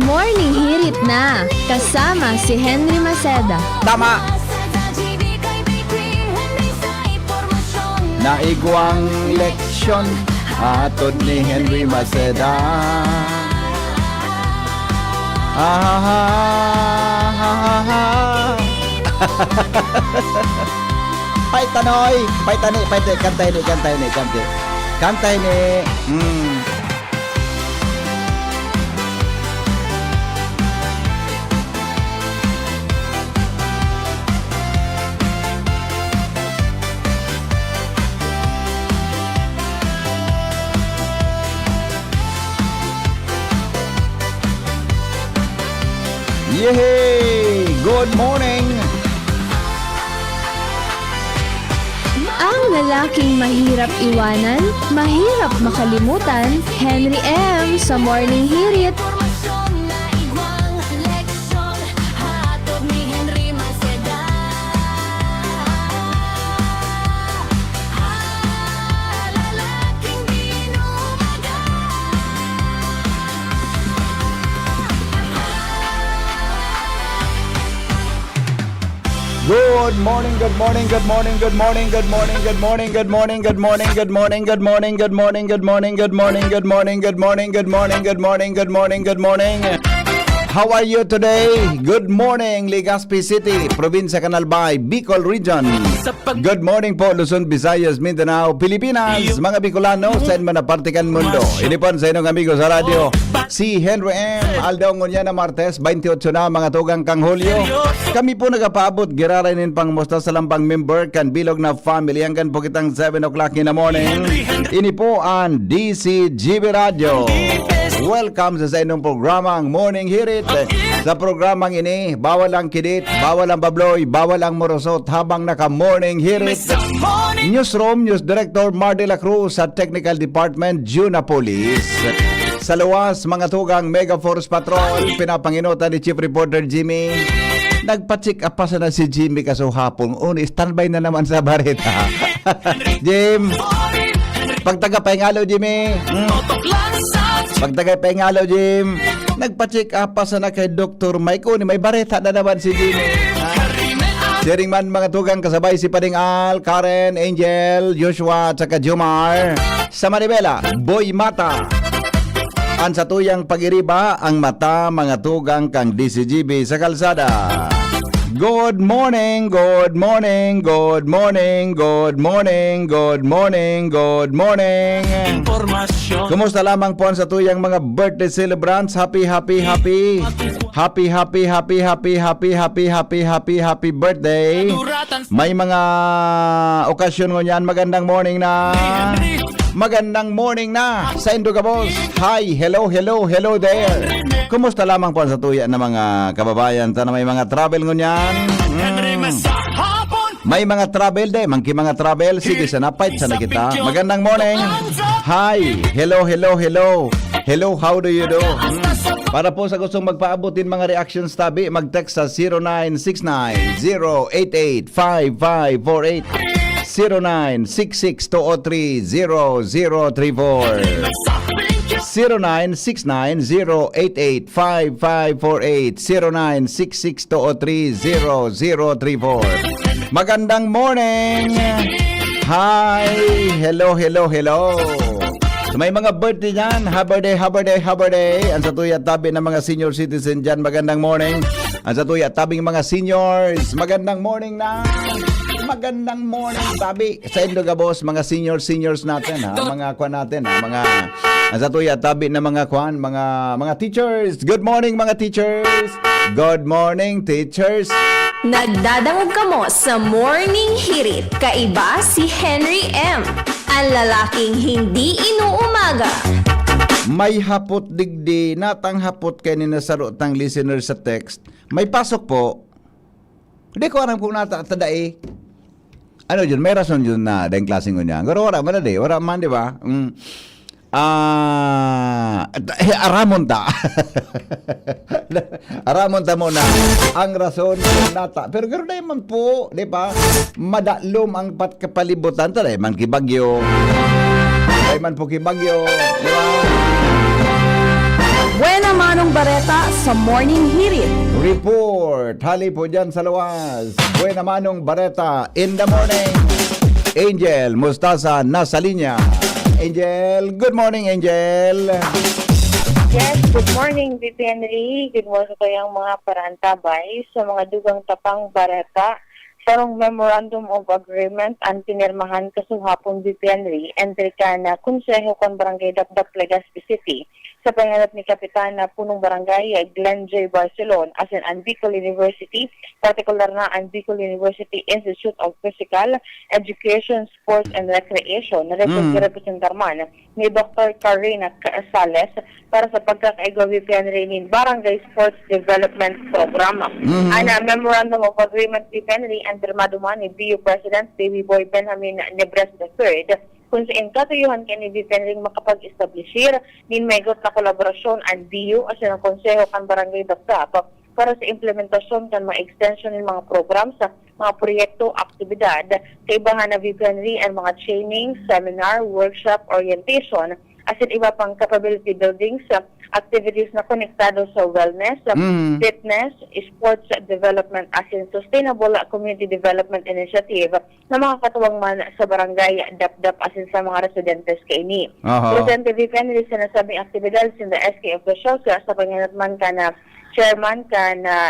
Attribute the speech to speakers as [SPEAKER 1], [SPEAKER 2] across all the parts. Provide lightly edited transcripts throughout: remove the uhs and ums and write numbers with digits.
[SPEAKER 1] Morning Hirit na, kasama si Henry Maceda.
[SPEAKER 2] Tama! Naigwang leksyon atod ni Henry Maceda. Pay tanoy, pay kantay ni. Kantay ni. Yehey! Good morning!
[SPEAKER 1] Ang lalaking mahirap iwanan, mahirap makalimutan, Henry M. sa Morning Hirit.
[SPEAKER 2] Good morning, good morning, good morning, good morning, good morning, good morning, good morning, good morning, good morning, good morning, good morning, good morning, good morning, good morning, good morning, good morning, good morning, good morning, good morning. How are you today? Good morning, Legazpi City, Probinsya Canalbay, Bicol Region. Good morning po, Luzon, Visayas, Mindanao, Pilipinas, mga Bicolano, saan man na partikan mundo. Inipon sa inyong amigo sa radyo, si Henry M. Aldaw ngunya na Martes, 28 na mga tugang kang Hulyo. Kami po nagapaabot, girarainin pang musta sa lampang member, kan bilog na family, hanggang po kitang 7 o'clock in the morning. Ini po ang DCGB Radio. Welcome sa inyong programang Morning Hirit. Sa programang ini, bawal ang kidit, bawal ang babloy, bawal ang morosot habang naka-Morning Hirit. Newsroom, News Director Mar de la Cruz sa Technical Department, Junapolis. Sa luwas, mga tugang Mega Force Patrol, pinapanginutan ni Chief Reporter Jimmy. Nagpa-check up pa sana si Jimmy kaso hapon. Standby na naman sa barita. Jim, pagtaga-pahingalo, Jimmy. Pagtaga-pahingalo, Jim. Nagpa-check up pa sana kay Dr. Mike. May barita na naman si Jimmy. Sharing man mga tugang kasabay si Pading Al, Karen, Angel, Joshua, at saka Jomar. Sa Manibela, Boy Mata. Ang sa tuyang pag-iriba, ang mata mga tugang kang DCGB sa kalsada. Good morning, good morning, good morning, good morning, good morning, good morning. Informasyon. Kumusta lamang po ang sa tuyang mga birthday celebrants? Happy birthday. May mga okasyon ngunyan, magandang morning na. Magandang morning na sa Indogabos. Hi, hello there. Kumusta lamang po sa tuya ng mga kababayan? Sana may mga travel ngunyan. May mga travel de, mangki mga travel. Sige, sanapait sana kita. Magandang morning. Hi, hello. Hello, how do you do? Para po sa gustong magpaabutin mga reactions tabi, mag-text sa 0969-088-5548. 0966-203-0034 0969-088-5548 0966-203-0034. Magandang morning. Hi, hello. So may mga birthday dyan. Happy day. Ang sa tuya tabi ng mga senior citizen dyan, magandang morning. Ang sa tuya tabing mga seniors, magandang morning na. Magandang morning tabi sa Indogabos, mga seniors natin ha, mga kwan natin ha, mga sa tuya tabi na mga kwan, mga teachers. Good morning mga teachers. Good morning teachers.
[SPEAKER 1] Nagdadangog ka mo sa Morning Hirit. Kaiba si Henry M. Ang lalaking hindi inuumaga.
[SPEAKER 2] May hapot digdi, natang hapot kay ni nasaro tang listener sa text. May pasok po. Hindi ko alam kung natatadai. Ano yun? May rason yun na dahil klaseng ko niya. Pero wala man wala man, di ba? Aramon ta. Aramon ta muna ang rason ng nata. Pero gano'n na man po, di ba? Madalom ang kapalibutan. Talay man kibagyo. Talay man po kibagyo. Di ba?
[SPEAKER 1] Buena Manong Bareta sa sa Morning Hirit.
[SPEAKER 2] Report. Hali po dyan sa luwas. Buena Manong Bareta in the morning. Angel Mustasa nasa linya. Angel, good morning, Angel.
[SPEAKER 3] Yes, good morning, VP Henry. Good morning ko yung mga parantabay sa mga dugang tapang barata. Sarong Memorandum of Agreement ang pinirmahan kasuhapon VP Henry, entry ka na Konseho kon Barangay Dapdap, Legazpi City sa panganap ni Kapitana Punong Barangay Glenn J. Barcelon as in ang Bicol University, particular na ang Bicol University Institute of Physical Education, Sports and Recreation na representar man ni Dr. Karina Casales para sa pagkakaigaw VP Henry ni Barangay Sports Development Program. Ana Memorandum of Agreement VP Henry ang pirmado man ni BU President Baby Boy Benjamin Nebres III kung sa katuyuhan kay ni VP Henry makapag-establishir nin megot na kolaborasyon ang BU as ng Konseho kan Barangay Dapdap para sa implementasyon kan mga extension ng mga program sa mga proyekto, aktibidad, kaibahan na VP Henry ang mga training, seminar, workshop, orientation, as in iba pang capability building sa activities na konektado sa wellness, fitness, sports development, as in sustainable community development initiative na makakatuwang man sa barangay Dapdap as in sa mga residentes kay ni. Presente VP Henry sa nasabing aktibidad in the SK officials sa panganat man ka na chairman ka na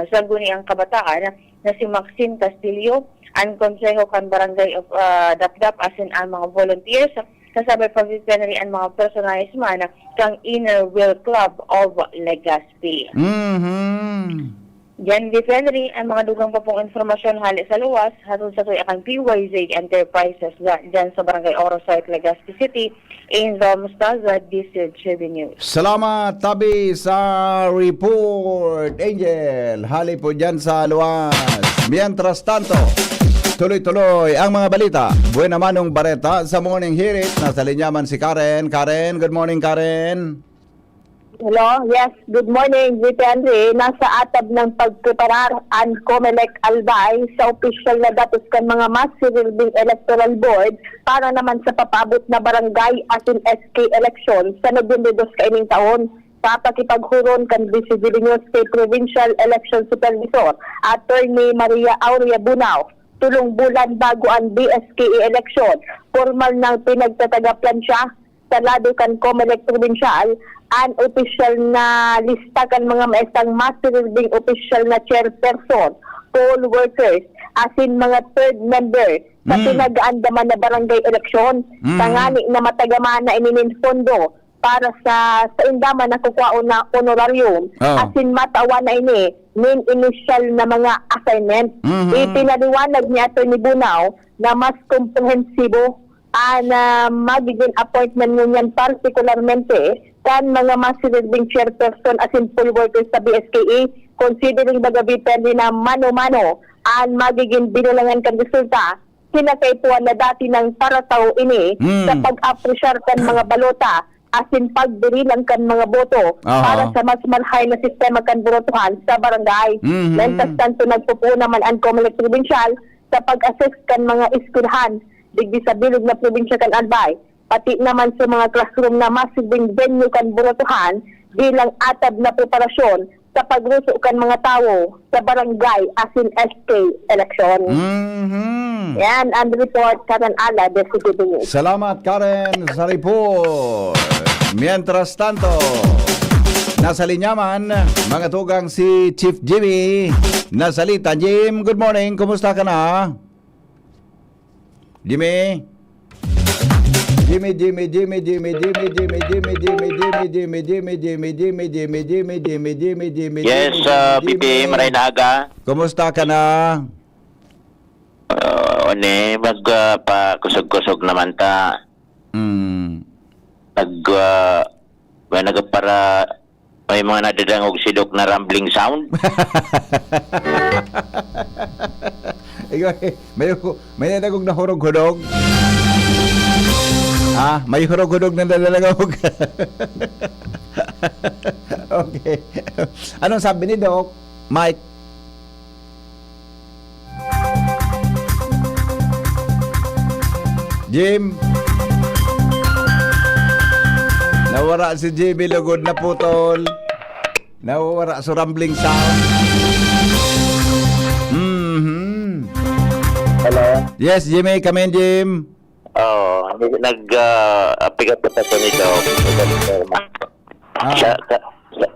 [SPEAKER 3] Sangguni ang Kabataan na si Maxine Castillo, ang Konseho kan Barangay of Dapdap as in ang mga volunteers, kasabay pa VP Henry ang mga personalized man kang Inner Wheel Club of Legazpi. Yan VP Henry ang mga dugang pa pong informasyon hali sa luwas hatod sa tuwi akang PYZ Enterprises dyan sa Barangay Orosite, Legazpi City. Angel Mustaza, DCTV News.
[SPEAKER 2] Salamat tabi sa report, Angel. Hali po dyan sa luwas. Mientras tanto, tuloy-tuloy ang mga balita. Buena Manong Bareta sa Morning Hirit. Nasa linyaman si Karen. Karen, good morning, Karen.
[SPEAKER 4] Hello, yes, good morning, VP Henry. Nasa atab ng pagpreparar ang COMELEC Albay sa official na datos kan mga massive electoral board para naman sa papabot na barangay at in SK election sa Nobyembre 2 kaining taon. Sa pakipaghuron kan Vice Diliño State Provincial Election Supervisor, Attorney Maria Aurea Bunao, tulong bulan bago ang BSKE election, formal nang pinagtatagaplansya sa lado kan COMELEC Provincial an official na lista kan mga maestang master building official na chairperson, poll workers, as in mga third member sa pinag-aandaman na barangay election, tangani na matagaman na ininin pondo para sa indaman na kukwao na honorarium, as in matawa na ini main initial na mga assignment. Ipinaliwanag ni Atty. Bunao na mas komprehensibo na magiging appointment ngunyan particularmente kan mga massive chairperson as in poll workers sa BSKE, considering baga VP na mano-mano ang magiging binulangan kan resulta kinakaipuan na dati ng parataw ini sa pag-apresyar kan mga balota as in pagdirilan kan mga boto para sa mas malhay na sistema kan botohan sa barangay. Lentas tanto nagpupuna man ang COMELEC Provincial sa pag-assist kan mga eskwelahan digdi sa bilog na probinsya kan Albay, pati naman sa mga classroom na masibing venue kan botohan bilang atab na preparasyon sa pagruso kan mga tao sa barangay as in SK election. Yan ang report Karen Ala, DCTV News.
[SPEAKER 2] Salamat, Karen, sa report. Mientras tanto, nasa linyaman, mga tugang si Chief Jimmy. Nasalita, Jim, good morning. Kumusta ka na? Jimmy? Jimmy.
[SPEAKER 5] Yes, Bibi, maray na aga.
[SPEAKER 2] Kumusta ka na?
[SPEAKER 5] Magpakusog-kusog naman ta. Nagpara, may mga nadadangog silok na rambling sound.
[SPEAKER 2] May nadagog na hurog-hurog. May hurog-hurog na nadalagog. Okay. Anong sabi ni Doc? Mike? Jim? Nawara si Jimmy, lugod na putol. Nawawara sa rumbling sound. Mhm.
[SPEAKER 5] Hello?
[SPEAKER 2] Yes, Jimmy, come in, Jim.
[SPEAKER 5] Oo, nag-pick up ko nito.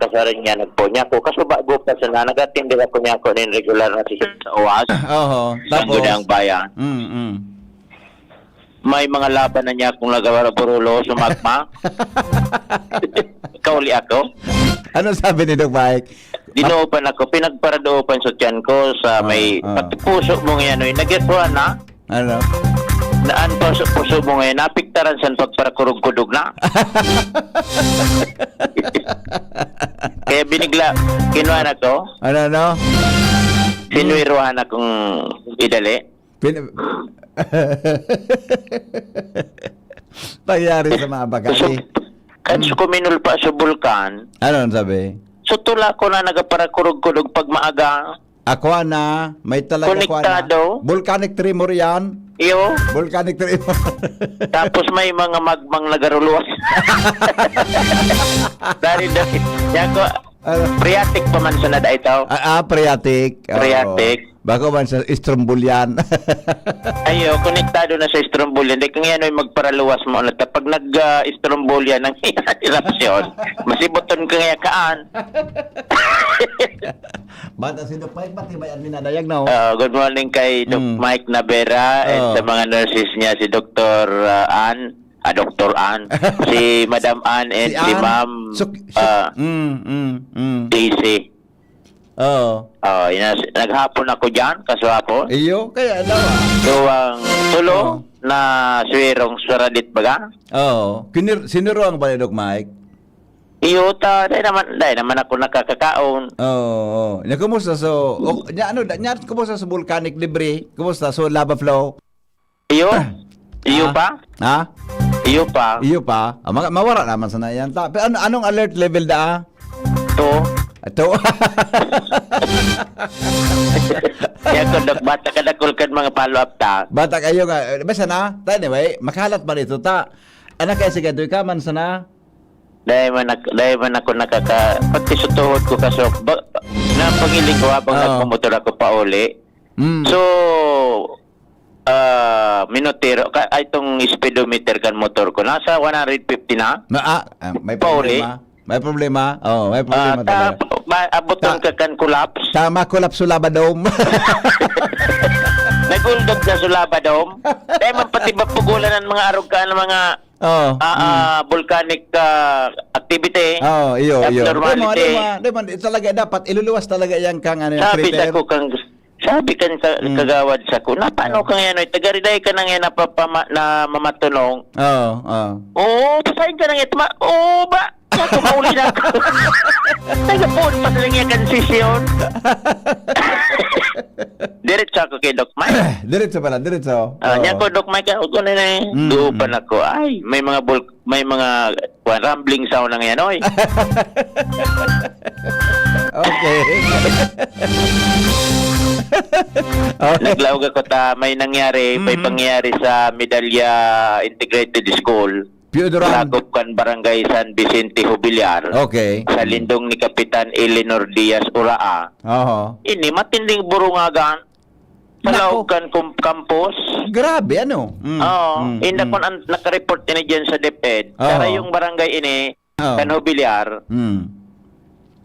[SPEAKER 5] Kasarin niya nagpo niya ako. Kaso bago pa sana, nag-attend ako niya ako ng regular na session sa OWAS.
[SPEAKER 2] Oo,
[SPEAKER 5] Sa Gunang Bayan. May mga laban na niya kung nagawara burulo, sumagma. Kauli ako.
[SPEAKER 2] Ano sabi ni Doc Mike?
[SPEAKER 5] Dinoopan ako, pinagparadoopan sa tiyan ko sa may pati puso mo ngayon. Nag-ituan na.
[SPEAKER 2] Ano?
[SPEAKER 5] Naan puso mo ngayon, napiktaran sa pagparakurog-kudog na. Kaya binigla, kinuha na ko,
[SPEAKER 2] Ano?
[SPEAKER 5] sinuiruhan akong idali.
[SPEAKER 2] Pangyari sa mga
[SPEAKER 5] So,
[SPEAKER 2] bakali.
[SPEAKER 5] kanso kuminul pa sa bulkan,
[SPEAKER 2] Ano ang sabi?
[SPEAKER 5] so tula ko na nagaparakurog-kudog pag maaga.
[SPEAKER 2] Aqua na, may talaga
[SPEAKER 5] Konektado.
[SPEAKER 2] Volcanic tremor yan.
[SPEAKER 5] Iyo,
[SPEAKER 2] Volcanic tremor.
[SPEAKER 5] tapos may mga magmang nagaruluwas. Dari. Yan ko, phreatic pa man sa nada ito.
[SPEAKER 2] Phreatic. Oo.
[SPEAKER 5] Phreatic.
[SPEAKER 2] Bako man sa Strombolian.
[SPEAKER 5] Ayo, konektado na sa Strombolian. Dahil kaya ay magparaluwas mo ulit. Pag nag-Strombolian ng eruption, masibuton ka nga kaan.
[SPEAKER 2] Bata si Doc Mike, pati ba yan minadayag na?
[SPEAKER 5] Good morning kay Doc Mike Navera and sa mga nurses niya, si Dr. Ann, Dr. Ann, si Madam Ann and si Ma'am Daisy.
[SPEAKER 2] Oo.
[SPEAKER 5] Naghapon ako dyan, kaswapon.
[SPEAKER 2] Iyo, kaya ano?
[SPEAKER 5] Duwang tulo na swirong suradit baga.
[SPEAKER 2] Oo. Sinuruan ba ni Doc Mike?
[SPEAKER 5] Iyo dahil naman ako nakakakaon.
[SPEAKER 2] Oo. Nya kumusta kumusta sa volcanic debris? Kumusta so lava flow?
[SPEAKER 5] Iyo? Iyo pa?
[SPEAKER 2] Ha?
[SPEAKER 5] Iyo pa?
[SPEAKER 2] Iyo pa? Mawara naman sana yan. Pero anong alert level da?
[SPEAKER 5] To?
[SPEAKER 2] Ito.
[SPEAKER 5] Kaya kung bata ka nakulkan mga follow-up ta.
[SPEAKER 2] Bata kayo nga. Basta na? Anyway, makalat ba dito ta? Anak kaya sige, ka man sana?
[SPEAKER 5] Dahil man ako pagkisutuhod ko kaso, na pangiling ko habang nagmumotor ako pa uli. So, minutero, itong speedometer kan motor ko, nasa 150 na.
[SPEAKER 2] May problema. May problema? Oo, may problema talaga.
[SPEAKER 5] Abuton ka kan collapse.
[SPEAKER 2] Tama, collapse Sulabadome.
[SPEAKER 5] Naguldog sa Sulabadome. Dahil man pati pugulan ng mga arugkaan ng mga volcanic activity.
[SPEAKER 2] Iyo.
[SPEAKER 5] Abnormality.
[SPEAKER 2] Diba, talaga dapat iluluwas talaga yan kang
[SPEAKER 5] Sabi
[SPEAKER 2] crater.
[SPEAKER 5] sa ko sabi kan kagawad sa ko, na paano kang yan, tagariday ka nang yan na mamatunong. Oo, pasahin ka nang yan, oo ba? Ako mauli na ako. Tagapon pa lang yan kansisyon. Diretso ako kay Doc Mike.
[SPEAKER 2] Diretso pala, diretso.
[SPEAKER 5] Niya ko, Doc Mike, ako na duupan ako. Ay, may mga rambling sound na ngayon, oy.
[SPEAKER 2] Okay.
[SPEAKER 5] Naglawag ako may pangyari sa Medalya Integrated School. Lagop kan Barangay San Vicente Jubilar.
[SPEAKER 2] Okay.
[SPEAKER 5] Sa lindong ni Kapitan Eleanor Diaz Uraa. Ini matinding burungagan. Sa Laugan campus.
[SPEAKER 2] Grabe, ano?
[SPEAKER 5] Hindi ko nakareport ini dyan sa DepEd. Para yung barangay ini, San Jubilar,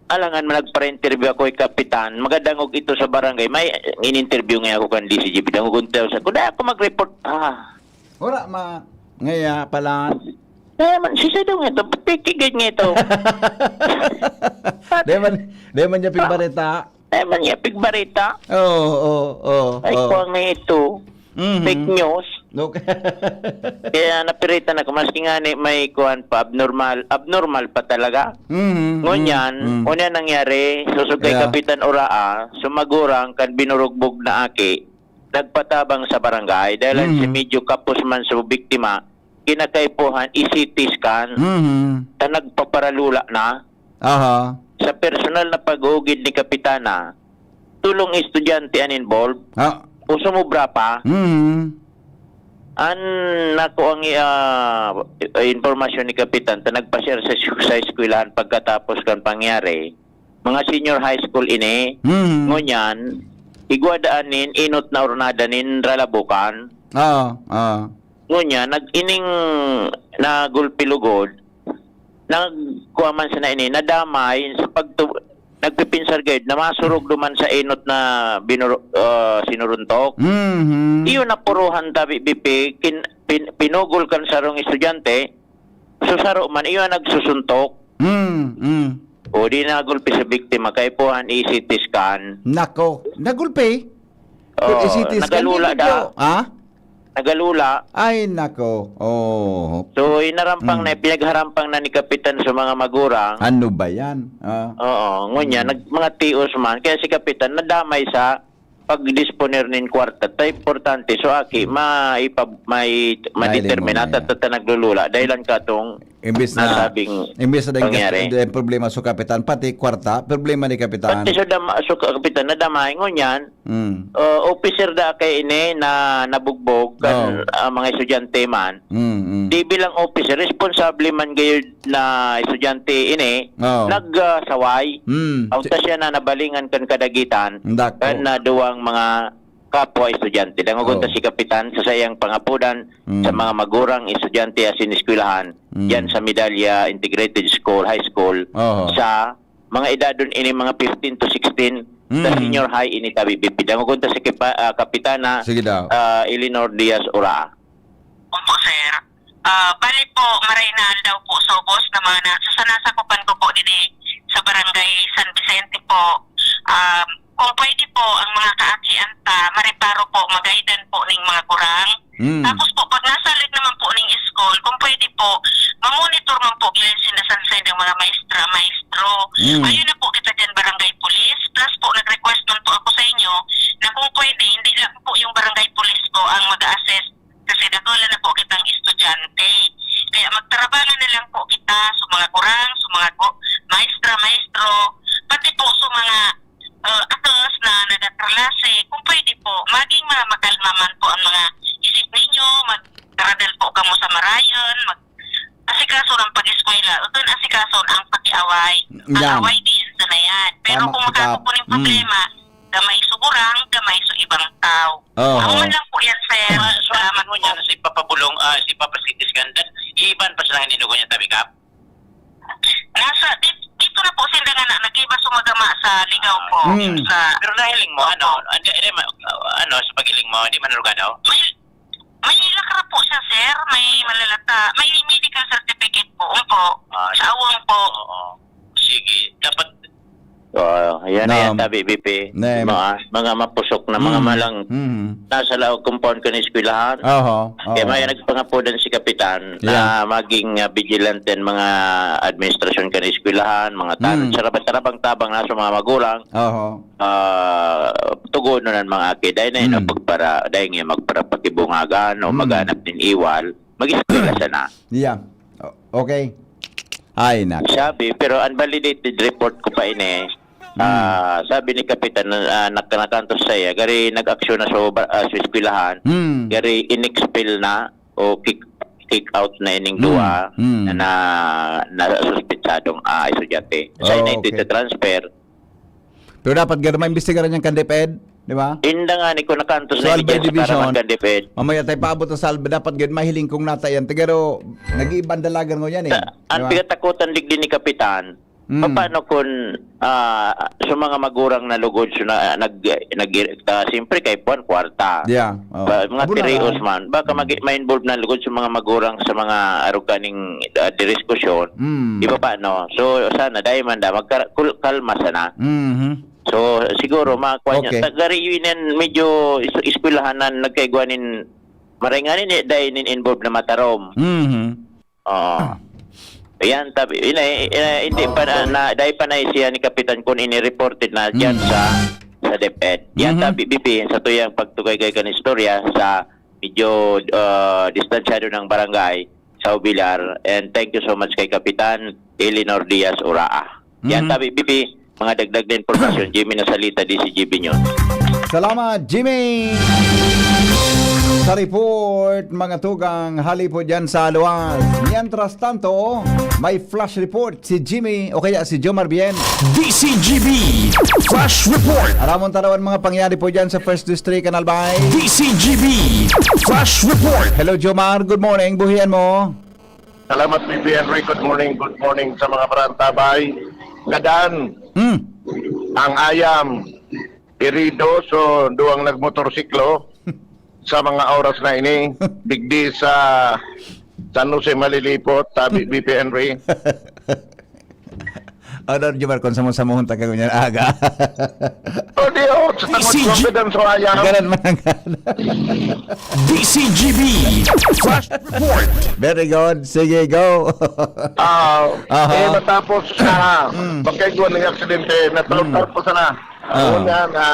[SPEAKER 5] alangan nagpa-interview ako kay Kapitan. Magadangog ito sa barangay. May in-interview nga ako kan DCGP. Dangoguntaw sa kuda ako mag-report.
[SPEAKER 2] Wala ngaya pala.
[SPEAKER 5] Man, sisa daw nga ito. Patikigay nga ito.
[SPEAKER 2] Deman niya pigbarita.
[SPEAKER 5] Man niya pigbarita.
[SPEAKER 2] Oo.
[SPEAKER 5] Ay, kuwang nga ito. Fake news.
[SPEAKER 2] Okay.
[SPEAKER 5] Kaya napiritan ako. Maski nga may kuhan pa. Abnormal pa talaga. Ngunyan, una nangyari, susugay Kapitan Uraa, sumagurang kan binurugbog na aki, nagpatabang sa barangay dahil si medyo kapos man sa biktima, kinakaipuhan, i-CT scan, na nagpaparalula na. Sa personal na pag-ugid ni Kapitana, tulong estudyante ang involved, o sumubra pa, nako ang informasyon ni Kapitan, ta nagpa-share sa eskwelahan pagkatapos kan pangyari, mga senior high school ini.
[SPEAKER 2] Mhm.
[SPEAKER 5] Ngunyan, igwadaanin, inot na ornada nin ralabukan. Ngunya, nag-ining na gulpilugod, nagkuhaman sa na ini, nadamay sa nagpipinsar guide na masurog duman sa inot na sinuruntok.
[SPEAKER 2] Mhm.
[SPEAKER 5] Iyon na puruhan tabi BP, pinugol kan sarong estudyante, susaro man, iyon nagsusuntok.
[SPEAKER 2] Mhm.
[SPEAKER 5] O di nagulpi sa biktima, kay puhan i-CT scan.
[SPEAKER 2] Nako, nagulpi.
[SPEAKER 5] Oh,
[SPEAKER 2] CT scan
[SPEAKER 5] nagalula
[SPEAKER 2] dito.
[SPEAKER 5] da.
[SPEAKER 2] Ha?
[SPEAKER 5] Nagalula.
[SPEAKER 2] Ay nako. Oh.
[SPEAKER 5] So, inarampang na, pinagharampang na ni Kapitan sa mga magurang.
[SPEAKER 2] Ano ba 'yan?
[SPEAKER 5] Oo, ngunya, mga tios man. Kaya si Kapitan, nadamay sa pag-disponer nin kwarta. Ito importante. So, aki, ma-determine
[SPEAKER 2] mo na
[SPEAKER 5] at naglulula. Dahilan ka itong
[SPEAKER 2] Imbis na
[SPEAKER 5] pangyari.
[SPEAKER 2] problema sa kapitan, pati kwarta, problema ni kapitan.
[SPEAKER 5] Pati sa Kapitan, nadamay. Ngunyan, officer da kay ini na nabugbog kan mga estudyante man. Di bilang officer, responsable man gayud na estudyante ini, nagsaway. Auta siya na nabalingan kan kadagitan, kan na duwang mga kapwa estudyante. Dangugunta si Kapitan sa sayang pangapudan sa mga magurang estudyante asin eskwelahan yan sa Medalya Integrated School, High School, sa mga edadon ini mga 15 to 16 sa senior high ini tabi BP. Dangugunta si Kapitana Eleanor Diaz Ura.
[SPEAKER 6] Opo, sir. Bali po, marinal daw po sobos na mga sasanasakupan ko po din sa barangay San Vicente po. Kung pwede po ang mga kaakianta, mariparo po, magaidan po ng mga kurang. Tapos po, pag nasa lit naman po ng school, kung pwede po, mamonitor man po gilin sinasansay ng mga maestro. Ayun na po kita dyan, barangay police. Plus po, nag-request man po ako sa inyo na kung pwede, hindi lang po yung barangay police ko ang mag-assess kasi dagula na po kitang estudyante. Kaya magtarabangan na lang po kita sa mga kurang, sa mga maestro, pati po sa mga atos na nagatralase, kung pwede po, maging makalma man po ang mga isip ninyo, magtaradal po kamo sa marayon, asikaso ng pag-eskwela, o doon asikaso ang pakiaway. Ang away din sa na yan. Pero kung makakupunin problema, gamay suburang, gamay sa ibang tao. Ako man lang po yan, sir.
[SPEAKER 5] Salamat mo niya si Papa Bulong, si Papa City Scandan, iiban pa silang ninugo niya tabi kap?
[SPEAKER 6] Dito na po sila nga nag-iba sumagama sa ligaw po.
[SPEAKER 5] Pero nahiling mo, sa pagiling mo, di man narugado?
[SPEAKER 6] May ilakra po siya, sir. May malalata. May medical certificate po. Sa awang po.
[SPEAKER 5] Sige. Dapat yan na yan, tabi, BP. Mga mapusok na mga malang nasa laog compound ka ng eskwelahan. Kaya may nagpangapudan si Kapitan na maging vigilant din mga administrasyon ka ng eskwelahan, mga tanong, sarabang tabang na sa mga magulang. Tugon na ng mga aki. Dahil na yun dahil nga magpara pakibungagan o maghanap din iwal, mag-eskwela sana.
[SPEAKER 2] Yeah. Okay. Ay, nak.
[SPEAKER 5] Sabi, pero unvalidated report ko pa ini. Sabi ni Kapitan na nakakantos saya, gari nag-aksyon na sa eskwelahan, gari in-expel na o kick out na ining duwa na suspitsadong estudyante. Sa ito transfer.
[SPEAKER 2] Pero dapat gano'n maimbestigaran yung kandiped, di ba?
[SPEAKER 5] Inda nga ni ko nakantos na
[SPEAKER 2] Albay Division.
[SPEAKER 5] kandiped.
[SPEAKER 2] Mamaya tayo paabot sa salve, dapat gano'n mahiling kong natayan. Pero nag-iibang dalagan mo yan eh.
[SPEAKER 5] Ang pigatakutan digdi ni Kapitan, paano kung sa mga magurang na lugod siyempre kay Puan kwarta. Mga tirios man, baka ma-involve na lugod sa mga magurang sa mga aruganing diskusyon. Di ba paano? So sana dahil man magkalma sana. So siguro makuha niya. Tagari yun yan medyo eskwelahanan nagkaigwanin maringanin dahil involved na matarom. Ayan, tabi, hindi pa dahil pa na siya ni Kapitan kung ini-reported na dyan sa DepEd. Yan, tabi, BP, sa tuyang pagtugay-gay ka ng istorya sa medyo distansyado ng barangay sa Ubilar. And thank you so much kay Kapitan Eleanor Diaz Uraa. Yan, tabi, BP, mga dagdag na informasyon, Jimmy Nasalita, DCGB News.
[SPEAKER 2] Salamat, Jimmy! Sa report, mga tugang hali po dyan sa luwas. Mientras tanto, may flash report si Jimmy o kaya si Jomar Bien.
[SPEAKER 7] DCGB Flash Report.
[SPEAKER 2] Aramon tarawan mga pangyari po dyan sa First District, Albay.
[SPEAKER 7] DCGB Flash Report.
[SPEAKER 2] Hello Jomar, good morning. Buhian mo.
[SPEAKER 8] Salamat, Bibi Henry. Good morning sa mga parantabay. Gadaan, ang ayam, irido, so duwang nagmotorsiklo sa mga oras na ini, bigdi sa San Jose Malilipot, tabi Bibi Henry.
[SPEAKER 2] Ano, Jomar, kung samuhon taga ganyan aga.
[SPEAKER 8] O diyo, sa tangod confidence o ayam.
[SPEAKER 2] Ganan man ang
[SPEAKER 7] DCGB Flash Report.
[SPEAKER 2] Very good. Sige, go.
[SPEAKER 8] Matapos na magkaiguan ng aksidente, natulog po sana. Una na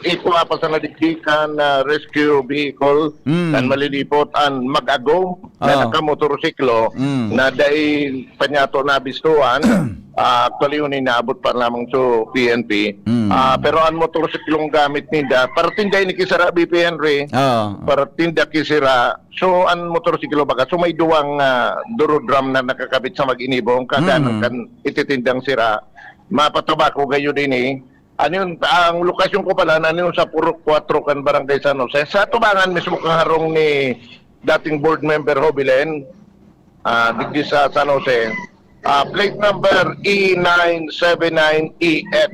[SPEAKER 8] ito pa sa nadigdikan na rescue vehicle na malilipot ang mag-agong na nakamotorsiklo na dahil panyato na bistuan. Actually yun inaabot pa lamang sa PNP. Pero ang motorsiklong gamit nila para tinday ni kisara BP Henry, para tinda kisira. So ang motorsiklo baga so may duwang durodrum na nakakabit sa mag-inibong kada kan ititindang sira. Mapatabako gayo din eh. Ano yun, ang lokasyon ko pala, ano yun sa Purok 4 kan Barangay San Jose. Sa tubangan mismo kaharong ni dating board member Hobilen, digdi sa San Jose. Plate number E979EX.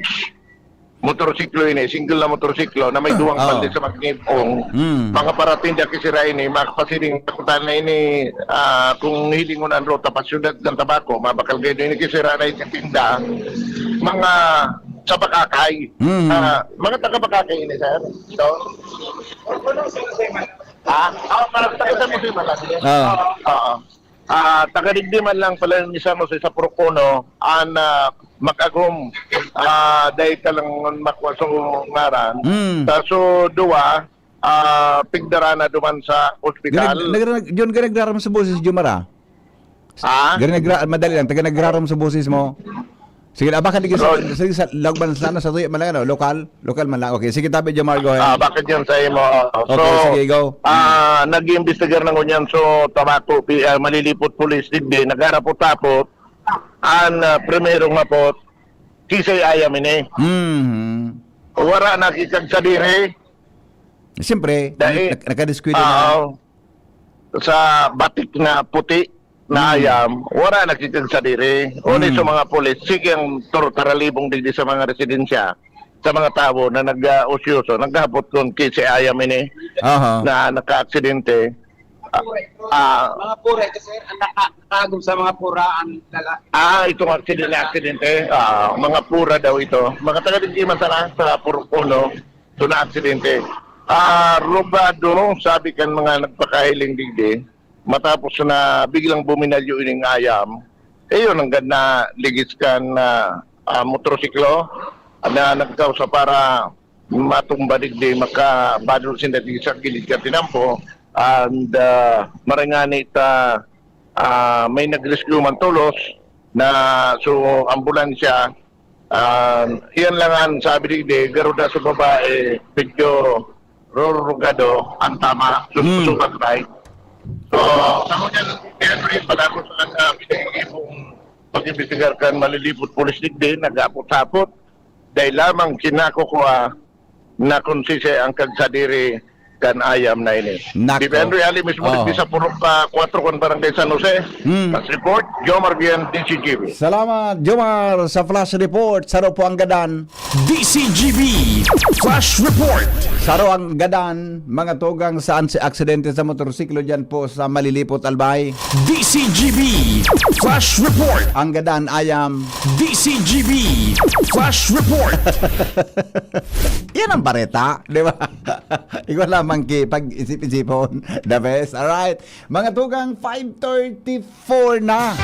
[SPEAKER 8] Motorsiklo yun eh, single na motorsiklo na may duwang pandit sa magnipong. Mga parating di kisira yun eh, makapasiling takutan na yun kung hilingon ang rota pasyunat ng tabako, mabakal kayo yun kisira na ititinda. Mga sa Bakakay. Mga taga-Bakakay ini, sir. So, parang taga sa Musima lang. Taga-digdiman lang pala ni San Jose sa Purukono ang mag-agom dahil talang makwasong ngaran. So, duwa, pigdara na duman sa ospital.
[SPEAKER 2] Yun ka nagraram sa boses, Jomar, madali lang, taga nagraram sa boses mo. Sige, baka di sa lagban sana sa tuyo man lang, lokal man lang. Okay, sige tabi Jomar, go ahead.
[SPEAKER 8] Bakit yan sa imo? So,
[SPEAKER 2] okay, sige, go.
[SPEAKER 8] nag-iimbestigar na ngunyan so tabako, malilipot pulis din, nagarapot-tapot, ang primerong mapot, kisay ayam ini. Wara nakikag sa dire.
[SPEAKER 2] Siyempre,
[SPEAKER 8] Dahil,
[SPEAKER 2] nakadiskwede na.
[SPEAKER 8] Sa batik na puti, na ayam, wala nakikita sa diri. Uli sa mga polis, sige ang taralibong digdi sa mga residensya, sa mga tao na nag-usyoso, naghapot kung kisi ayam ini, na naka-aksidente.
[SPEAKER 9] Mga pura ito, sir, ang nakagum sa mga pura ang lala.
[SPEAKER 8] Itong aksidente, mga pura daw ito. Mga taga-digdiman sana sa Purukono, ito na aksidente. Robado, sabi kan mga nagpakahiling digdi, matapos na biglang buminalyo ining ayam, yun ang ganda ligis kan motorsiklo na nagkausa para matumba digdi makabadol sinda digdi sa gilid ka tinampo and marangani ta may nag-rescue man tulos na so ambulansya iyan lang ang sabi digdi garuda sa babae medyo rorogado ang tama susukat right. So, sa mga Henry, pala ko sa pinag-ibong pag-ibisigar kan malilipot pulis digdi, nag-apot-apot, dahil lamang kinako ko na konsise ang kagsadiri kan ayam na ini. Di Henry Ali mismo digdi sa Purok 4 kan Barangay San Jose. Mas report, Jomar Bien, DCGB.
[SPEAKER 2] Salamat, Jomar, sa flash report. Saro po ang gadan.
[SPEAKER 7] DCGB Flash Report.
[SPEAKER 2] Saro ang gadan, mga tugang saan si aksidente sa motorsiklo dyan po sa Malilipot, Albay.
[SPEAKER 7] DCGB Flash Report.
[SPEAKER 2] Ang gadan, ayam.
[SPEAKER 7] DCGB Flash Report.
[SPEAKER 2] Yan ang bareta, di ba? Ikaw lamang pag-isip-isipon. The best. Alright. Mga tugang, 5:34 na.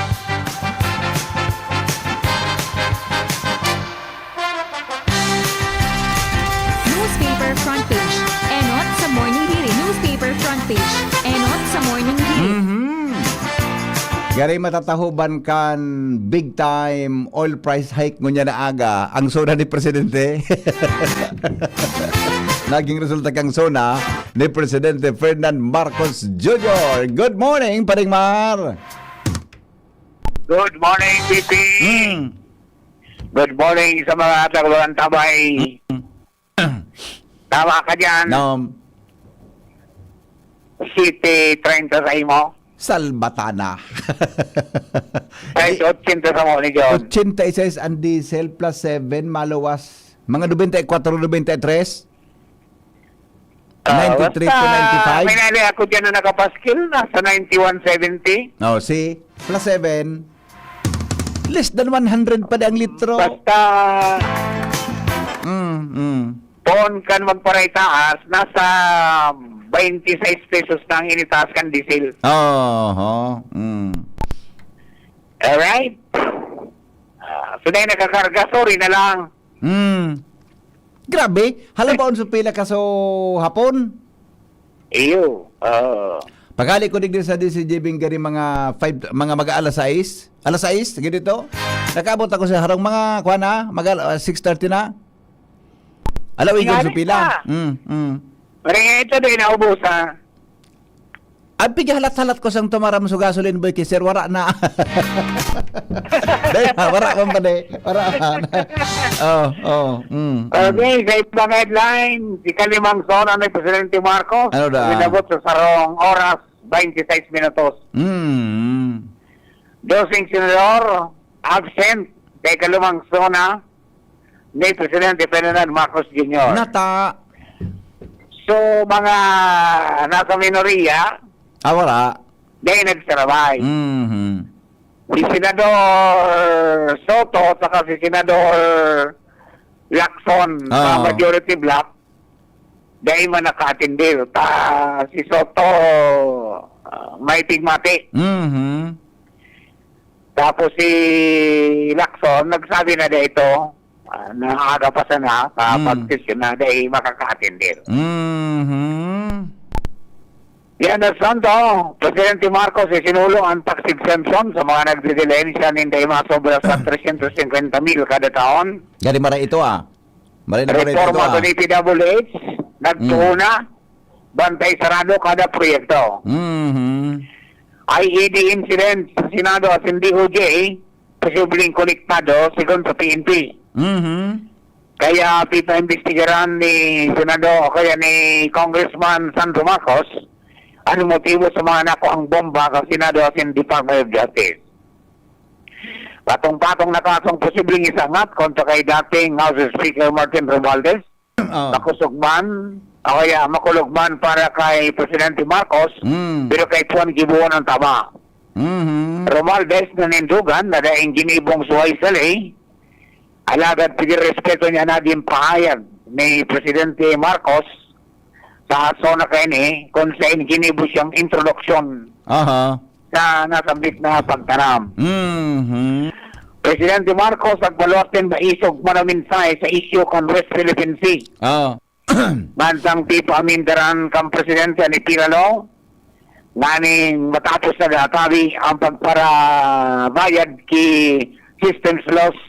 [SPEAKER 1] Newspaper front page. Enot sa morning hearing. Newspaper front page. Enot sa morning hearing.
[SPEAKER 2] Gari matatahuban kan big time oil price hike ngunya na aga ang soda ni presidente. naging resulta kang sona ni Presidente Ferdinand Marcos Jr. Good morning, Paring Mar.
[SPEAKER 10] Good morning, BP. Good morning sa mga tagaluan tabay. Tama ka dyan.
[SPEAKER 2] No,
[SPEAKER 10] City 30 sa imo.
[SPEAKER 2] Salbatana.
[SPEAKER 10] Kahit 80 sa mo ni John.
[SPEAKER 2] 86 ang diesel plus 7 maluwas. Mga 94-93. 93 to 95.
[SPEAKER 10] May nali ako dyan na nakapaskil. Nasa 91.70.
[SPEAKER 2] Oh, see? Plus 7. Less than 100 pa di ang litro.
[SPEAKER 10] Basta poon kan magparay taas. Nasa 26 pesos na ang initaas kan diesel. Alright? So na nakakarga. Sorry na lang.
[SPEAKER 2] Grabe. Halang baon sa pila ka so hapon.
[SPEAKER 10] Iyo.
[SPEAKER 2] Pagali ko digdi sa DCJB gari mga 5 mga mag-alas 6. Alas 6 ganito. Nakaabot ako sa harong mga kuha na, 6:30 na. Alaw igon sa pila.
[SPEAKER 10] Maring ito doon naubusan.
[SPEAKER 2] Ang pigahalat-halat ko sang tumaram sa gasoline boy kay sir wara na. Dahil wara man pa de. Wara.
[SPEAKER 10] Okay, sa ibang headline, ikalimang zona ni Presidente Marcos.
[SPEAKER 2] Ano da?
[SPEAKER 10] Winabot sa sarong oras, 26 minutos. Dosing senador, absent sa ikalimang zona ni Presidente Ferdinand Marcos Jr.
[SPEAKER 2] Nata.
[SPEAKER 10] So, mga nasa minoriya,
[SPEAKER 2] Wara.
[SPEAKER 10] dahil nagsarabay. Si Senador Soto at saka si Senador Lacson sa majority block dahil man naka-attendil. Si Soto may tigmati. Tapos si Lacson nagsabi na dito na aga pa sana pag-session na dahil makaka-attendil. Yan na santo, Presidente Marcos sinulong ang tax exemption sa mga nagdidilensya ninday masobra sa 350,000 kada taon.
[SPEAKER 2] Gari mara ito Mara na ito
[SPEAKER 10] Reforma sa DPWH, nagtuna, bantay sarado kada proyekto. IED incident sa Senado at hindi DOJ, posibleng konektado sigon sa PNP. Kaya pipaimbestigaran ni Senado o kaya ni Congressman Sandro Marcos ano motibo sa mga nakuang bomba sa Senado at Department of Justice. Patong-patong na kasong posibleng isangat kontra kay dating House Speaker Martin Romualdez, makusugman o kaya makulugman para kay Presidente Marcos, pero kay Juan Gibuon ang tama. Romualdez na nindugan na daing ginibong suway sali, alagad respeto niya naging pahayag ni Presidente Marcos sa zona kayo ni kung saan ginibo siyang introduksyon sa nasambit na pagtanam. Presidente Marcos nagbaluatin ba isog manaminsay sa issue kan West Philippine Sea. Bansang tipo amindaran kang Presidente ni Piralo nganing matapos na gatabi ang pagparabayad ki systems loss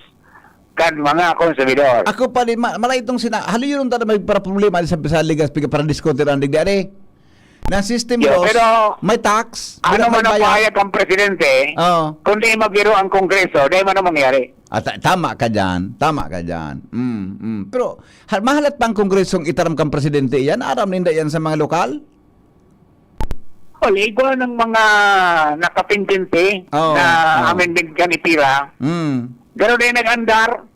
[SPEAKER 10] kan mga konsumidor.
[SPEAKER 2] Ako pa din, malay itong halo yun tayo may para problema sa ligas para diskutir ang digdari. Na system loss,
[SPEAKER 10] pero
[SPEAKER 2] may tax.
[SPEAKER 10] Ano man ang pahayag ang Presidente, kundi magbiro ang Kongreso, dahil man ang mangyari.
[SPEAKER 2] Tama ka dyan. Pero mahalat pa ang Kongresong itaram kang Presidente yan? Aram ninda yan sa mga lokal?
[SPEAKER 10] Ligo ng mga nakapintinti na amendment ka ni Pira. Gano'n din nag-andar.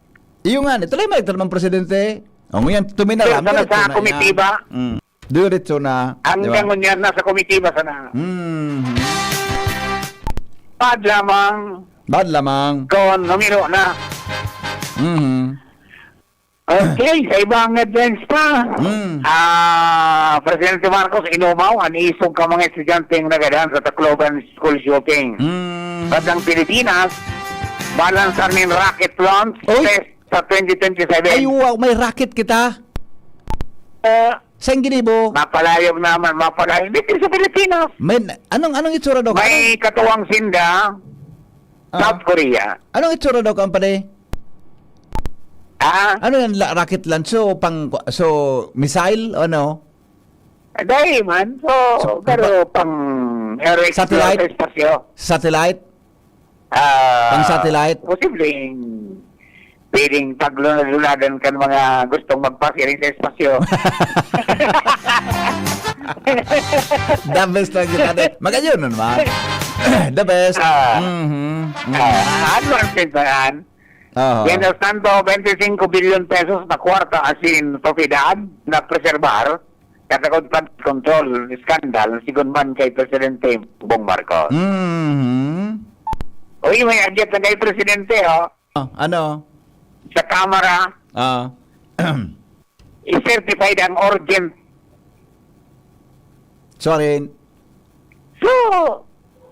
[SPEAKER 2] Iyo nga, ito lang may itaram ang Presidente. O ngayon, tuminaram.
[SPEAKER 10] Sana sa komitiba.
[SPEAKER 2] Diretso na.
[SPEAKER 10] Ang gangon yan, nasa komitiba sana. Bad lamang. Kung numero na. Okay, sa ibang headlines pa. Presidente Marcos inumaw, anisog ka mga estudyante yung nagadaan sa Tacloban School Shooting. Badang Pilipinas, balansar ng rocket launch test sa 2027.
[SPEAKER 2] Ay, wow, may rocket kita. Saan ginibo?
[SPEAKER 10] Mapalayog naman, dito sa Pilipinas.
[SPEAKER 2] May, anong itsura daw?
[SPEAKER 10] May katuwang sinda, South Korea.
[SPEAKER 2] Anong itsura daw, kampane? Ano yan, rocket launch? So, missile o ano?
[SPEAKER 10] Dahil man. So, pero pang air
[SPEAKER 2] Satellite?
[SPEAKER 10] sa espasyo.
[SPEAKER 2] Satellite? Pang satellite?
[SPEAKER 10] Posibleng pwedeng paglunad-lunadan ka ng mga gustong magpasiring sa espasyo.
[SPEAKER 2] The best lang kita. Magayon naman. The best.
[SPEAKER 10] Advance pa yan. Yan ang tanto, 25 billion pesos na kwarta asin propiedad na preserbar katakot flood control scandal sigon man kay Presidente Bong Marcos. Uy, may agyat na kay Presidente,
[SPEAKER 2] Ano?
[SPEAKER 10] sa Kamara, i-certified ang urgent.
[SPEAKER 2] Sorry.
[SPEAKER 10] So,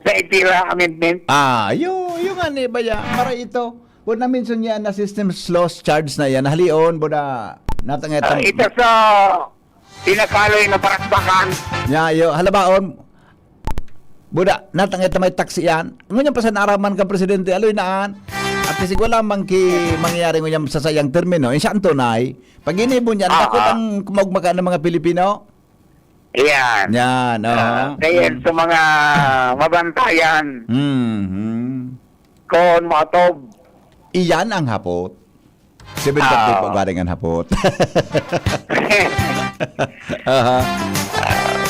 [SPEAKER 10] sa itira amendment,
[SPEAKER 2] Yung ano ba yan? Para ito. Kung na-mention niya na systems loss charge na yan, halion, buda, natangetang.
[SPEAKER 10] ito sa tinakaloy na parasbakan.
[SPEAKER 2] Halabaon, buda, natangetang may taksi yan. Ngunyan pa sa naaraman ka, Presidente, aloy naan. At kasi wala mangyayari ngunyan sa sayang termino. Yung saan tunay, pag inibo niyan, takot ang kumagmaka ng mga Pilipino.
[SPEAKER 10] Yan.
[SPEAKER 2] Yan,
[SPEAKER 10] Dahil sa mga mabantayan, kon matob.
[SPEAKER 2] Iyan ang hapot. 7:30 po galing ang hapot.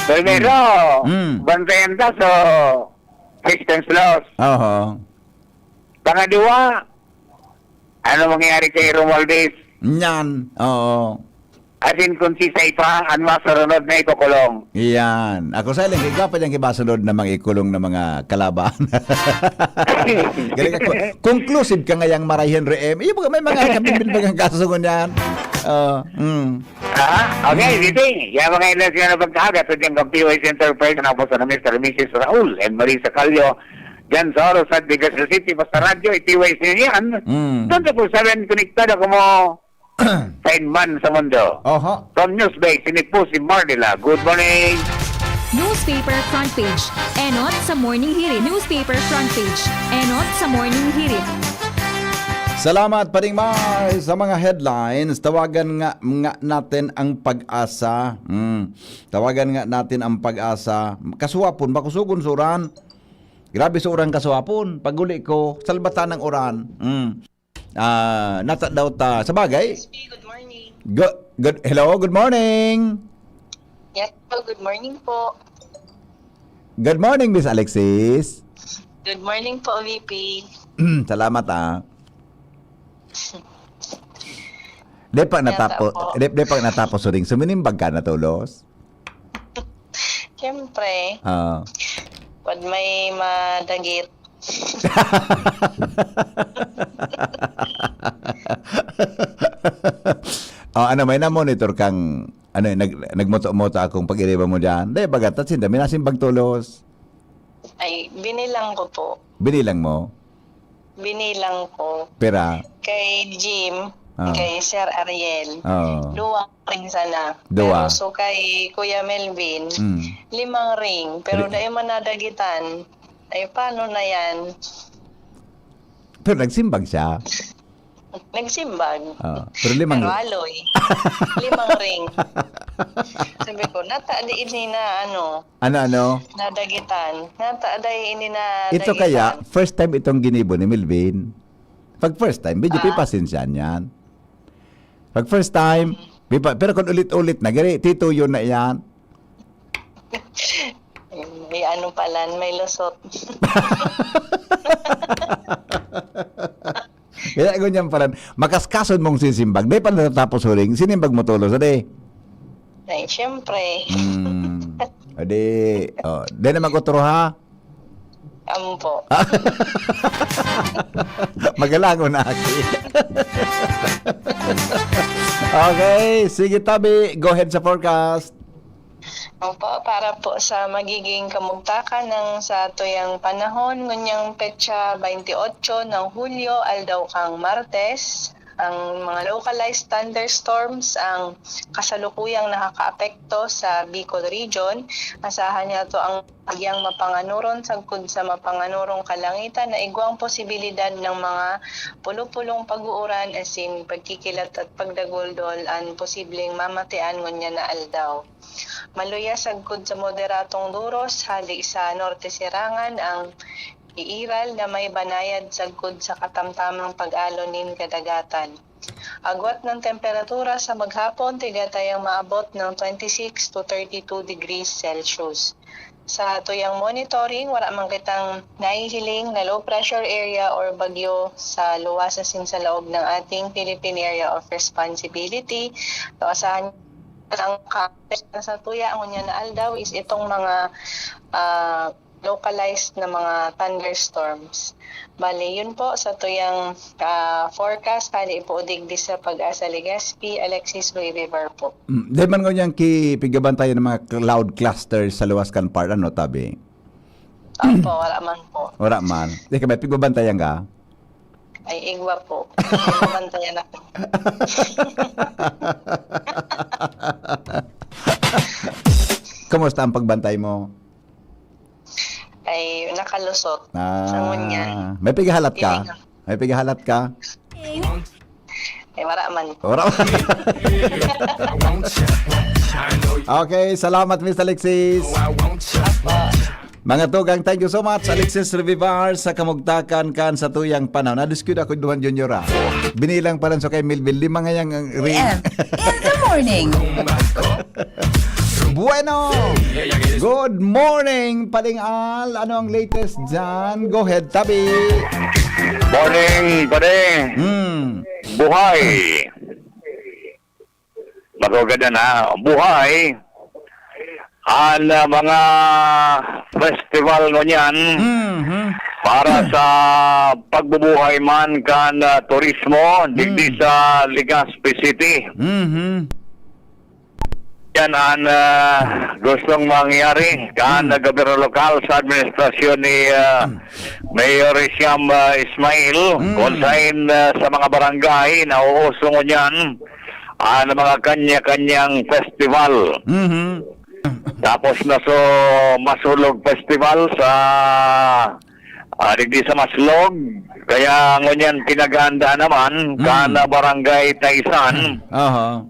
[SPEAKER 10] Primero, bantayan ta sa distance loss. Pangalawa, ano mangyayari kay Romualdez?
[SPEAKER 2] Yan, oo.
[SPEAKER 10] Asin kung si Saifa, ang masunod na ikukulong.
[SPEAKER 2] Yan. Ako sa ilang kigapa niyang kibasunod na mga ikulong na mga kalaban. Galing ako. Conclusive ka ngayang Maray Henry M. May mga kabibil bagang kasungon yan.
[SPEAKER 10] Okay, dito. Yung mga ilan siya na pagkahagat sa diyang POS Enterprise na po sa Mr. Mrs. Raul and Marisa Calio. Diyan sa Oros at Bigasol City, basta radyo, itiway siya yan. Doon sa po sabihin, konektado ko mo man sa mundo. From Newsbay, sinig po si Mardila. Good morning.
[SPEAKER 11] Newspaper front page. Enot sa Morning Hirit. Newspaper front page. Enot sa Morning Hirit.
[SPEAKER 2] Salamat pa rin sa mga headlines. Tawagan nga natin ang pag-asa. Tawagan nga natin ang pag-asa. Kasuwapon, makusugon suran. Grabe sa urang kasuwapon. Paguli ko, salbatan ng uran. Nata daw ta sa bagay.
[SPEAKER 6] Good morning.
[SPEAKER 2] Hello, good morning.
[SPEAKER 6] Yes po, good morning po.
[SPEAKER 2] Good morning, Miss Alexis.
[SPEAKER 6] Good morning po, VP.
[SPEAKER 2] Salamat Di pa natapos ring suminimbag ka na tulos.
[SPEAKER 6] Siyempre, pag may madagit.
[SPEAKER 2] May na-monitor kang nagmoto-moto akong pag-iriba mo dyan. Dahil bagatat sinda, minasimbag tulos.
[SPEAKER 6] Ay, binilang ko po.
[SPEAKER 2] Binilang mo?
[SPEAKER 6] Binilang ko.
[SPEAKER 2] Pera?
[SPEAKER 6] Kay Jim, kay Sir Ariel. Duwa ring sana.
[SPEAKER 2] Duwa.
[SPEAKER 6] Pero so kay Kuya Melvin, 5 ring. Pero dahil manadagitan, ay paano na yan?
[SPEAKER 2] Pero nagsimbag siya.
[SPEAKER 6] Nagsimbag.
[SPEAKER 2] Pero 5
[SPEAKER 6] Pero aloy. 5 ring. Sabi ko, nataadiin ni na
[SPEAKER 2] Ano?
[SPEAKER 6] nadagitan. Nataadiin ni na
[SPEAKER 2] Ito
[SPEAKER 6] dagitan.
[SPEAKER 2] kaya, first time itong ginibo ni Melvin. Pag first time, medyo pipasensyan yan. Pag first time, pero kung ulit-ulit na, tituyo na yan.
[SPEAKER 6] May palan, may lusot.
[SPEAKER 2] Kaya ganyan pala, makaskason mong sisimbag. Di pa natatapos huling, sinimbag mo tulos, ade.
[SPEAKER 6] Ay, syempre.
[SPEAKER 2] Di naman ko turo ha.
[SPEAKER 6] Ampo.
[SPEAKER 2] Magalangon na aki. Okay, sige tabi, go ahead sa forecast.
[SPEAKER 6] Opo, para po sa magiging kamugtakan ng sa tuyang panahon, ngunyang petsa 28 ng Hulyo, aldaw kang Martes,
[SPEAKER 3] Ang mga localized thunderstorms ang kasalukuyang nakakaapekto sa Bicol Region. Asahan niya to ang bagyang mapanganuron sagkod sa mapanganurong kalangitan na igwang posibilidad ng mga pulo-pulong pag-uuran asin pagkikilat at pagdaguldol ang posibleng mamatian ngunya na aldaw. Maluya sagkod sa moderatong duros hali sa norte sirangan ang iiral na may banayad sagkod sa katamtamang pag-alonin kadagatan. Agwat ng temperatura sa maghapon tigatayang maabot ng 26 to 32 degrees Celsius. Sa tuyang monitoring, wala man kitang nahihiling na low pressure area or bagyo sa luwasasin sa loob ng ating Philippine Area of Responsibility. So, asahan ang sa tuya ang unya na aldaw is itong mga localized na mga thunderstorms. Bale, yun po sa tuyang forecast kali po digdi sa Pag-asa Legazpi, Alexis Ray River po.
[SPEAKER 2] Di man ngunyan pigabantayan ng mga cloud clusters sa Luwascan Park, ano tabi?
[SPEAKER 3] Opo, wala man po.
[SPEAKER 2] Wala man. Di ka ba pigabantayan ka?
[SPEAKER 3] Ay, igwa po. Mabantayan ako.
[SPEAKER 2] Kamusta ang pagbantay mo?
[SPEAKER 3] Ay, nakalusot sa ngunyan.
[SPEAKER 2] May pigahalat ka? May pigahalat ka?
[SPEAKER 3] Ay, wala man po.
[SPEAKER 2] Wala. Okay, salamat Miss Alexis. Mga tugang, thank you so much Alexis Revivar sa kamugtakan kan sa tuyang panahon. Nadiskuit ako duhan Junior ha. Binilang pa rin so kay Milville, 5 nga yung ring.
[SPEAKER 12] In the morning.
[SPEAKER 2] Bueno! Good morning, Paling-al. Ano ang latest dyan? Go ahead, Tabi.
[SPEAKER 10] Morning, pare. Buhay. Magaganda na. Buhay. Ang mga festival no niyan para sa pagbubuhay man kan turismo digdi sa Legazpi City. Yan ang gustong mangyari kan gobyerno lokal sa administrasyon ni Mayor Siam Ismail kung saan sa mga barangay na uusong niyan ang mga kanya-kanyang festival. Tapos na so Masulog Festival sa digdi sa Maslog. Kaya ngunyan pinaganda naman kana barangay Taysan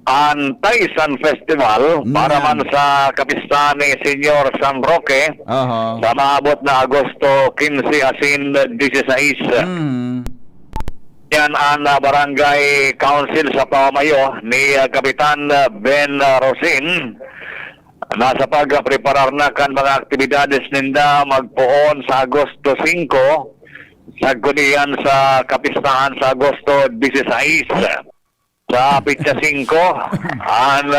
[SPEAKER 10] ang Taysan Festival para man sa kapistahan ni Senyor San Roque sa maabot na Agosto 15 asin 16. Yan ang barangay council sa pamamayo ni Kapitan Ben Rosin. Nasa pagpreparar na kan mga aktibidades ninda magpuon sa Agosto 5 sagunian sa kapistahan sa Agosto 16 sa pitsa 5 ang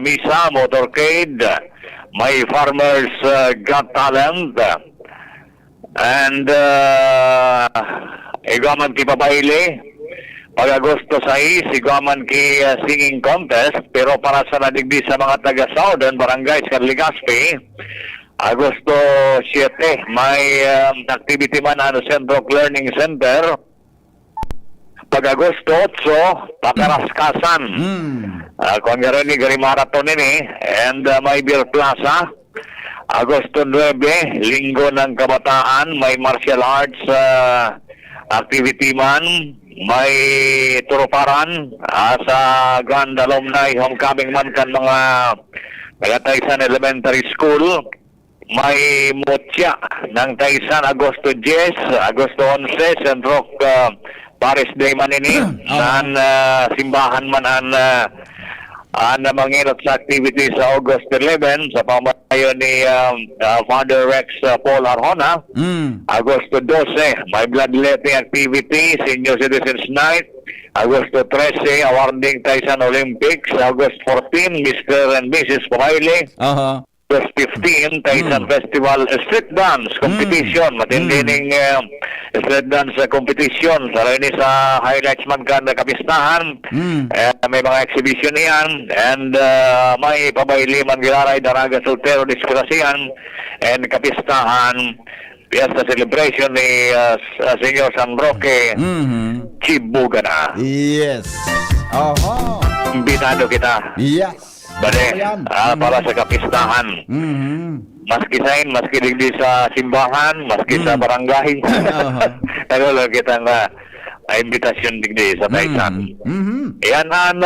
[SPEAKER 10] Misa Motorcade, may Farmers Got Talent and igaman kipabaile pag Agosto 6, igaman ki singing contest, pero para sa nadigdi sa mga taga-Southern Barangay sa Legazpi, Agosto 7, may activity man ano Centro Learning Center. Pag Agosto 8, Pakaraskasan. Kung gano'n ni Gary Marathon ini, and may Beer Plaza. Agosto 9, Linggo ng Kabataan, may martial arts activity man. May turuparan sa Grand Alumni Homecoming man kan mga Taysan Elementary School. May mutya ng Taysan Agosto 10, Agosto 11, Sendrock Paris Day man ini. Saan simbahan man ang mangilot sa activity sa August 11 sa pamamayo ni Father Rex Paul Arjona. Agosto 12, may bloodletting activity, Senior Citizens Night. Agosto 13, awarding Taysan Olympics. August 14, Mr. and Mrs. Pumaili. August 15, Taysan Festival Street Dance Competition. Matindining street dance competition. Sa rin sa highlights man ka na kapistahan. May mga exhibition yan. And may pabayli man gilaray daraga soltero diskrasiyan. And kapistahan Fiesta celebration ni Senyor San Roque Chibugana.
[SPEAKER 2] Yes. Oho.
[SPEAKER 10] Imbitado kita.
[SPEAKER 2] Yes.
[SPEAKER 10] Bale,
[SPEAKER 2] Ayan.
[SPEAKER 10] para sa kapistahan. Maski sain, maski digdi sa simbahan, maski sa barangay. Nagulog kita nga imbitasyon digdi sa Taisan. Yan ang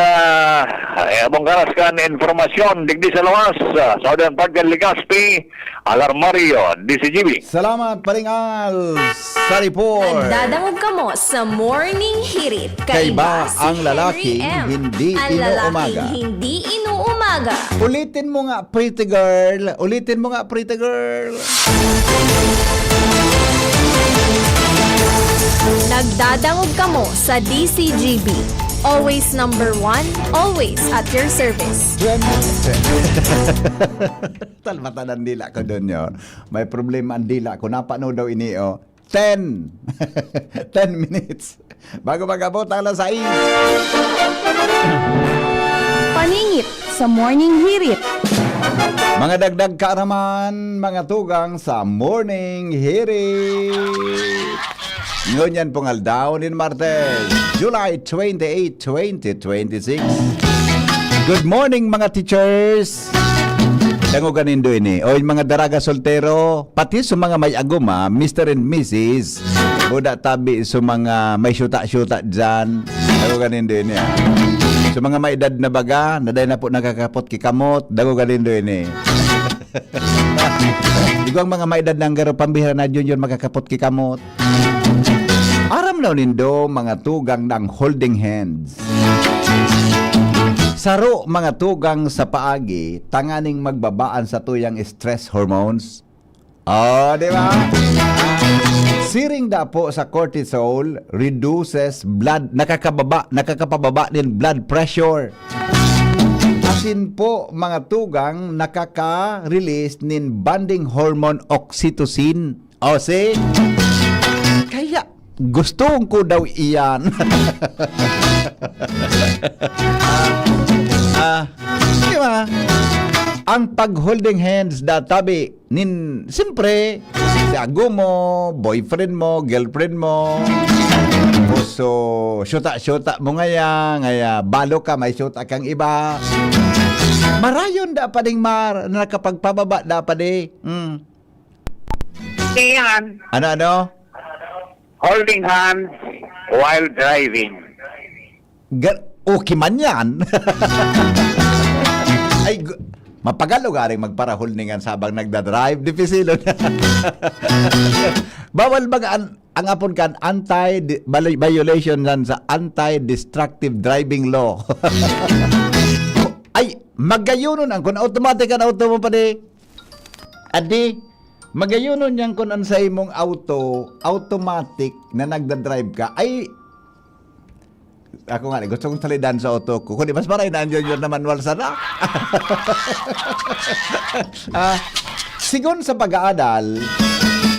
[SPEAKER 10] abong karas ka na informasyon digdi sa luwas. Southern Park del Legazpi, Alarmario, DCGB.
[SPEAKER 2] Salamat, Paringal, sa report.
[SPEAKER 1] Nagdadamog ka mo sa Morning Hirit.
[SPEAKER 2] Kaiba
[SPEAKER 1] Si
[SPEAKER 2] ang
[SPEAKER 1] Henry
[SPEAKER 2] lalaking
[SPEAKER 1] M.
[SPEAKER 2] hindi
[SPEAKER 1] Ang
[SPEAKER 2] inuumaga.
[SPEAKER 1] lalaking hindi inuumaga.
[SPEAKER 2] Ulitin mo nga, pretty girl. Ulitin mo nga, pretty girl.
[SPEAKER 1] Nagdadamog ka mo sa DCGB. Always number one, always at your service.
[SPEAKER 2] Talmatan ang dila ko doon yun. May problema ang dila ko. Napano daw ini, 10 minutes. Bago mag-abot ang alas 6.
[SPEAKER 12] Paningit sa Morning Hirit.
[SPEAKER 2] Mga dagdag kaaraman, mga tugang sa Morning Hirit. Ngunyan pong aldaw ni Martes, July 28, 2026. Good morning mga teachers. Dango ganindo ini. O mga daraga soltero, pati sa mga may aguma, Mr. and Mrs. Buda tabi sa mga may syuta-syuta dyan. Dango ganindo ini. Sa mga may edad na baga, naday na po nakakapot kikamot, dango ganindo ini. Digo ang mga may edad na garo pambihira na junior makakapot kikamot. Aram na nindo mga tugang ng holding hands. Saro mga tugang sa paagi, tanganing magbabaan sa tuyang stress hormones. Oh, di ba? Siring da po sa cortisol reduces blood, nakakapababa din blood pressure. Asin po mga tugang nakaka-release nin bonding hormone oxytocin. O see? Kaya gusto ko daw iyan. Di ba? Ang pag-holding hands databi nin, siyempre, si ago mo, boyfriend mo, girlfriend mo, so, syuta mo ngaya, balo ka, may syuta kang iba. Marayon da pa ding nakapagpababa da pa di.
[SPEAKER 10] Iyan.
[SPEAKER 2] Ano?
[SPEAKER 10] Holding hands while driving.
[SPEAKER 2] Okay man yan. Ay, mapagalugaring magpara-holdingan sabang nagdadrive. Dipisilo na. Bawal ba ang apon kan anti-violation yan sa anti-destructive driving law. Ay, magayunon ang kung automatic ang auto mo pa di. Adi, magayunon yan kung ang sa imong auto, automatic na nagdadrive ka, ay, ako nga, gusto kong salidan sa auto ko. Kundi mas maray na ang junior na manual sana. Sigon sa pag-aadal,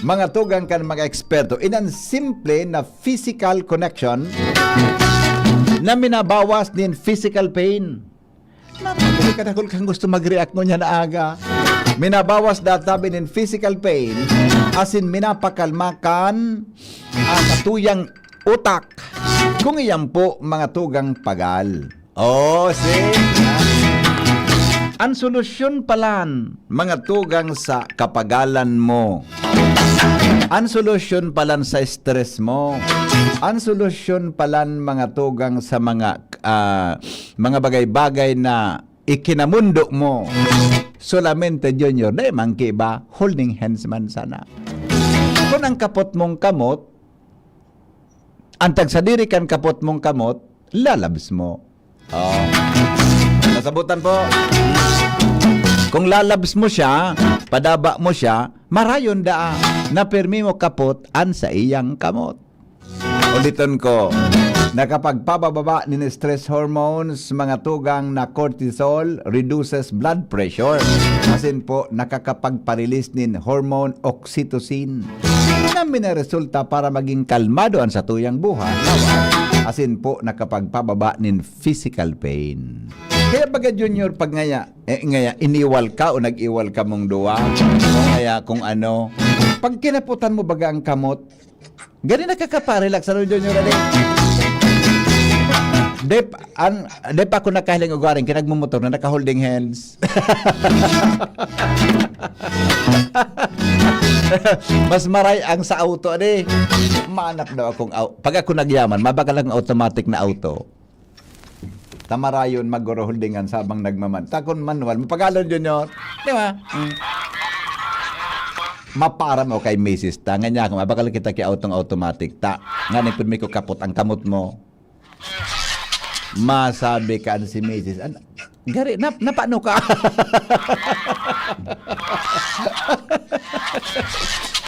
[SPEAKER 2] mga tugang kan mga eksperto, inan simple na physical connection na minabawas din physical pain. Napaguli ka na kung gusto mag-react mo niya na aga. Minabawas databi ng physical pain asin minapakalmakan ang katuyang utak kung iyan po mga tugang pagal. See? Ang solusyon palan mga tugang sa kapagalan mo. Ang solusyon palan sa stress mo. Ang solusyon palan mga tugang sa mga bagay-bagay na ikinamundo mo. Solamente junior, dahil mangki ba, holding hands man sana. Kung ang kapot mong kamot, ang tagsadiri kan kapot mong kamot, lalabs mo. Nasabutan po. Kung lalabs mo siya, padaba mo siya, marayon da na permi mo kapot an sa iyang kamot. Uliton ko, nakapagpababa ni stress hormones, mga tugang na cortisol reduces blood pressure. Asin po, nakakapagparilis nin hormone oxytocin na minaresulta para maging kalmado ang sa tuyang buhay. Asin po, nakapagpababa nin physical pain. Kaya baga junior, pag ngaya iniwal ka o nag-iwal ka mong duwa, o ngaya kung ano, pag kinaputan mo baga ang kamot, gani nakakapa-relax. Ano yun yun? Di pa ako nakahiling ugaring, kinagmumotor na naka-holding hands. Mas maray ang sa auto, Maanap daw akong pag ako nagyaman, mabaka lang automatic na auto. Tamarayon maguro holdingan sabang nagmaman. Takon manual, mapagalon yun yun. Di ba? Mapara mo kay Mrs. Ta. Nga niya, kung mabakal kita kay autong automatic. Ta, nga nipun may kapot ang kamot mo. Masabi ka si Mrs. Gari, napano ka?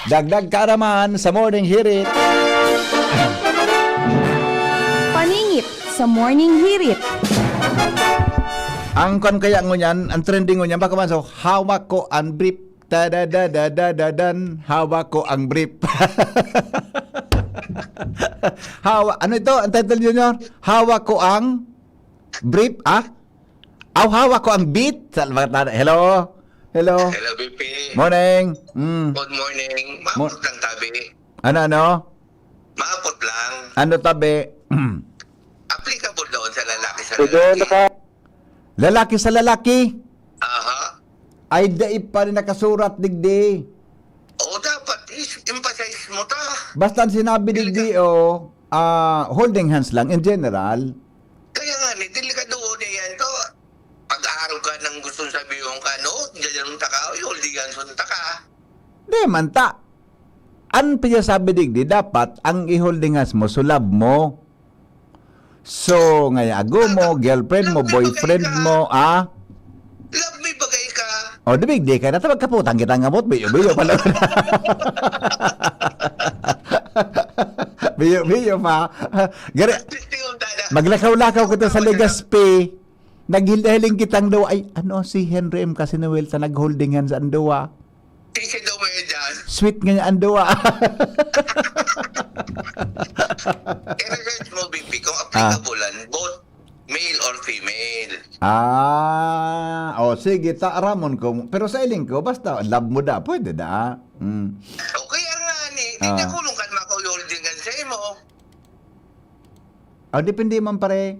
[SPEAKER 2] Dagdag karaman sa morning hirit.
[SPEAKER 12] Paningit sa morning hirit.
[SPEAKER 2] Ang kon kaya ngunyan, ang trending ngunyan, baka man so, hawak ko ang brief. Da-da-da-da-da-dan, hawak ko ang brief. Ano ito? Ang title nyo nyo? Hawak ko ang brief, hawak ko ang beat. Hello? Hello,
[SPEAKER 8] BP.
[SPEAKER 2] Morning.
[SPEAKER 8] Good morning. Maapot lang tabi.
[SPEAKER 2] Ano?
[SPEAKER 8] Maapot lang.
[SPEAKER 2] Ano tabi?
[SPEAKER 8] Applicable doon sa lalaki sa
[SPEAKER 2] Lalaki sa lalaki?
[SPEAKER 8] Aha.
[SPEAKER 2] Ay, daip pa rin nakasurat, digdi.
[SPEAKER 8] Oo, dapat. Emphasize mo ta.
[SPEAKER 2] Basta sinabi digdi, holding hands lang, in general.
[SPEAKER 8] Kaya nga, dili ka doon yan to. Pag-aaraw ka ng gustong sabihin ka, no? Diyan ta ka, holdigan sunta ka.
[SPEAKER 2] Di man ta. An piya sabi digdi, dapat ang i-holding hands mo, sulab mo. So, ngayago mo, girlfriend mo, boyfriend mo,
[SPEAKER 8] Love me bagay ka.
[SPEAKER 2] O, dibig di ka na, magkaputang kita nga bot, biyo pala. biyo pa. Gari, maglakaw-lakaw kita sa Legazpi. Naghiling kitang daw, ay, ano si Henry M. Casinoel sa nag-holding hands ang dawa?
[SPEAKER 8] Kasi daw mo yun dyan.
[SPEAKER 2] Sweet nga niya ang dawa.
[SPEAKER 8] I-research mo, BP, kung applicable both male or female.
[SPEAKER 2] Sige, taaramon ko. Pero sa iling ko, basta love mo da, pwede da.
[SPEAKER 8] O kaya nga ni, hindi kulong ka makaholdingan sa mo.
[SPEAKER 2] Depende man pare.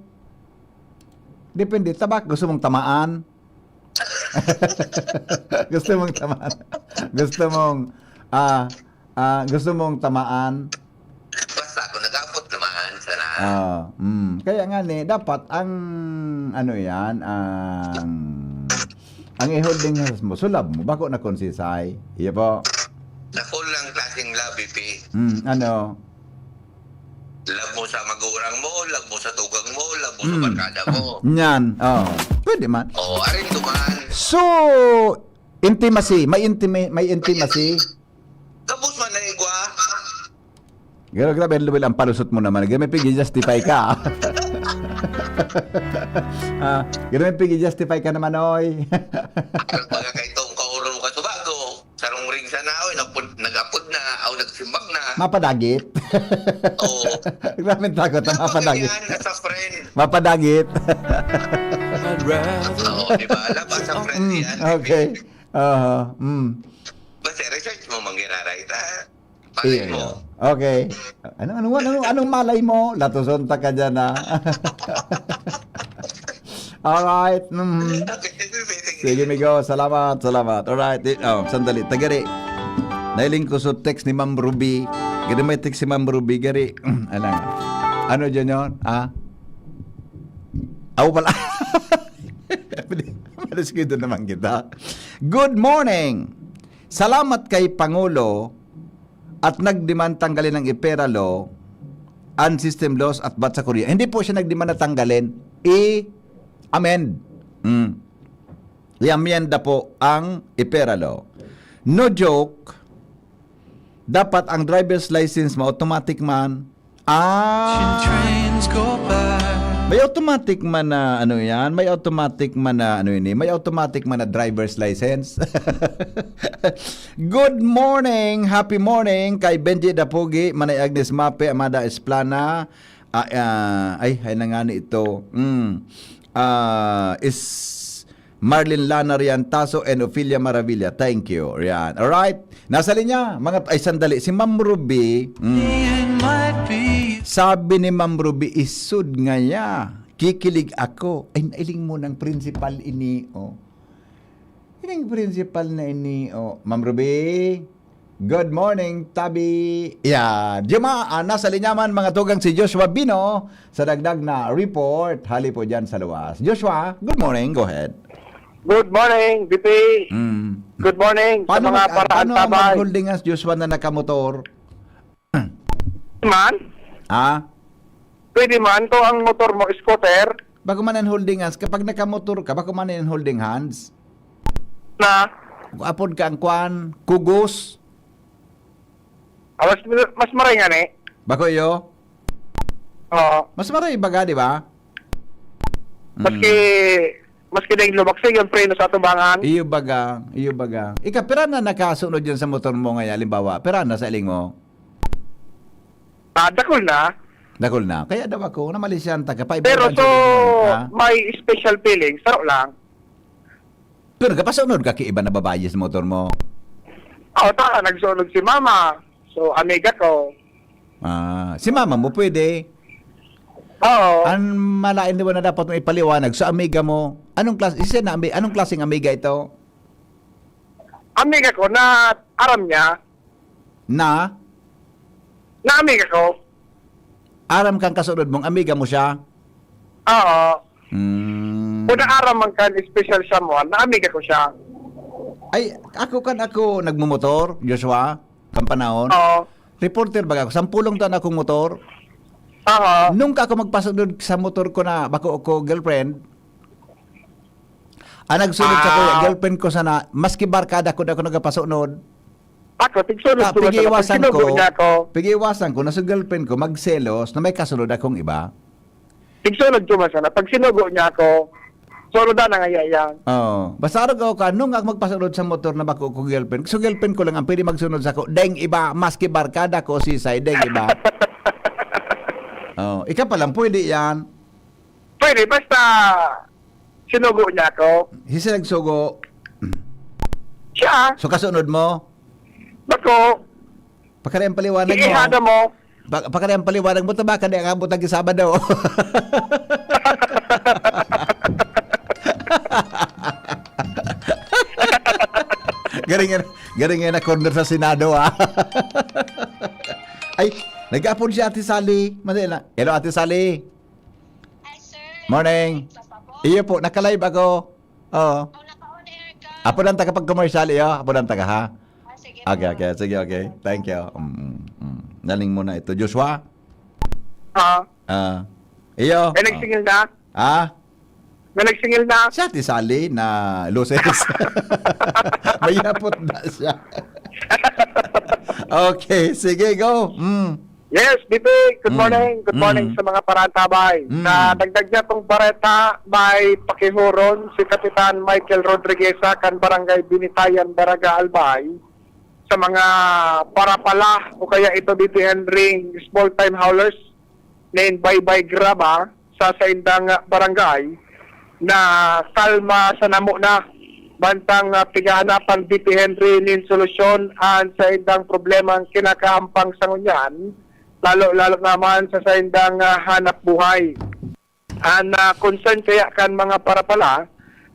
[SPEAKER 2] Depende. Tabak, gusto mong tamaan? Gusto mong tamaan? Gusto mong tamaan?
[SPEAKER 8] Basta ako nag-apot naman sana.
[SPEAKER 2] Kaya nga dapat ang ang i-holding hands mo, sulab mo, bako na konsisay. Iya po.
[SPEAKER 8] Na full lang klaseng love, BP.
[SPEAKER 2] Ano?
[SPEAKER 8] Love mo sa magurang mo, love mo sa tugang mo, love mo sa barkada mo.
[SPEAKER 2] Yan. Pwede man.
[SPEAKER 8] Arin duman.
[SPEAKER 2] So, intimacy. May intimacy.
[SPEAKER 8] Tapos man na igwa.
[SPEAKER 2] Gano'n grabe, Lubil, ang palusot mo naman. Gano'n may pigi-justify ka. Gano'n may pigi-justify ka naman, oy.
[SPEAKER 8] Pagka kay itong kaurong ka subago, sarong ring sa naoy, nag-apod na, o nagsimbag na.
[SPEAKER 2] Mapadagit.
[SPEAKER 8] Oo.
[SPEAKER 2] Grabe takot na mapadagit.
[SPEAKER 8] Yan, as a friend.
[SPEAKER 2] Mapadagit.
[SPEAKER 8] Oo, di ba? Labas sa friend yan.
[SPEAKER 2] Okay.
[SPEAKER 8] Basta research mo, manggiraray ta.
[SPEAKER 2] Iya,
[SPEAKER 8] Palay mo.
[SPEAKER 2] okay. Anong malay mo? Latusonta ka dyan, Alright. Sige, Migo. Salamat. Alright. Sandali. Tagari. Nailing ko sa text ni Ma'am Ruby. Gari may text si Ma'am Ruby. Gari. Ano dyan yun? Pala. Maliskido naman kita. Good morning. Salamat kay Pangulo at nagdemand tanggalin ng IPERA law and system laws at bat sa Korea. Hindi po siya nagdemand na tanggalin. I-amend. I-amenda po ang IPERA law. No joke. Dapat ang driver's license mo automatic man. May automatic man na may automatic man na may automatic man na driver's license. Good morning, happy morning kay Benji Dapogi, Manay Agnes Mape, Amada Esplana. Ay na nga ni ito. Marlin Lana Riantaso and Ophelia Maravilla. Thank you. Riyan. Alright. Nasa linya. Ay, sandali. Si Ma'am Ruby. Sabi ni Ma'am Ruby, isud nga ya. Kikilig ako. Ay, nailing mo ng principal ini. Oh. Ining principal na ini. Oh. Ma'am Ruby. Good morning, Tabi. Yan. Nasa linyaman mga tugang si Joshua Bino sa dagdag na report. Hali po dyan sa luwas. Joshua, good morning. Go ahead.
[SPEAKER 10] Good morning, BP. Good morning sa mga paraan
[SPEAKER 2] paano ang
[SPEAKER 10] tabay.
[SPEAKER 2] mag-holding as Joshua na nakamotor?
[SPEAKER 10] Man, pwede man to ang motor mo, scooter,
[SPEAKER 2] Bago man ang holding hands, kapag nakamotor ka, bago man ang holding hands,
[SPEAKER 10] na
[SPEAKER 2] apod ka ang kwan, kugos,
[SPEAKER 10] mas maray nga ni.
[SPEAKER 2] bako iyo,
[SPEAKER 10] Oo.
[SPEAKER 2] mas maray baga, di ba?
[SPEAKER 10] Maski dahil lumaksig yung preno sa atubangan.
[SPEAKER 2] Iyo baga. Ika, pera na nakasunod yan sa motor mo ngayon, halimbawa, pera na sa iling mo,
[SPEAKER 10] Dakol na.
[SPEAKER 2] dakol na. Kaya daw ako, namalisyan ta ka,
[SPEAKER 10] Pero so, may special feeling. Saro lang.
[SPEAKER 2] Pero kapasunod ka iba na babae sa motor mo.
[SPEAKER 10] Nagsunod si mama. So, amiga ko.
[SPEAKER 2] Si mama mo pwede.
[SPEAKER 10] Oo.
[SPEAKER 2] Ang malain di ba na dapat mo ipaliwanag sa amiga mo? Anong klaseng amiga ito?
[SPEAKER 10] Amiga ko na aram niya.
[SPEAKER 2] Na
[SPEAKER 10] Na amiga ko.
[SPEAKER 2] aram kang kasunod mong amiga mo siya?
[SPEAKER 10] Oo.
[SPEAKER 2] Hmm.
[SPEAKER 10] Kung na-aram man kan special siya mo, na amiga ko siya.
[SPEAKER 2] Ay, ako nagmumotor, Joshua, kampanahon.
[SPEAKER 10] Oo.
[SPEAKER 2] Reporter baga ako, 10 taon akong motor.
[SPEAKER 10] Oo.
[SPEAKER 2] Nung ako magpasunod sa motor ko na bako ko girlfriend, nagsunod sa ko girlfriend ko sana, maski barkada ko na ako nagapasunod.
[SPEAKER 10] Ako, tigsunod ko
[SPEAKER 2] Pigiiwasan
[SPEAKER 10] sinugo niya ko.
[SPEAKER 2] Pigiiwasan ko na sa girlfriend ko magselos na may kasunod akong iba.
[SPEAKER 10] Tigsunod ko man sana. Pag sinugo niya ko, suludan na nga yan.
[SPEAKER 2] Oh, basta araw ka nung ako magpasunod sa motor na bako ko girlfriend. So girlfriend ko lang ang pwede magsunod sa ko. Deng iba, maski barkada ko si Sai, deng iba. Oh, ikaw pa lang pwede yan.
[SPEAKER 10] Pwede, basta sinugo niya ko.
[SPEAKER 2] Hisa nagsugo.
[SPEAKER 10] Siya,
[SPEAKER 2] So kasunod mo,
[SPEAKER 10] bako,
[SPEAKER 2] pakari ang paliwanag mo.
[SPEAKER 10] iihada mo.
[SPEAKER 2] Pakari ang paliwanag mo, tabaka na ang abot ang Sabado. Garing na corner sa Senado, Ay, nag-apon si Ate Sally. Manila. Hello, Ate Sally.
[SPEAKER 6] Hi, sir.
[SPEAKER 2] Morning. Iyo po, naka-live ako. Oo.
[SPEAKER 6] Naka-on-air ka.
[SPEAKER 2] Apon ang taga-pag-commercial, iyo. Apon ang taga, ha?
[SPEAKER 6] Sige.
[SPEAKER 2] Okay. Sige, okay. Thank you. Naling muna ito. Joshua? Iyo.
[SPEAKER 10] May nagsingil na. May nagsingil na.
[SPEAKER 2] Si Ate Sally na loses. Mayapot na siya. Okay, sige, go.
[SPEAKER 10] Yes, BP. Good morning. Good morning sa mga parantabay. Na dagdag niya tong bareta, may pakihuron si Kapitan Michael Rodrigueza kan Barangay Binitayan, Daraga, Albay sa mga parapala o kaya ito BP Henry small time haulers named Bye Graba sa Saindang Barangay na kalma sa namo na bantang pigahanapan BP Henry nin solusyon an sa indang problema ang kinakaampang sa ngunyan, lalo naman sa indang hanap buhay. An concern kaya kan mga parapala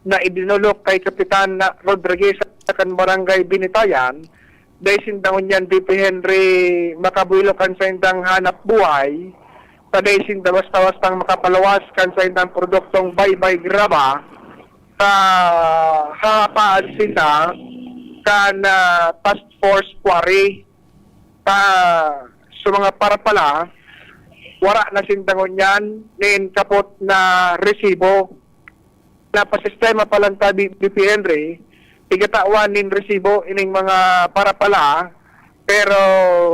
[SPEAKER 10] na ibinulok kay Kapitan Rodriguez sa kan Barangay Binitayan, dahil sindang ngunyan BP Henry makabuilokan sa indang hanap buhay, taday sinda basta-bastang makapalawas kan sa indang produktong Bye Graba, hapaan sila kan task force quarry sa mga parapala wara na sindangon yan nin kapot na resibo na pasistema palang tabi BP Henry tigatawan nin resibo ining mga parapala pero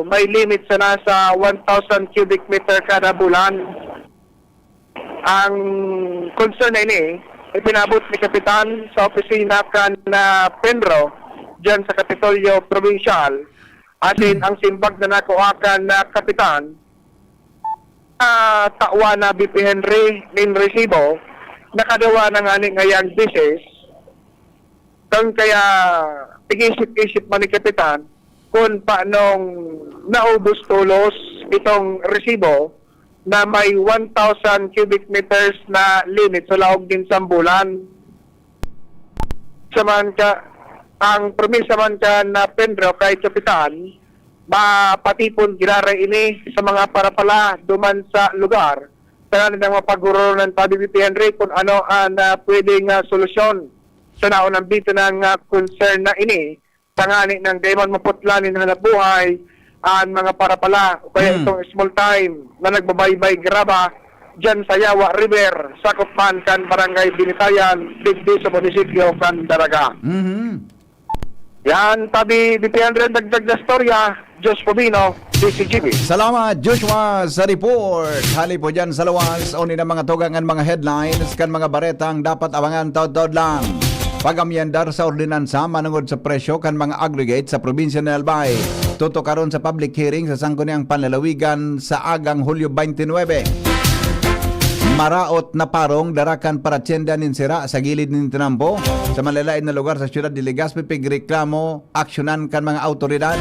[SPEAKER 10] may limit sa nasa 1,000 cubic meter kada bulan. Ang concern na ini ipinabot ni Kapitan sa opisina kan na Penro dyan sa Kapitolyo Provincial. Asin ang simbag na nakuhakan na Kapitan tawa na BP Henry nin resibo nakadawa na nga ni ngayang bisis Kung kaya tig-isip-isip man ni Kapitan kung paanong naubos tulos itong resibo na may 1,000 cubic meters na limit sa laog din sa bulan. Ang promisa man ka na Pedro kay Kapitan, mapatipon ginara ini sa mga parapala duman sa lugar. Kaya nang mapaguro ng PBBP Henry kung ano ang pwedeng solusyon sa naunang bito ng concern na ini. Tangani ng Damon maputlanin ng buhay ang mga parapala o kaya itong small time na nagbabaybay graba dyan sa Yawa River, sakop man kan Barangay Binitayan, digdi sa munisipyo kan Daraga. Yan, tabi BPN dagdag na storya, Diyos Pobino, DCGB.
[SPEAKER 2] Salamat Joshua sa report. Hali po dyan sa lawas. Uni na mga tugangan mga headlines kan mga baretang dapat abangan taod-taod lang. Pag-amyendar sa ordinansa manungod sa presyo kan mga aggregate sa probinsya ng Albay. Tuto karon sa public hearing sa sangguniang panlalawigan sa agang Hulyo 29. Maraot na parong darakan para tienda ninsira sa gilid ng Tinampo sa malalain na lugar sa siyudad de Legazpi pigreklamo aksyonan kan mga autoridad.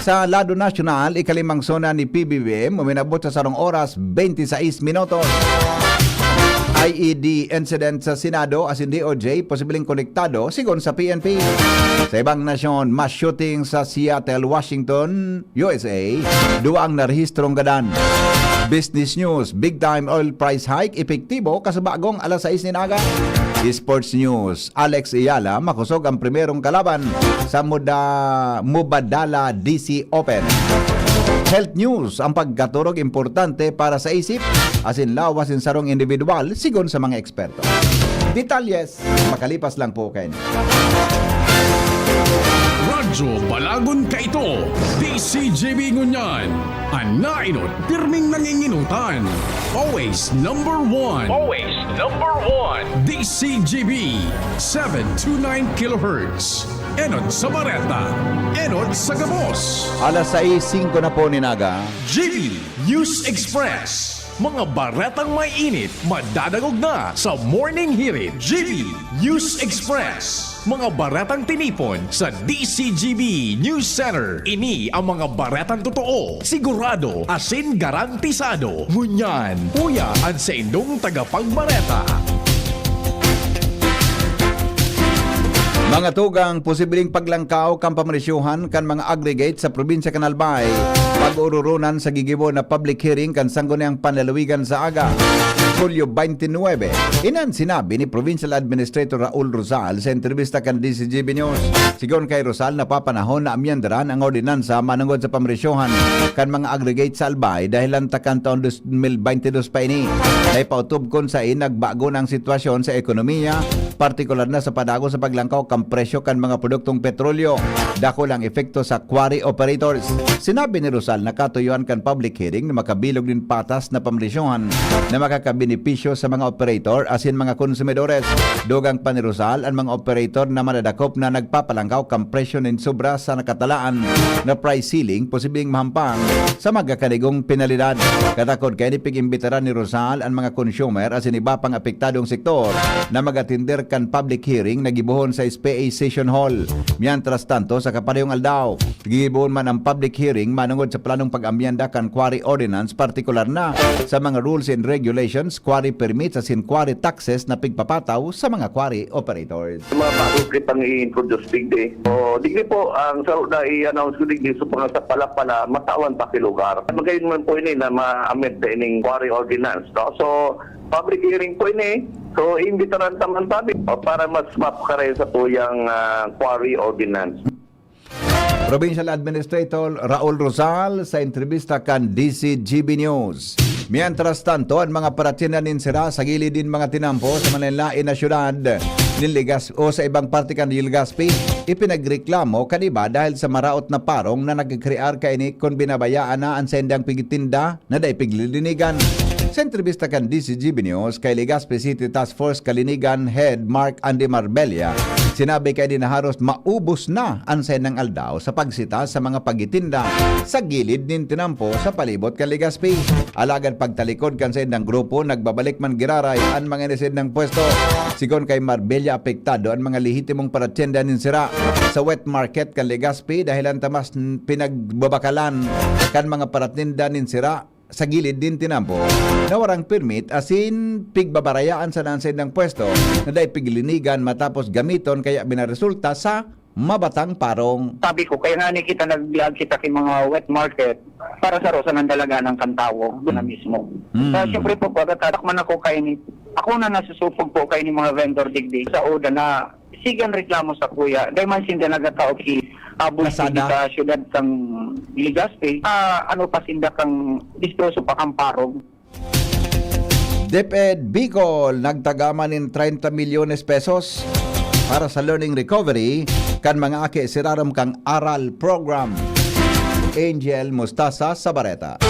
[SPEAKER 2] Sa lado nasyonal, ikalimang zona ni PBBM uminabot sa sarong oras 26 minutos. IED incident sa Senado as in DOJ posibleng konektado sigon sa PNP. Sa ibang nasyon, mass shooting sa Seattle, Washington, USA, duwa ang narehistrong gadan. Business news, big time oil price hike epektibo kasabagong alas 6 ni naga. Sports news, Alex Ayala makusog ang primerong kalaban sa Mubadala DC Open. Health news, ang pagkaturog importante para sa isip, asin lawas in sarong individual, sigon sa mga eksperto. Detalyes, makalipas lang po kayo.
[SPEAKER 7] Radyo Balagon ka ito. DCGB Ngunyan. Ang nainot, pirming nanginginutan. Always number one. Always number one. DCGB 729 kHz. Enot sa Bareta. Enot sa Gabos.
[SPEAKER 2] Alas 6:05 na po ni Naga.
[SPEAKER 7] GB News Express. Mga baretang may init, madadagog na sa Morning Hirit. GB News Express. Mga baretang tinipon sa DCGB News Center. Ini ang mga baretang totoo, sigurado, asin garantisado. Ngunyan, puya at sa indong tagapagbareta.
[SPEAKER 2] Mga tugang posibleng paglangkaw kang pamarisyuhan kan mga aggregate sa probinsya kan Albay. Pag-ururunan sa gigibo na public hearing kan sangguniang panlalawigan sa aga. Hulyo 29. Inan sinabi ni Provincial Administrator Raul Rosal sa entrevista kan DCGB News. Sigon kay Rosal na papanahon na amyendaran ang ordinansa manungod sa pamarisyuhan kan mga aggregate sa Albay dahil lantakan taon 2022 pa ini. Ay pautob kon sa nagbago ng sitwasyon sa ekonomiya, partikular na sa padago sa paglangkaw kan presyo kan mga produktong petrolyo. Dako lang epekto sa quarry operators. Sinabi ni Rosal na katuyuan kan public hearing na makabilog din patas na pamarisyuhan na makakabenepisyo sa mga operator asin mga konsumidores. Dugang pa ni Rosal ang mga operator na madadakop na nagpapalangkaw kan presyo nin sobra sa nakatalaan na price ceiling posibleng mahampang sa magkakanigong penalidad. Katakod kay nipig-imbitaran ni Rosal ang mga consumer asin iba pang apektadong sektor na magatinder kan public hearing na gibuhon sa SPA Session Hall. Mientras tanto sa kapadayong aldaw, gibuhon man ang public hearing manungod sa planong pag-amyenda kan quarry ordinance, partikular na sa mga rules and regulations, quarry permits asin quarry taxes na pigpapataw sa mga quarry operators.
[SPEAKER 8] Mga bago kitang i-introduce digdi. O digdi po, ang saro na i-announce ko digdi so mga sa palapala matawan pa kilugar. Magayon man po ini na ma-amend na ining quarry ordinance. No? So, public hearing po ini. So, imbitaran taman tabi para mas mapakaray sa po yung quarry ordinance.
[SPEAKER 2] Provincial Administrator Raul Rosal sa entrevista kan DCGB News. Mientras tanto, ang mga paratinan ninsira sa gilid din mga tinampo sa manlain na syudad ng Legazpi o sa ibang parte kan Legazpi, ipinagreklamo kaniba dahil sa maraot na parong na nagkakrear kaini kung binabayaan na ang sendang pigitinda na dahi piglilinigan. Sa entrevista kan DCGB News kay Legazpi City Task Force Kalinigan Head Mark Andy Marbella, Sinabi kay dinaharos maubos na ang senang aldaw sa pagsita sa mga pagitinda sa gilid nin tinampo sa palibot kan Legazpi. Alagad pagtalikod kan sa indang grupo, nagbabalik man giraray ang mga nisid ng pwesto. Sigon kay Marbella, apektado ang mga lehitimong paratsyenda nin sira sa wet market kan Legazpi dahil ang tamas pinagbabakalan kan mga paratninda nin sira sa gilid din tinampo na warang permit asin pigbabarayaan sa nansay ng pwesto na dahi piglinigan matapos gamiton kaya binaresulta sa mabatang parong.
[SPEAKER 10] Sabi ko, kaya nga ni kita nagbiag kita kay mga wet market para sa rosa ng dalaga ng Kantawo, doon na mismo. Siyempre po, pagkatatakman ako kay ni, ako na nasusupog po kay ni mga vendor digdi sa Oda na sigan reklamo sa kuya. Dahil man sinda nagataog ki abos sa syudad ng Legazpi, ano pa sinda kang distroso pa kang parong.
[SPEAKER 2] DepEd Bicol nagtagaman in 30 milyones pesos para sa learning recovery kan mga aki siraram kang aral program. Angel Mustasa sa Bareta.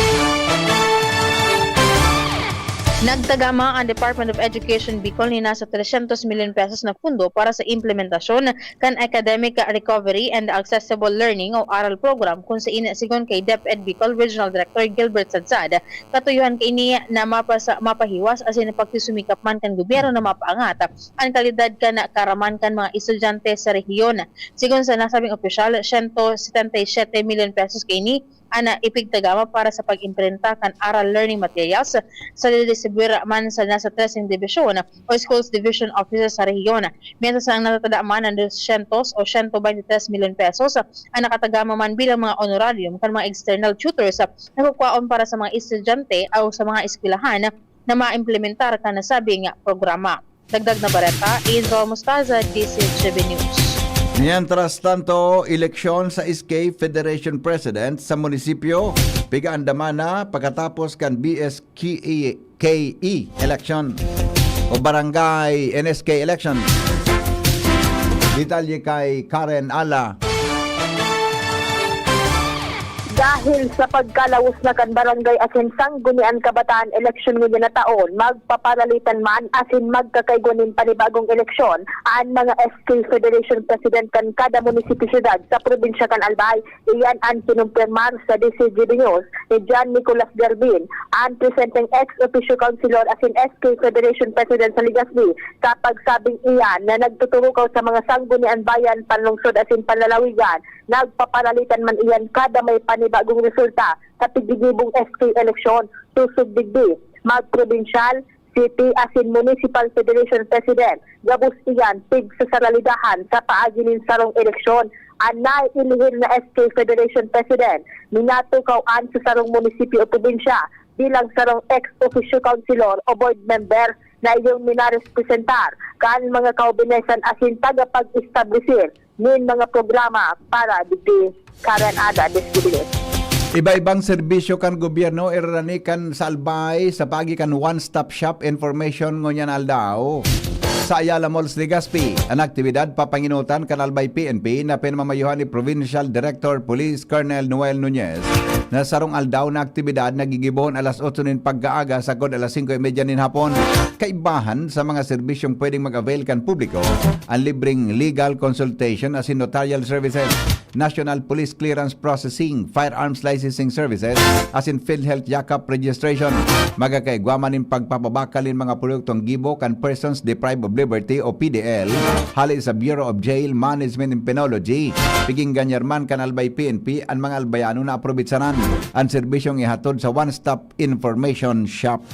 [SPEAKER 13] Nagtagama ang Department of Education Bicol ni nasa 300 million pesos na pundo para sa implementasyon kan academic recovery and accessible learning o ARAL program kung sa sigon kay DepEd Bicol Regional Director Gilbert Sadsad. Katuyuhan kay niya na mapahiwas asin pagsusumikap man kan gobyerno na mapaangat ang kalidad kan karaman kan mga estudyante sa rehiyon. Sigon sa nasabing opisyal, 177 million pesos kay ni ana ipigtagama para sa pag-implementa kan aral learning materials sa distribuir man sa nasa 13 division o schools division offices sa rehiyon. Mientras ang natatadaaman ng 200 o 123 million pesos ang nakatagama man bilang mga honorarium kan mga external tutors na kukwaon para sa mga estudyante o sa mga eskwelahan na ma-implementar kan nasabing programa. Dagdag na bareta, Angel Mustaza, DCGB News.
[SPEAKER 2] Mientras tanto, eleksyon sa SK Federation President sa munisipyo pigaandaman na pagkatapos kan BSKE election o barangay NSK election. Detalye kay Karen Ala.
[SPEAKER 4] Dahil sa pagkalawos na kan barangay asin sanggunian kabataan eleksyon ngunyan na taon, magpaparalitan man asin magkakaigunin panibagong eleksyon ang mga SK Federation President kan kada munisipyo syudad sa probinsya kan Albay. Iyan ang kinumpirmar sa DCGB News ni John Nicolas Garbin, ang presenting ex-officio councilor asin SK Federation President sa Legazpi, sa pagsabing iyan na nagtuturukaw sa mga sanggunian bayan, panlungsod asin panlalawigan. Nagpaparalitan man iyan kada may panibagong resulta sa tigigibong SK eleksyon. Tusog digdi, mag-provincial, city asin municipal federation president. Gabus iyan tig sa saralidahan sa paaginin sarong eleksyon. Anay ilihil na SK Federation President, minatukawan sa sarong munisipyo o probinsya bilang sarong ex-officio councilor o board member na iyong minarepresentar kan mga kaubinesan asin tagapag-establisir nin mga programa para di Karen Ada Descubilis.
[SPEAKER 2] Iba-ibang serbisyo kan gobyerno irani kan sa Albay sa pagi kan one-stop shop information ngunyan aldaw. Sa Ayala Malls Legazpi, ang aktibidad papanginutan kan Albay PNP na pinamamayuhan ni Provincial Director Police Colonel Noel Nunez na sarong aldaw na aktibidad nagigibon alas 8 nin pagkaaga sagod alas 5:30 nin hapon. Kaibahan sa mga serbisyong pwedeng mag-avail kan publiko ang libreng legal consultation asin notarial services, National Police Clearance Processing, Firearms Licensing Services, asin PhilHealth Yakap Registration. Magakaigwaman nin pagpapabakalin mga produktong gibo kan persons deprived of liberty o PDL, hali sa Bureau of Jail Management and Penology. Piging ganyarman kan Albay PNP ang mga albayano na aprobitsanan ang serbisyong ihatod sa one-stop information shop.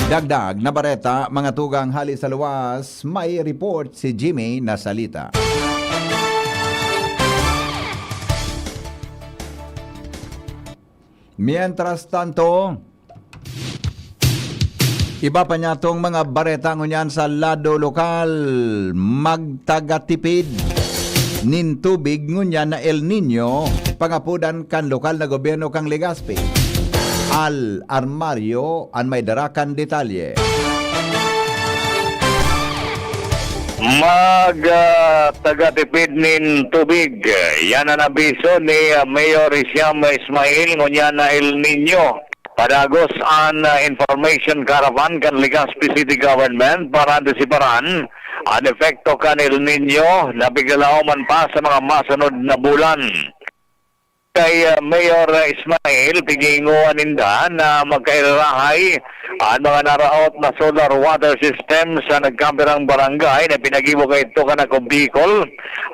[SPEAKER 2] Dagdag na bareta, mga tugang hali sa luwas, may report si Jimmy Nasalita. Mientras tanto, iba pa niya itong mga bareta ngunyan sa lado lokal, magtagatipid nin tubig ngunyan na El Nino, pangapudan kan lokal na gobyerno kang Legazpi. Al Armario ang may darakan detalye.
[SPEAKER 10] Tagatipid nin tubig. Yan ang abiso ni Mayor Isiam Ismail ngunyan na El Nino. Padagos ang information caravan kan Legazpi City Government para antisiparan Ang epekto ka ni El Nino na biglalauman pa sa mga masunod na bulan. Kay Mayor Ismail, piginguan ninda na magkailarahay ang mga naraot na solar water system sa nagkamperang barangay na pinagibo kay Tukanako Bicol.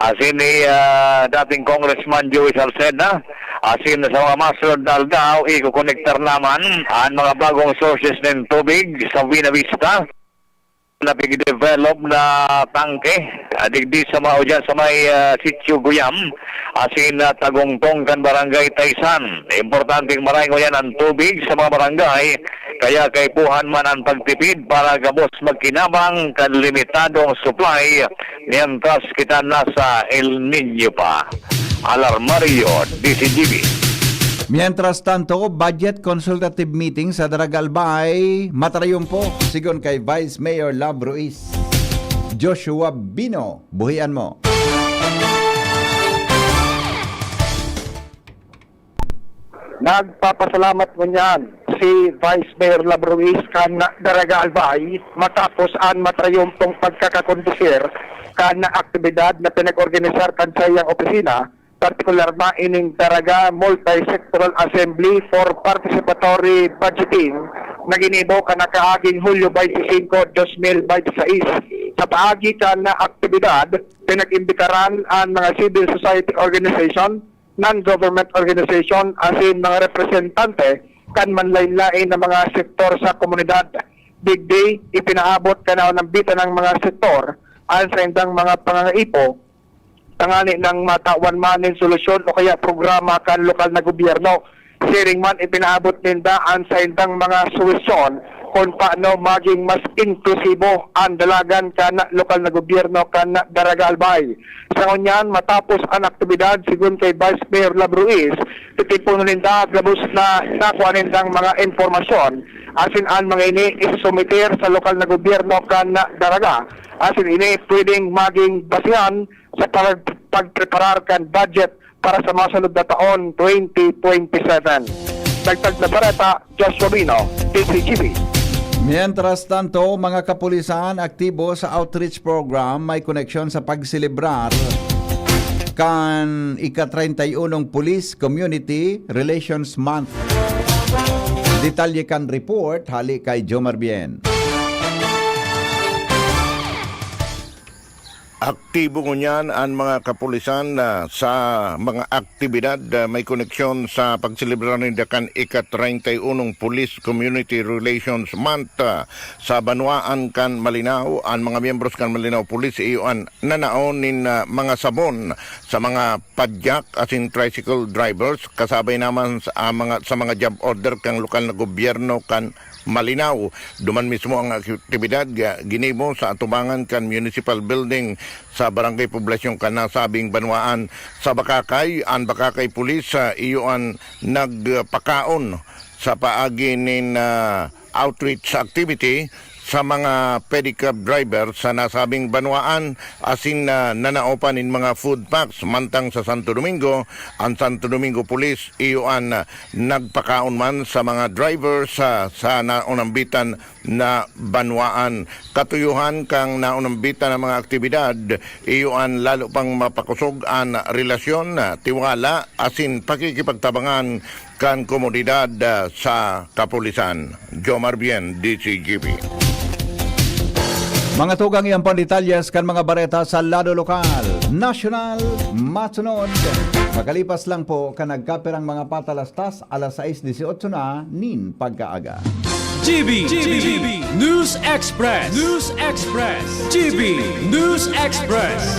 [SPEAKER 10] Asin ni dating Congressman Joey Salceda. Asin sa mga masunod na aldaw, ikukonektar naman ang mga bagong sources ng tubig sa Buena Vista. Na develop na tangke digdi sa mga dyan sa may sitio Guyam asin Tagongtong kan barangay Taysan. Importanteng maraming yan ang tubig sa mga barangay kaya kay puhan man ang pagtipid para gabos magkinabang kan limitadong supply mientras kita nasa El Nino pa. Alarmario, DCGB.
[SPEAKER 2] Mientras tanto, budget consultative meeting sa Daragalbay, matarayumpo, sigon kay Vice Mayor Lab Ruiz. Joshua Bino, buhian mo.
[SPEAKER 10] Nagpapasalamat mo niyan si Vice Mayor Lab Ruiz kan Daragalbay matapos ang matrayumpong pagkakakondusir kan aktibidad na pinag-organisar kan sa iyang opisina, partikular na ining Daraga Multi-Sectoral Assembly for Participatory Budgeting na ginibo ka nakaaging Hulyo 25, 2026. Sa paagi ka na aktibidad, pinag-imbitaran ang mga civil society organization, non-government organization, asin mga representante kan manlain-lain ng mga sektor sa komunidad. Big day, ipinaabot ka na ng bita ng mga sektor ang sa indang mga pangangaipo tangani ng matawan manin solusyon o kaya programa kan lokal na gobyerno. Sharing man ipinaabot ninda ang sa indang mga solusyon kung paano maging mas inklusibo ang dalagan kan lokal na gobyerno kan Daragalbay. Sa ngunyan, matapos ang aktibidad, sigun kay Vice Mayor Lab Ruiz, titipon ninda gabos na nakuha nindang mga informasyon asin ang mga ini isumiter sa lokal na gobyerno kan Daraga. Asin ini pwedeng maging basihan sa pagpreparar kan budget para sa masunod na taon 2027. Dagdag na barata, Joshua Bino, DCGB.
[SPEAKER 2] Mientras tanto, mga kapulisan aktibo sa outreach program may koneksyon sa pagselebrar kan ika-31 Police Community Relations Month. Detalye kan report, hali kay Jomar Bien.
[SPEAKER 8] Aktibo ngunyan ang mga kapulisan sa mga aktibidad may koneksyon sa pagselebrar ng dakan ika-31 Police Community Relations Month sa Banwaan kan Malinaw. Ang mga miyembros kan Malinaw Police iyon nanaon nin mga sabon sa mga padyak asin tricycle drivers kasabay naman sa mga job order kang lokal na gobyerno kan Malinaw. Duman mismo ang aktibidad ginimo sa atubangan kan municipal building sa barangay poblasyon kan nasabing Banwaan. Sa Bakakay, ang Bakakay Police iyon nagpakaon sa paagi nin outreach activity sa mga pedicab driver sa nasabing Banwaan asin nanaopan in mga food packs mantang sa Santo Domingo. Ang Santo Domingo Police iyon nagpakaon man sa mga driver sa naunambitan na Banwaan. Katuyuhan kang naunambitan ng mga aktibidad iyon lalo pang mapakusog ang relasyon, tiwala asin pakikipagtabangan kan komunidad sa kapulisan. Jomar Bien, DCGB.
[SPEAKER 2] Mga tugang iyang pandetalyas kan mga bareta sa lado lokal, national, matsunod. Makalipas lang po ka nagkaperang mga patalastas alas 6:18 na nin pagkaaga.
[SPEAKER 7] GB News Express. News Express. GB News Express.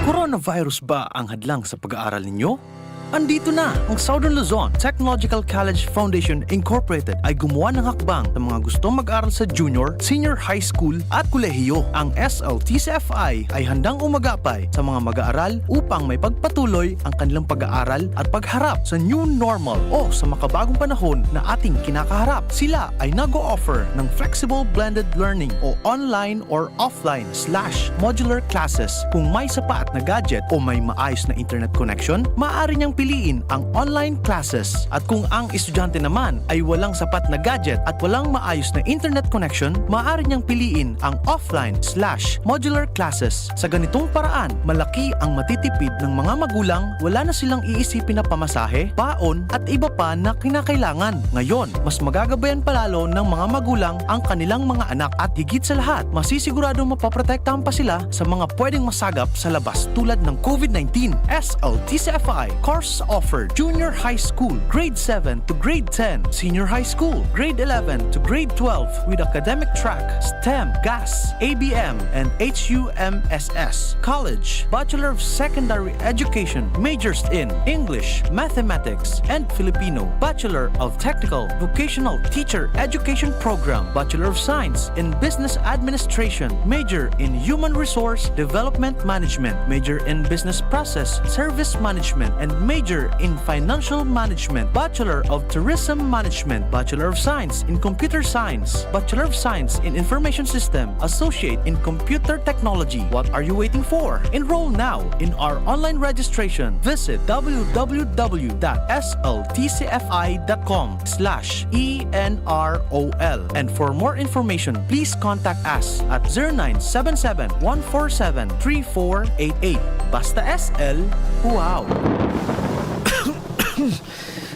[SPEAKER 14] Coronavirus ba ang hadlang sa pag-aaral ninyo? Andito na ang Southern Luzon Technological College Foundation Incorporated ay gumawa ng hakbang sa mga gustong mag-aral sa junior, senior high school at kolehiyo. Ang SLTCFI ay handang umagapay sa mga mag-aaral upang may pagpatuloy ang kanilang pag-aaral at pagharap sa new normal o sa makabagong panahon na ating kinakaharap. Sila ay nag-o-offer ng flexible blended learning o online or offline/modular classes. Kung may sapat na gadget o may maayos na internet connection, maaari niyang piliin ang online classes. At kung ang estudyante naman ay walang sapat na gadget at walang maayos na internet connection, maaari niyang piliin ang offline/modular classes. Sa ganitong paraan, malaki ang matitipid ng mga magulang, wala na silang iisipin na pamasahe, baon at iba pa na kinakailangan. Ngayon, mas magagabayan palalo ng mga magulang ang kanilang mga anak at higit sa lahat, masisiguradong mapaprotektahan pa sila sa mga pwedeng masagap sa labas tulad ng COVID-19. SLTCFI course offered Junior High School, Grade 7 to Grade 10, Senior High School, Grade 11 to Grade 12 with academic track, STEM, GAS, ABM, and HUMSS. College, Bachelor of Secondary Education, majors in English, Mathematics, and Filipino. Bachelor of Technical Vocational Teacher Education Program, Bachelor of Science in Business Administration, major in Human Resource Development Management, major in Business Process Service Management, and major in Financial Management, Bachelor of Tourism Management, Bachelor of Science in Computer Science, Bachelor of Science in Information System, Associate in Computer Technology. What are you waiting for? Enroll now in our online registration. Visit www.sltcfi.com/ENROL. And for more information, please contact us at 0977-147-3488. Basta SL, wow!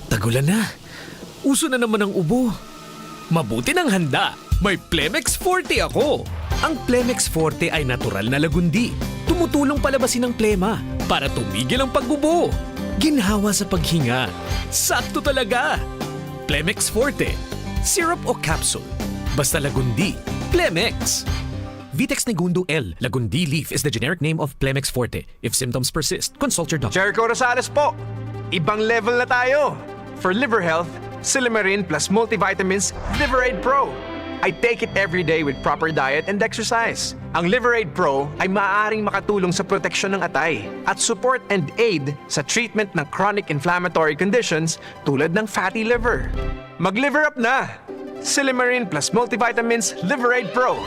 [SPEAKER 15] Tagulan na. Uso na naman ang ubo. Mabuti ng handa. May Plemex Forte ako. Ang Plemex Forte ay natural na lagundi. Tumutulong palabasin ang plema para tumigil ang pagbubo. Ginhawa sa paghinga. Sakto talaga. Plemex Forte. Syrup o capsule. Basta lagundi. Plemex. Vitex Negundo L. Lagundi leaf is the generic name of Plemex Forte. If symptoms persist, consult your doctor.
[SPEAKER 16] Jericho Rosales po. Ibang level na tayo. For liver health, Silimarin plus multivitamins Liverade Pro. I take it every day with proper diet and exercise. Ang Liverade Pro ay maaaring makatulong sa proteksyon ng atay at support and aid sa treatment ng chronic inflammatory conditions tulad ng fatty liver. Mag-liver up na! Silimarin plus multivitamins Liverade Pro.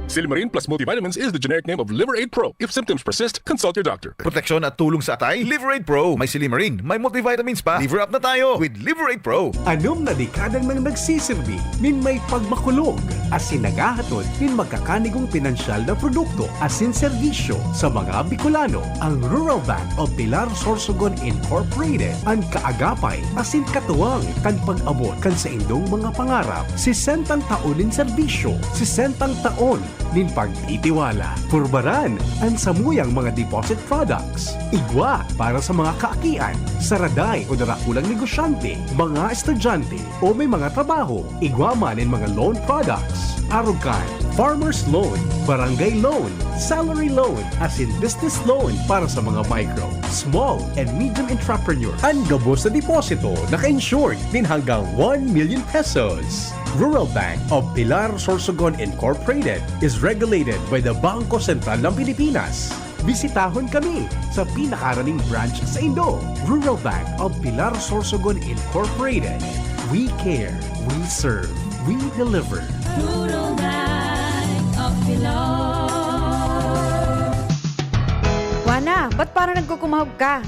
[SPEAKER 17] Silimarin plus multivitamins is the generic name of Liverade Pro. If symptoms persist, consult your doctor.
[SPEAKER 18] Proteksyon at tulong sa atay, Liverade Pro. May Silimarin, may multivitamins pa. Liver up na tayo with Liverade Pro.
[SPEAKER 19] Anom na dekadang nang nagsisilbi, nin may pagmakulog, asin nagahatod, nin magkakanigong pinansyal na produkto, asin serbisyo sa mga Bicolano. Ang Rural Bank of Pilar Sorsogon Incorporated, ang kaagapay, asin katuwang, kan pag-abot, kan sa indong mga pangarap, 60 taon nin serbisyo, 60 taon nin pagtitiwala. Purbaran ang samuyang mga deposit products. Igwa para sa mga kaakian, saraday o darakulang negosyante, mga estudyante o may mga trabaho. Igwa man in mga loan products. Arugan, farmer's loan, barangay loan, salary loan, as in business loan para sa mga micro, small and medium entrepreneur. Ang gabos na deposito naka-insured din hanggang 1 million pesos. Rural Bank of Pilar Sorsogon Incorporated is regulated by the Bangko Sentral ng Pilipinas. Bisitahon kami sa pinakaraning branch sa Indo. Rural Bank of Pilar Sorsogon Incorporated. We care, we serve, we deliver.
[SPEAKER 20] Rural Bank of Pilar.
[SPEAKER 12] Wana, ba't parang nagkukumahog ka?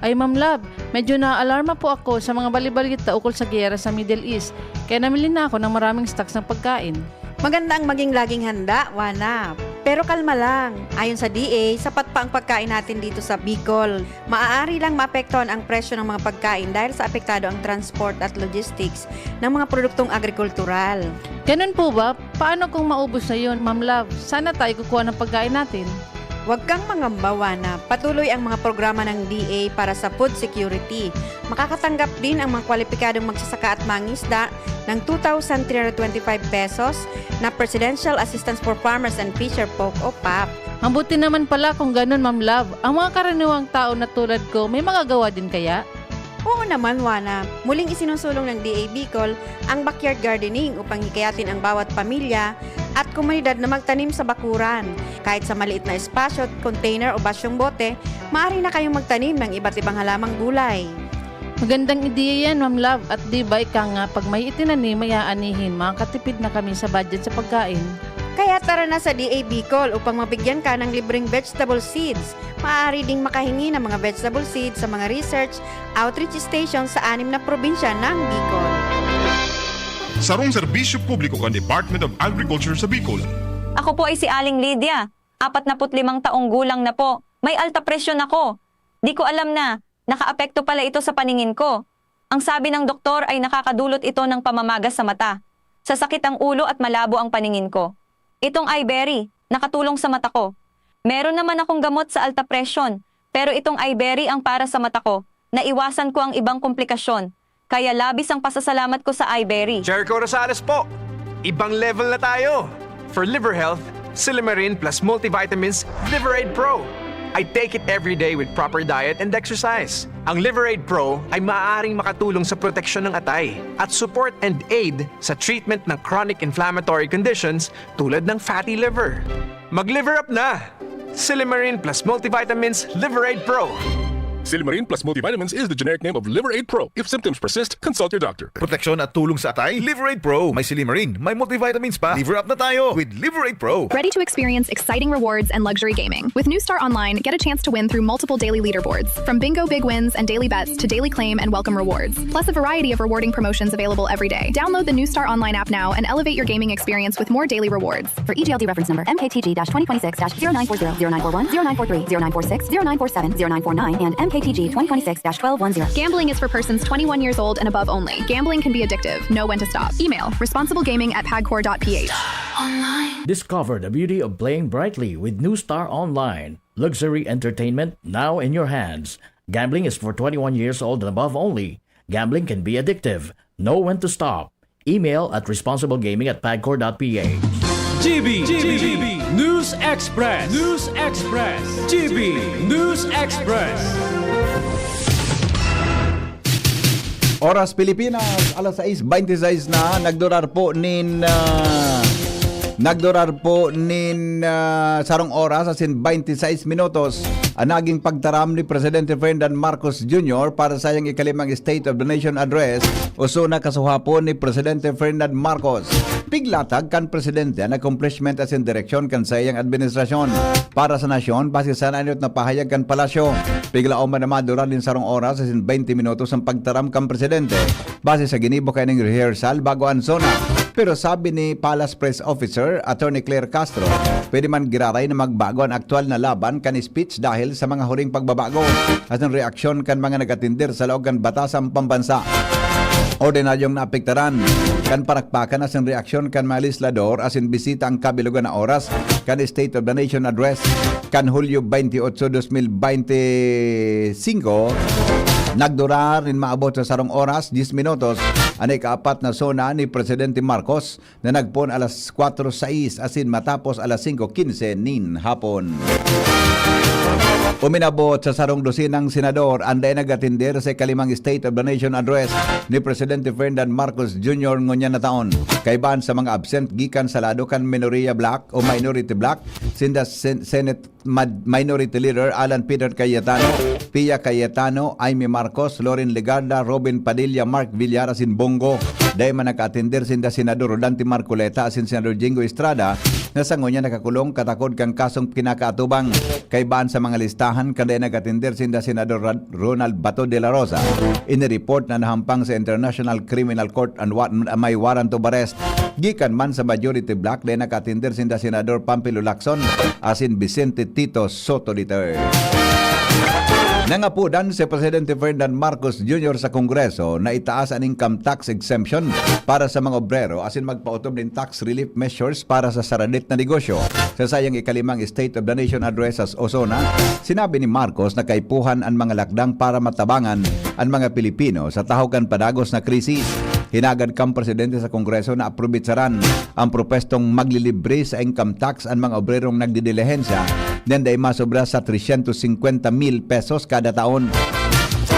[SPEAKER 21] Ay Ma'am Love, medyo na-alarma po ako sa mga balibalita ukol sa giyera sa Middle East. Kaya namili na ako ng maraming stocks ng pagkain.
[SPEAKER 12] Maganda ang maging laging handa, Wana. Pero kalma lang. Ayon sa DA, sapat pa ang pagkain natin dito sa Bicol. Maaari lang maapektuhan ang presyo ng mga pagkain dahil sa apektado ang transport at logistics ng mga produktong agrikultural.
[SPEAKER 21] Ganun po ba? Paano kung maubos na yun, Ma'am Love? Sana tayo kukuha ng pagkain natin.
[SPEAKER 12] Huwag kang mangamba, na patuloy ang mga programa ng DA para sa food security. Makakatanggap din ang mga kwalipikadong magsasaka at mangisda ng 2,325 pesos na Presidential Assistance for Farmers and Fisher Folk o PAP.
[SPEAKER 21] Mabuti naman pala kung ganun, Ma'am Love. Ang mga karaniwang tao na tulad ko, may magagawa din kaya?
[SPEAKER 12] Oo naman, Wana. Muling isinusulong ng DA Bicol ang backyard gardening upang hikayatin ang bawat pamilya at komunidad na magtanim sa bakuran. Kahit sa maliit na espasyo, container o basyong bote, maaari na kayong magtanim ng iba't ibang halamang gulay.
[SPEAKER 21] Magandang ideya yan, Ma'am Love. At di ba ika nga, pag may itinanim, may aanihin, makakatipid na kami sa budget sa pagkain.
[SPEAKER 12] Kaya tara na sa DA Bicol upang mabigyan ka ng libreng vegetable seeds. Maaari ding makahingi ng mga vegetable seeds sa mga research outreach stations sa 6 na probinsya ng Bicol.
[SPEAKER 5] Sarong serbisyo publiko kan Department of Agriculture sa Bicol.
[SPEAKER 22] Ako po ay si Aling Lydia. 45 taong gulang na po. May alta presyon ako. Di ko alam na, nakaapekto pala ito sa paningin ko. Ang sabi ng doktor ay nakakadulot ito ng pamamagas sa mata. Sasakit ang ulo at malabo ang paningin ko. Itong iBerry, nakatulong sa mata ko. Meron naman akong gamot sa alta presyon, pero itong iBerry ang para sa mata ko. Naiwasan ko ang ibang komplikasyon. Kaya labis ang pasasalamat ko sa iBerry.
[SPEAKER 16] Jericho Rosales po. Ibang level na tayo. For liver health, Silimarin plus multivitamins Liveraid Pro. I take it every day with proper diet and exercise. Ang Liveraid Pro ay maaaring makatulong sa proteksyon ng atay at support and aid sa treatment ng chronic inflammatory conditions tulad ng fatty liver. Mag-liver up na! Silimarin plus multivitamins Liveraid Pro.
[SPEAKER 17] Silimarin plus multivitamins is the generic name of Liveraid Pro. If symptoms persist, consult your doctor.
[SPEAKER 18] Proteksyon at tulong sa atay, Liveraid Pro. May Silimarin, may multivitamins pa. Liver up na tayo with Liveraid Pro.
[SPEAKER 23] Ready to experience exciting rewards and luxury gaming? With New Star Online, get a chance to win through multiple daily leaderboards. From bingo big wins and daily bets to daily claim and welcome rewards. Plus a variety of rewarding promotions available every day. Download the New Star Online app now and elevate your gaming experience with more daily rewards.
[SPEAKER 24] For EGLD reference number MKTG-2026-0940, 0941, 0943, 0946, 0947, 0949, and MKTG 2026-1210.
[SPEAKER 23] Gambling is for persons 21 years old and above only. Gambling can be addictive. Know when to stop. Email responsiblegaming@pagcor.ph.
[SPEAKER 25] Discover the beauty of playing brightly with New Star Online. Luxury entertainment now in your hands. Gambling is for 21 years old and above only. Gambling can be addictive. Know when to stop. Email at responsiblegaming@pagcor.ph.
[SPEAKER 15] GB News Express. GB News Express.
[SPEAKER 2] Oras Pilipinas, alas 6:26 na, nagdurar po sarong oras asin 26 minutos ang naging pagtaram ni Presidente Ferdinand Marcos Jr. para sa iyang ikalimang State of the Nation Address usuna kasuhapon ni Presidente Ferdinand Marcos. Piglatag kan Presidente ang accomplishment asin direksyon kan sa iyang administrasyon para sa nasyon base sa nanayot na pahayag kan palasyo. Piglaon man na madura din sarong oras asin 20 minutos ang pagtaram kan Presidente base sa ginibo kay ng rehearsal bago ang zona. Pero sabi ni Palace Press Officer Attorney Claire Castro, pwede man giraray na magbago ang aktual na laban kan speech dahil sa mga huring pagbabago at ang reaksyon kan mga nagatindir sa loob kan batasang pambansa. Ordinaryong naapektaran kan parakpakan as ang reaksyon kan mga legislador as in bisita ang kabilugan na oras kan State of the Nation Address kan Hulyo 28, 2025. Nagdurar rin maabot sa sarong oras, 10 minutos, ang ikaapat na zona ni Presidente Marcos na nagpon alas 4:06 asin matapos alas 5:15 nin hapon. Uminabot sa sarong dosinang senador anday nagatindir sa ikalimang State of the Nation Address ni Presidente Ferdinand Marcos Jr. ngunya na taon. Kaiban sa mga absent gikan sa lado kan Minoria Black o Minority Black, sinda Senate Minority Leader Alan Peter Cayetano, Pia Cayetano, Aimee Marcos, Loren Legarda, Robin Padilla, Mark Villar asin Bongo. Dahil man nakatindir sinda Senador Rodante Marcoleta asin Senador Jingo Estrada na sa ngunya nakakulong katakod kang kasong kinakaatubang. Kaiban sa mga listahan kanday nagatindir sinda Senador Ronald Bato de la Rosa. Inireport na nahampang sa International Criminal Court and may warrant of arrest. Gikan man sa Majority Black dahil nakatindir sinda Senador Pampilo Lacson asin Vicente Tito Soto III. Nangapudan si Presidente Ferdinand Marcos Jr. sa Kongreso na itaas ang income tax exemption para sa mga obrero asin magpautom din tax relief measures para sa saradit na negosyo. Sa sayang ikalimang State of the Nation Address sa Ozona, sinabi ni Marcos na kaipuhan ang mga lakdang para matabangan ang mga Pilipino sa tahukan padagos na krisis. Hinagad kang Presidente sa Kongreso na aprobitsaran ang propestong maglilibre sa income tax ang mga obrerong nagdidilihensya nanday masobra sa 350,000 pesos kada taon.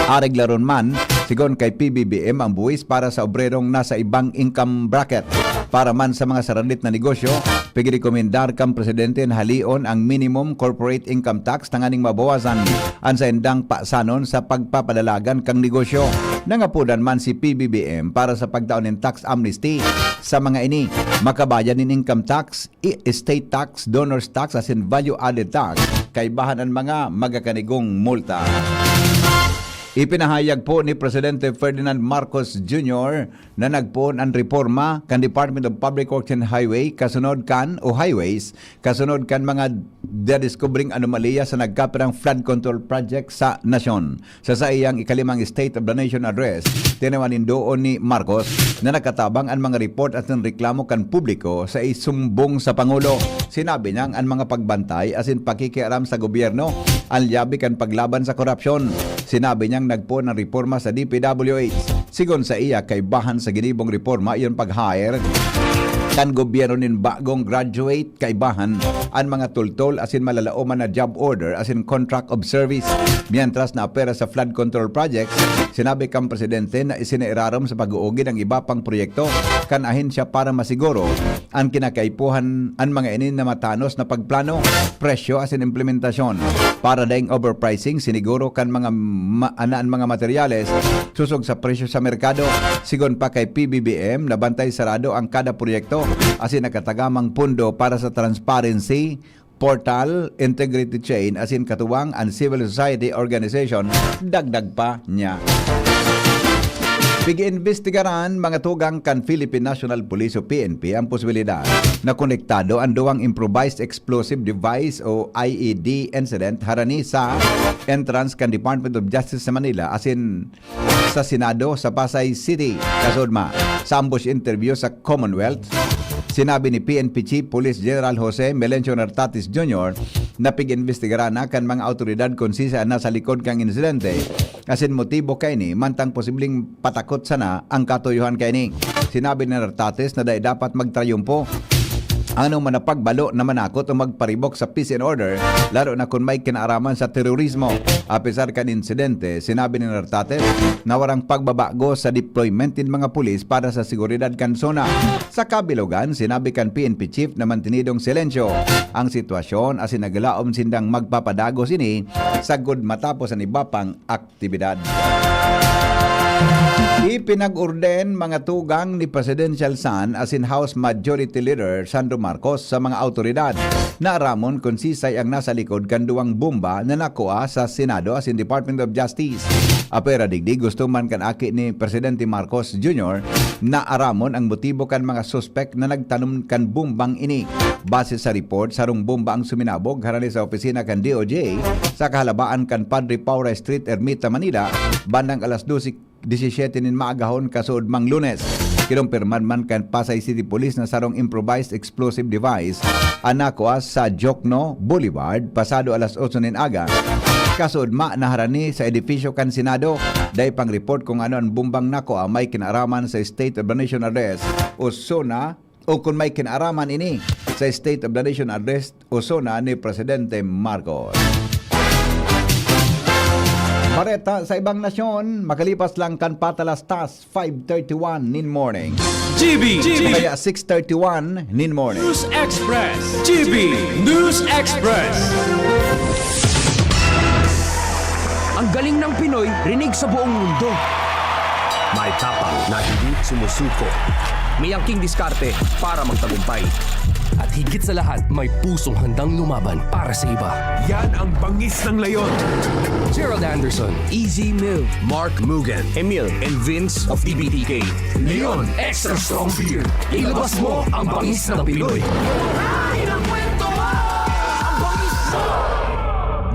[SPEAKER 2] Areglaron man, sigon kay PBBM ang buwis para sa obrerong nasa ibang income bracket. Para man sa mga saradit na negosyo, pigrekomendar kang Presidente na halion ang minimum corporate income tax tanganing mabawasan ang sa indang pasanon sa pagpapadalagan kang negosyo. Nangapudan man si PBBM para sa pagdaon ng tax amnesty sa mga ini. Makabayan nin income tax, estate tax, donors tax, as in value added tax, kay bahan ang mga magakanigong multa. Ipinahayag po ni Presidente Ferdinand Marcos Jr. na nagpoon ang reforma kan Department of Public Works and Highways kasunod kan mga discovering anomalya sa nagkapirang flood control project sa nasyon. Sa iyang ikalimang State of the Nation address, tinawanin doon ni Marcos na nakatabang ang mga report at ng reklamo kan publiko sa isumbong sa Pangulo. Sinabi niyang ang mga pagbantay as in pakikialam sa gobyerno ang liabi kan paglaban sa korupsyon. Sinabi niyang nagpo ng reforma sa DPWH. Sigon sa iya kay bahan sa ginibong reforma iyon pag-hire kan gobyerno nin bagong graduate kay bahan ang mga tultol as in malalaoman na job order as in contract of service. Mientras na pera sa flood control projects, sinabi kang presidente na isinairarom sa pag-uugid ang iba pang proyekto kan ahensya para masiguro ang kinakaipuhan ang mga inin na matanos na pagplano, presyo as in implementasyon. Para daing overpricing, siniguro kan mga mga materyales susog sa presyo sa merkado. Sigon pa kay PBBM na bantay sarado ang kada proyekto as in nakatagamang pundo para sa transparency, portal, integrity chain as in katuwang and civil society organization. Dagdag pa niya. Pig-investigaran mga tugang kan Philippine National Police o PNP ang posibilidad na konektado ang duwang improvised explosive device o IED incident harani sa entrance kan Department of Justice sa Manila as in sa Senado sa Pasay City. Kasudma, sa ambush interview sa Commonwealth, sinabi ni PNP Chief Police General Jose Melencio Nartatis Jr. na pig-investigaran na kan mga autoridad kung sisa na sa likod kang insidente asin motibo kay ni mantang posibleng patakot sana ang katuyuhan kay ni. Sinabi ni Nartatis na dapat magtrayumpo ano man na pagbalo na manakot o magparibok sa peace and order, lalo na kung may kinaaraman sa terorismo. Apisar kan insidente, sinabi ni Nartates na warang pagbabago sa deployment din mga pulis para sa seguridad kan zona. Sa kabilugan, sinabi kan PNP Chief na mantinidong silensyo ang sitwasyon as inagalaom sindang magpapadago sini sagud matapos ang iba pang aktibidad. Ipinag-orden mga tugang ni Presidential Son as in House Majority Leader Sandro Marcos sa mga autoridad na ramon kung sisay ang nasa likod kan duwang bomba na nakuha sa Senado as in Department of Justice. Apera digdig gusto man kan aki ni Presidente Marcos Jr. na aramon ang motibo kan mga suspect na nagtanom kan bombang ini. Base sa report, sarong bomba ang suminabog harani sa opisina kan DOJ sa kahalabaan kan Padre Paura Street, Ermita, Manila bandang alas 12:17 nin maagahon kasuod mang Lunes. Kinumpirman man kan Pasay City Police na sarong improvised explosive device ang nakuha sa Jokno Boulevard pasado alas 8 nin aga. Kasuod naharani sa edifisyo kan Senado. Day pang report kung ano ang bumbang nakuha may kinaraman sa State of the Nation Address o SONA o kung may kinaraman ini sa State of the Nation Address o SONA ni Presidente Marcos. Bareta sa ibang nasyon, makalipas lang kan patalastas 5:31 nin morning.
[SPEAKER 15] GB!
[SPEAKER 2] Kaya 6:31 nin morning.
[SPEAKER 15] News Express! GB! News Express!
[SPEAKER 1] Ang galing ng Pinoy, rinig sa buong mundo. May tapang na hindi sumusuko. May angking diskarte para magtagumpay. At higit sa lahat, may pusong handang lumaban para sa iba.
[SPEAKER 15] Yan ang bangis ng leyon.
[SPEAKER 1] Gerald Anderson, Easy Mill, Mark Mugen, Emil, and Vince of TBTK.
[SPEAKER 15] Leon Extra Strong Beer. Ilabas mo ang bangis ng Pinoy.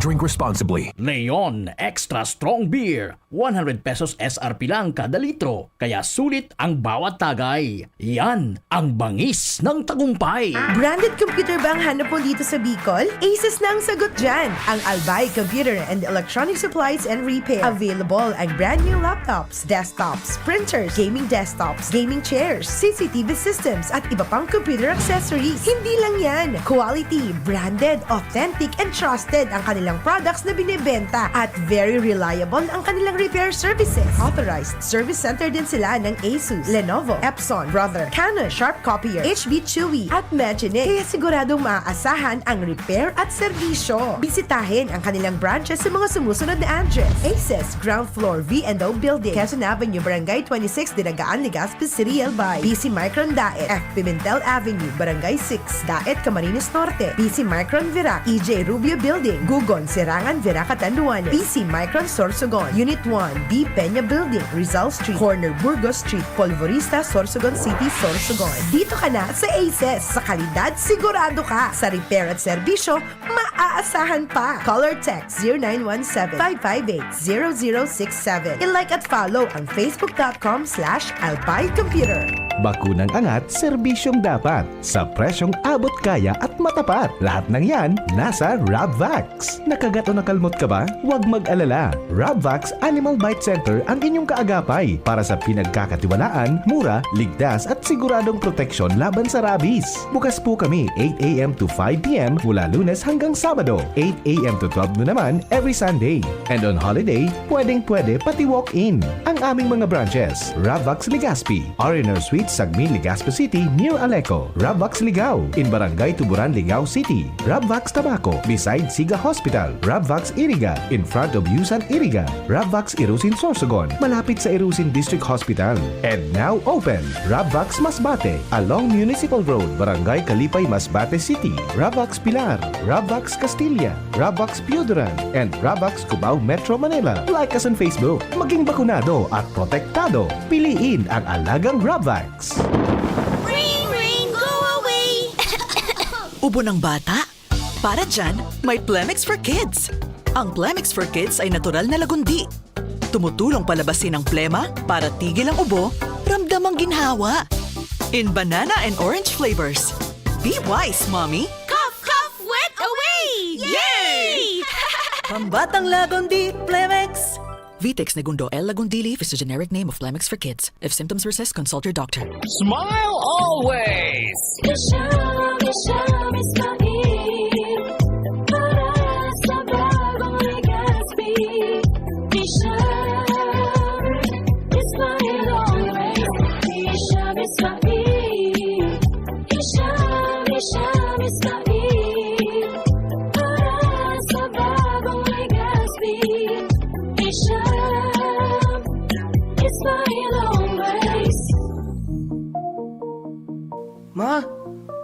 [SPEAKER 1] Drink responsibly.
[SPEAKER 25] Leon Extra Strong Beer. 100 pesos SRP lang kada litro. Kaya sulit ang bawat tagay. Yan ang bangis ng tagumpay.
[SPEAKER 3] Branded computer ba ang hanap mo dito sa Bicol? Aces na ang sagot dyan. Ang Albay Computer and Electronic Supplies and Repair. Available ang brand new laptops, desktops, printers, gaming desktops, gaming chairs, CCTV systems, at iba pang computer accessories. Hindi lang yan. Quality, branded, authentic, and trusted ang kanilang kanilang products na binibenta at very reliable ang kanilang repair services. Authorized service center din sila ng Asus, Lenovo, Epson, Brother, Canon, Sharp Copier, HB Chewy at Maginic. Kaya siguradong maaasahan ang repair at serbisyo. Bisitahin ang kanilang branches sa mga sumusunod na address. Aces, ground floor, V&O Building, Quezon Avenue, Barangay 26, Dinagaan, Legazpi City, Albay. BC Micron Daet, F. Pimentel Avenue, Barangay 6, Daet, Camarines Norte. BC Micron Virac, EJ Rubio Building, Gugon, Sirangan, Virac, Catanduanes. BC Micron Sorsogon, Unit 1, B. Peña Building, Rizal Street, Corner Burgos Street, Polvorista, Sorsogon City, Sorsogon. Dito ka na sa Aces. Sa kalidad, sigurado ka. Sa repair at serbisyo, maaasahan pa. Call or text 0917-558-0067. I-like at follow ang facebook.com/albaycomputer.
[SPEAKER 4] Bakunang angat, serbisyong dapat. Sa presyong abot kaya at matapat. Lahat ng yan, nasa Rabvax. Nakagat o nakalmot ka ba? Huwag mag-alala. Rabvax Animal Bite Center ang inyong kaagapay para sa pinagkakatiwalaan, mura, ligtas at siguradong proteksyon laban sa rabies. Bukas po kami 8 a.m. to 5 p.m. mula Lunes hanggang Sabado, 8 a.m. to 12 noon naman every Sunday. And on holiday, pwedeng-pwede pati walk-in. Ang aming mga branches, Rabvax Legazpi, R&R Suite Sagmin, Legazpi City near Aleco, Rabvax Ligao in Barangay Tuburan, Ligao City, Rabvax Tabaco beside Siga Hospital, Rabvax Iriga in front of Yusan Iriga, Rabvax Irusin Sorsogon malapit sa Irusin District Hospital, and now open Rabvax Masbate along Municipal Road, Barangay Kalipay, Masbate City, Rabvax Pilar, Rabvax Castilla, Rabvax Piuduran, and Rabvax Cubao Metro Manila. Like us on Facebook. Maging bakunado at protektado. Piliin ang alagang Rabvax.
[SPEAKER 6] Ring, ring, go away!
[SPEAKER 9] Ubo ng bata? Para dyan, may Plemix for Kids. Ang Plemix for Kids ay natural na lagundi. Tumutulong palabasin ang plema para tigil ang ubo, ramdam ang ginhawa. In banana and orange flavors. Be wise, Mommy!
[SPEAKER 6] Cough, cough, wet away! Yay!
[SPEAKER 9] Pambatang lagundi, Plemix! Vitex Negundo L. Lagundi Leaf is the generic name of Plemix for Kids. If symptoms persist, consult your doctor.
[SPEAKER 15] Smile always!
[SPEAKER 11] Ma,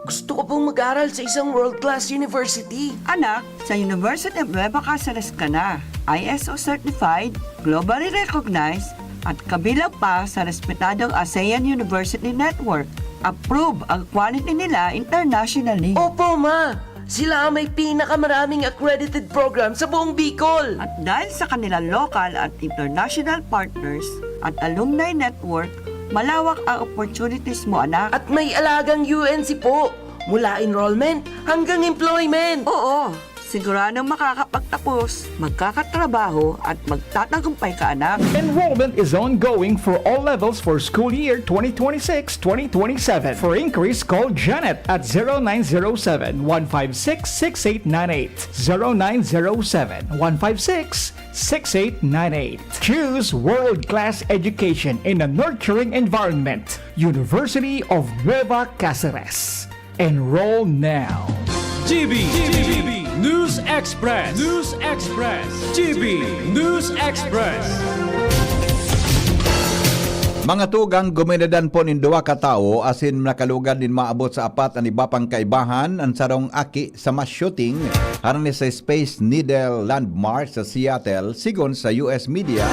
[SPEAKER 11] gusto ko pong mag-aral sa isang world-class university.
[SPEAKER 13] Anak, sa University of Nueva Cáceres ka na. ISO certified, globally recognized, at kabilang pa sa respetadong ASEAN University Network. Approve ang quality nila internationally.
[SPEAKER 11] Opo, Ma! Sila ang may pinakamaraming accredited program sa buong Bicol.
[SPEAKER 13] At dahil sa kanilang local at international partners at alumni network, malawak ang opportunities mo, anak.
[SPEAKER 11] At may alagang UNC po, mula enrollment hanggang employment.
[SPEAKER 13] Oo, siguradong makakapagtapos, magkakatrabaho at magtatagumpay ka, anak.
[SPEAKER 2] Enrollment is ongoing for all levels for school year 2026-2027. For inquiries, call Janet at 0907-156-6898. 0907-156-6898. Choose world-class education in a nurturing environment. University of Nueva Cáceres. Enroll now.
[SPEAKER 15] GB News Express. News Express. GB News Express.
[SPEAKER 2] Mga tugang guminadan po nin duwa ka tao asin nakalugad din maabot sa apat ang iba pang kaibahan ang sarong aki sa mass shooting harang ni sa Space Needle Landmark sa Seattle sigon sa US media.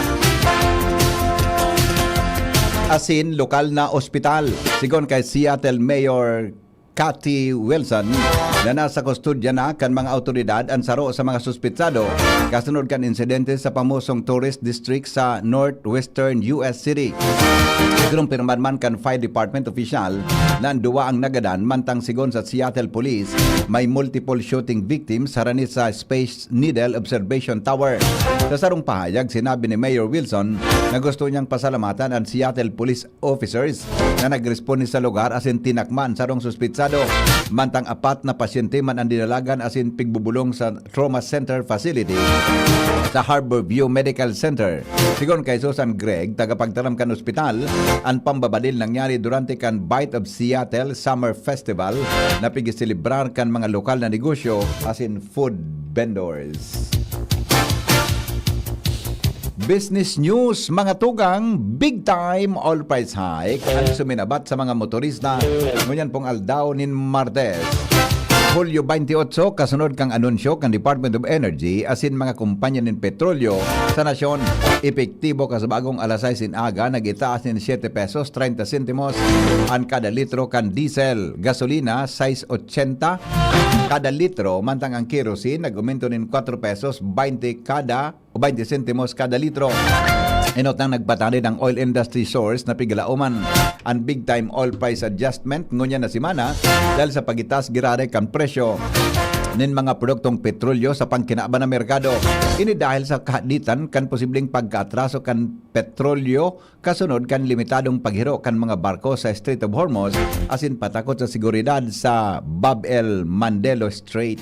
[SPEAKER 2] Asin lokal na ospital sigon kay Seattle Mayor Cathy Wilson na nasa kustudya na kan mga autoridad ang saro sa mga suspitsado kasunod kan insidente sa pamusong tourist district sa northwestern US City. Kinumpirman man kan Fire Department official na duwa ang nagadan mantang sigon sa Seattle Police may multiple shooting victims harani sa Space Needle Observation Tower. Sa sarong pahayag, sinabi ni Mayor Wilson na gusto niyang pasalamatan ang Seattle Police officers na nagresponde sa lugar asin tinakman sarong suspitsado mantang apat na pasyente man ang dinalagan asin pigbubulong sa trauma center facility sa Harborview Medical Center. Sigon kay Susan Greg, tagapagtaram kan ospital, ang pambabadil nangyari durante kan Bite of Seattle Summer Festival na pigisilibrar kan mga lokal na negosyo asin food vendors. Business news, mga tugang, big time oil price hike ang suminabat sa mga motorista. Ngunyan pong aldaw nin Martes. Hulyo 28, kasunod kang anunsyo kang Department of Energy asin mga kumpanya ng petrolyo sa nasyon. Epektibo ka sa bagong alas 6 in aga, nag-itaas nin 7 pesos 30 sentimos ang kada litro kan diesel. Gasolina 6.80 kada litro, mantang ang kerosene nag-umento nin 4 pesos 20 sentimos kada litro. Inot nang nagpatani ng oil industry source na pigalauman ang big time oil price adjustment ngunya na simana dahil sa pagitas girare kan presyo nin mga produktong petrolyo sa pangkinaaban ng merkado. Ini dahil sa kahaditan kan posibleng pagkaatraso kan petrolyo kasunod kan limitadong paghiro kan mga barko sa Strait of Hormuz asin patakot sa seguridad sa Bab el Mandelo Strait.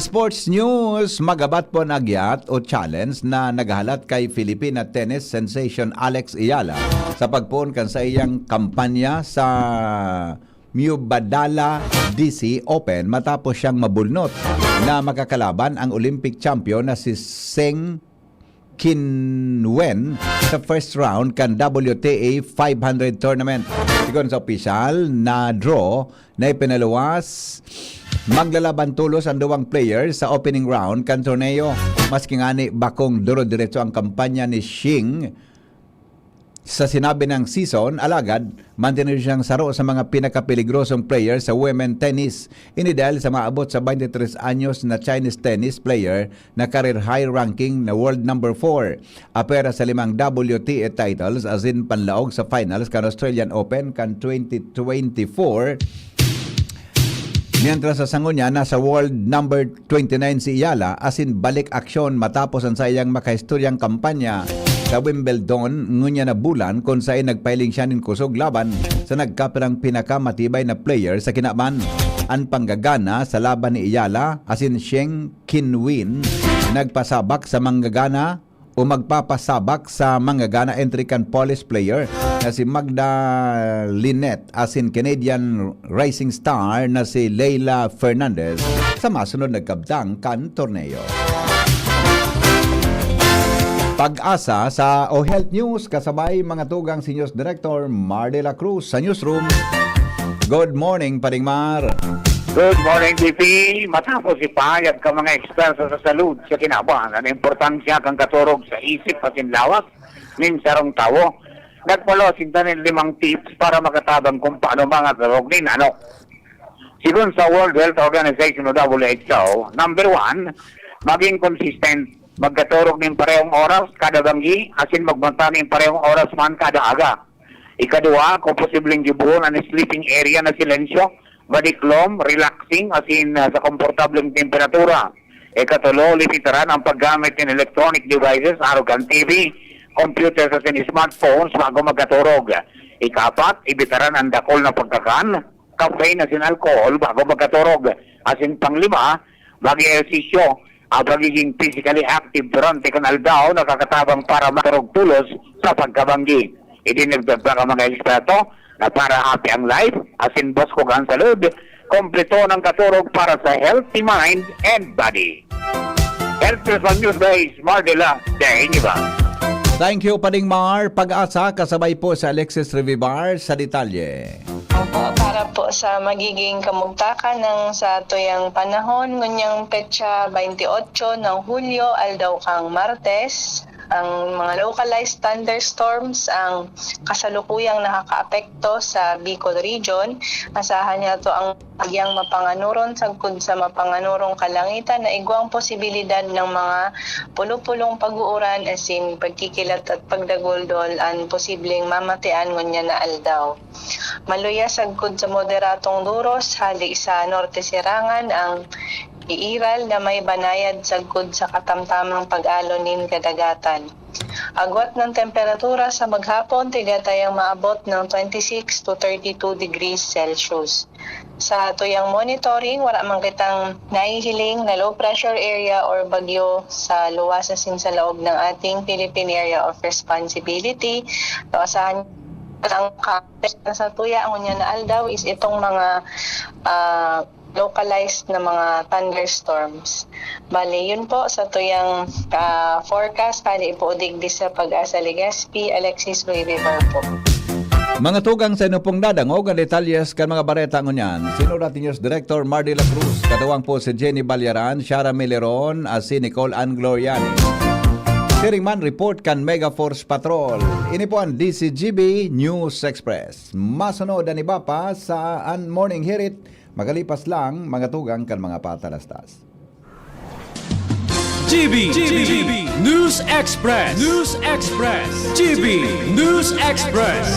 [SPEAKER 2] Sports news, magabat po nagyat o challenge na naghalat kay Filipina tennis sensation Alex Ayala sa pagpuon kan sa iyang kampanya sa Mubadala DC Open matapos siyang mabulnot na makakalaban ang Olympic champion na si Seng Qinwen sa first round kan WTA 500 tournament. Sigon sa opisyal na draw na ipinaluwas, maglalaban tulos ang duwang players sa opening round kan torneo. Maski ngani bakong duro-diretso ang kampanya ni Xing sa sinabi ng season, alagad, mantinir siyang saro sa mga pinakapeligrosong players sa women tennis. Ini dahil sa maabot sa 23 anyos na Chinese tennis player na career high ranking na world number 4. Apera sa 5 WTA titles as in panlaog sa finals kan Australian Open kan 2024. Mientras sa sango niya, nasa world number 29 si Ayala asin balik aksyon matapos ang sayang makahistoryang kampanya sa Wimbledon ngunya na bulan kung saan nagpiling siya nin kusog laban sa nagkapirang pinakamatibay na player sa kinaban. Ang panggagana sa laban ni Ayala asin Seng Qinwen nagpasabak sa manggagana o magpapasabak sa manggagana entry kan Polish player na si Magda Linette asin Canadian rising star na si Leila Fernandez sa masunod nagkabdang kan torneo. Pag-asa sa O Health News kasabay mga tugang si News Director Mar de la Cruz sa newsroom. Good morning, Paring Mar.
[SPEAKER 7] Good morning, DP. Matapos ipahayag ka mga eksperto sa salud sa kinabuhan ang importansya kang katurog sa isip at inlawak nin sarong tawo. Nagpalo sinta nin 5 tips para makatabang kung paano mga turog nin ano. Sigun sa World Health Organization o WHO, number 1, maging consistent. Magkaturog nin parehong oras kada banggi asin magbanta nin parehong oras man kada aga. Ikadua, kung posibleng gibuhon ang sleeping area na silensyo, badiklom, relaxing asin sa komportableng temperatura. Ikatulo, limitaran ang paggamit ng electronic devices, arugan TV, computers asin smartphones bago magkaturog. Ikapat, ibitaran ang dakol na pagkakan, caffeine asin alcohol bago magkaturog. Asin panglima, mag-ehersisyo, pagiging physically active durante kan aldaw nakakatabang para makarog tulos sa pagkabanggi. Idinagdag pa ka mga eksperto na para happy ang life, asin boss ko ang salud, kompleto ng katurog para sa healthy mind and body. Health Personal News Base, Mardela, Dainiba.
[SPEAKER 2] Thank you, Paring Mar. Pag-asa kasabay po sa Alexis Revivar sa detalye.
[SPEAKER 8] Opo, para po sa magiging kamugtakan ng sa tuyang panahon, ngunyang petsa 28 ng Hulyo, aldaw kang Martes, ang mga localized thunderstorms ang kasalukuyang nakakaapekto sa Bicol Region. Asahan niya to ang bagyang mapanganuron sagkod sa mapanganurong kalangitan na igwang posibilidad ng mga pulo-pulong pag-uuran asin pagkikilat at pagdagoldol ang posibleng mamatian ngunya na aldaw. Maluya sagkod sa moderatong duros hali sa norte sirangan ang iiral na may banayad sagkod sa katamtamang pag-alonin kadagatan. Agwat ng temperatura sa maghapon, tigatayang maabot ng 26 to 32 degrees Celsius. Sa tuyang monitoring, wala man kitang nahihiling na low pressure area or bagyo sa luwasasin sa loob ng ating Philippine Area of Responsibility. So, asahan ang sa tuya ang unya na aldaw is itong mga localized na mga thunderstorms. Bale, yun po sa tuyang forecast, kali ipuudig di sa Pag-asa Legazpi, Alexis Louis River po.
[SPEAKER 2] Mga tugang sa inupong dadangog ang detalyes kan mga bareta ngunyan. Sinurat News Director Mardy La Cruz, katuwang po si Jenny Balyaran, Shara Mileron, as si Nicole Ann Gloriani. Sharing man report kan Mega Force Patrol. Ini po ang DCGB News Express. Masunod ang iba pa sa Morning Hirit. Magalipas lang mga tugang kan mga patalastas.
[SPEAKER 15] GB News Express. GB News Express.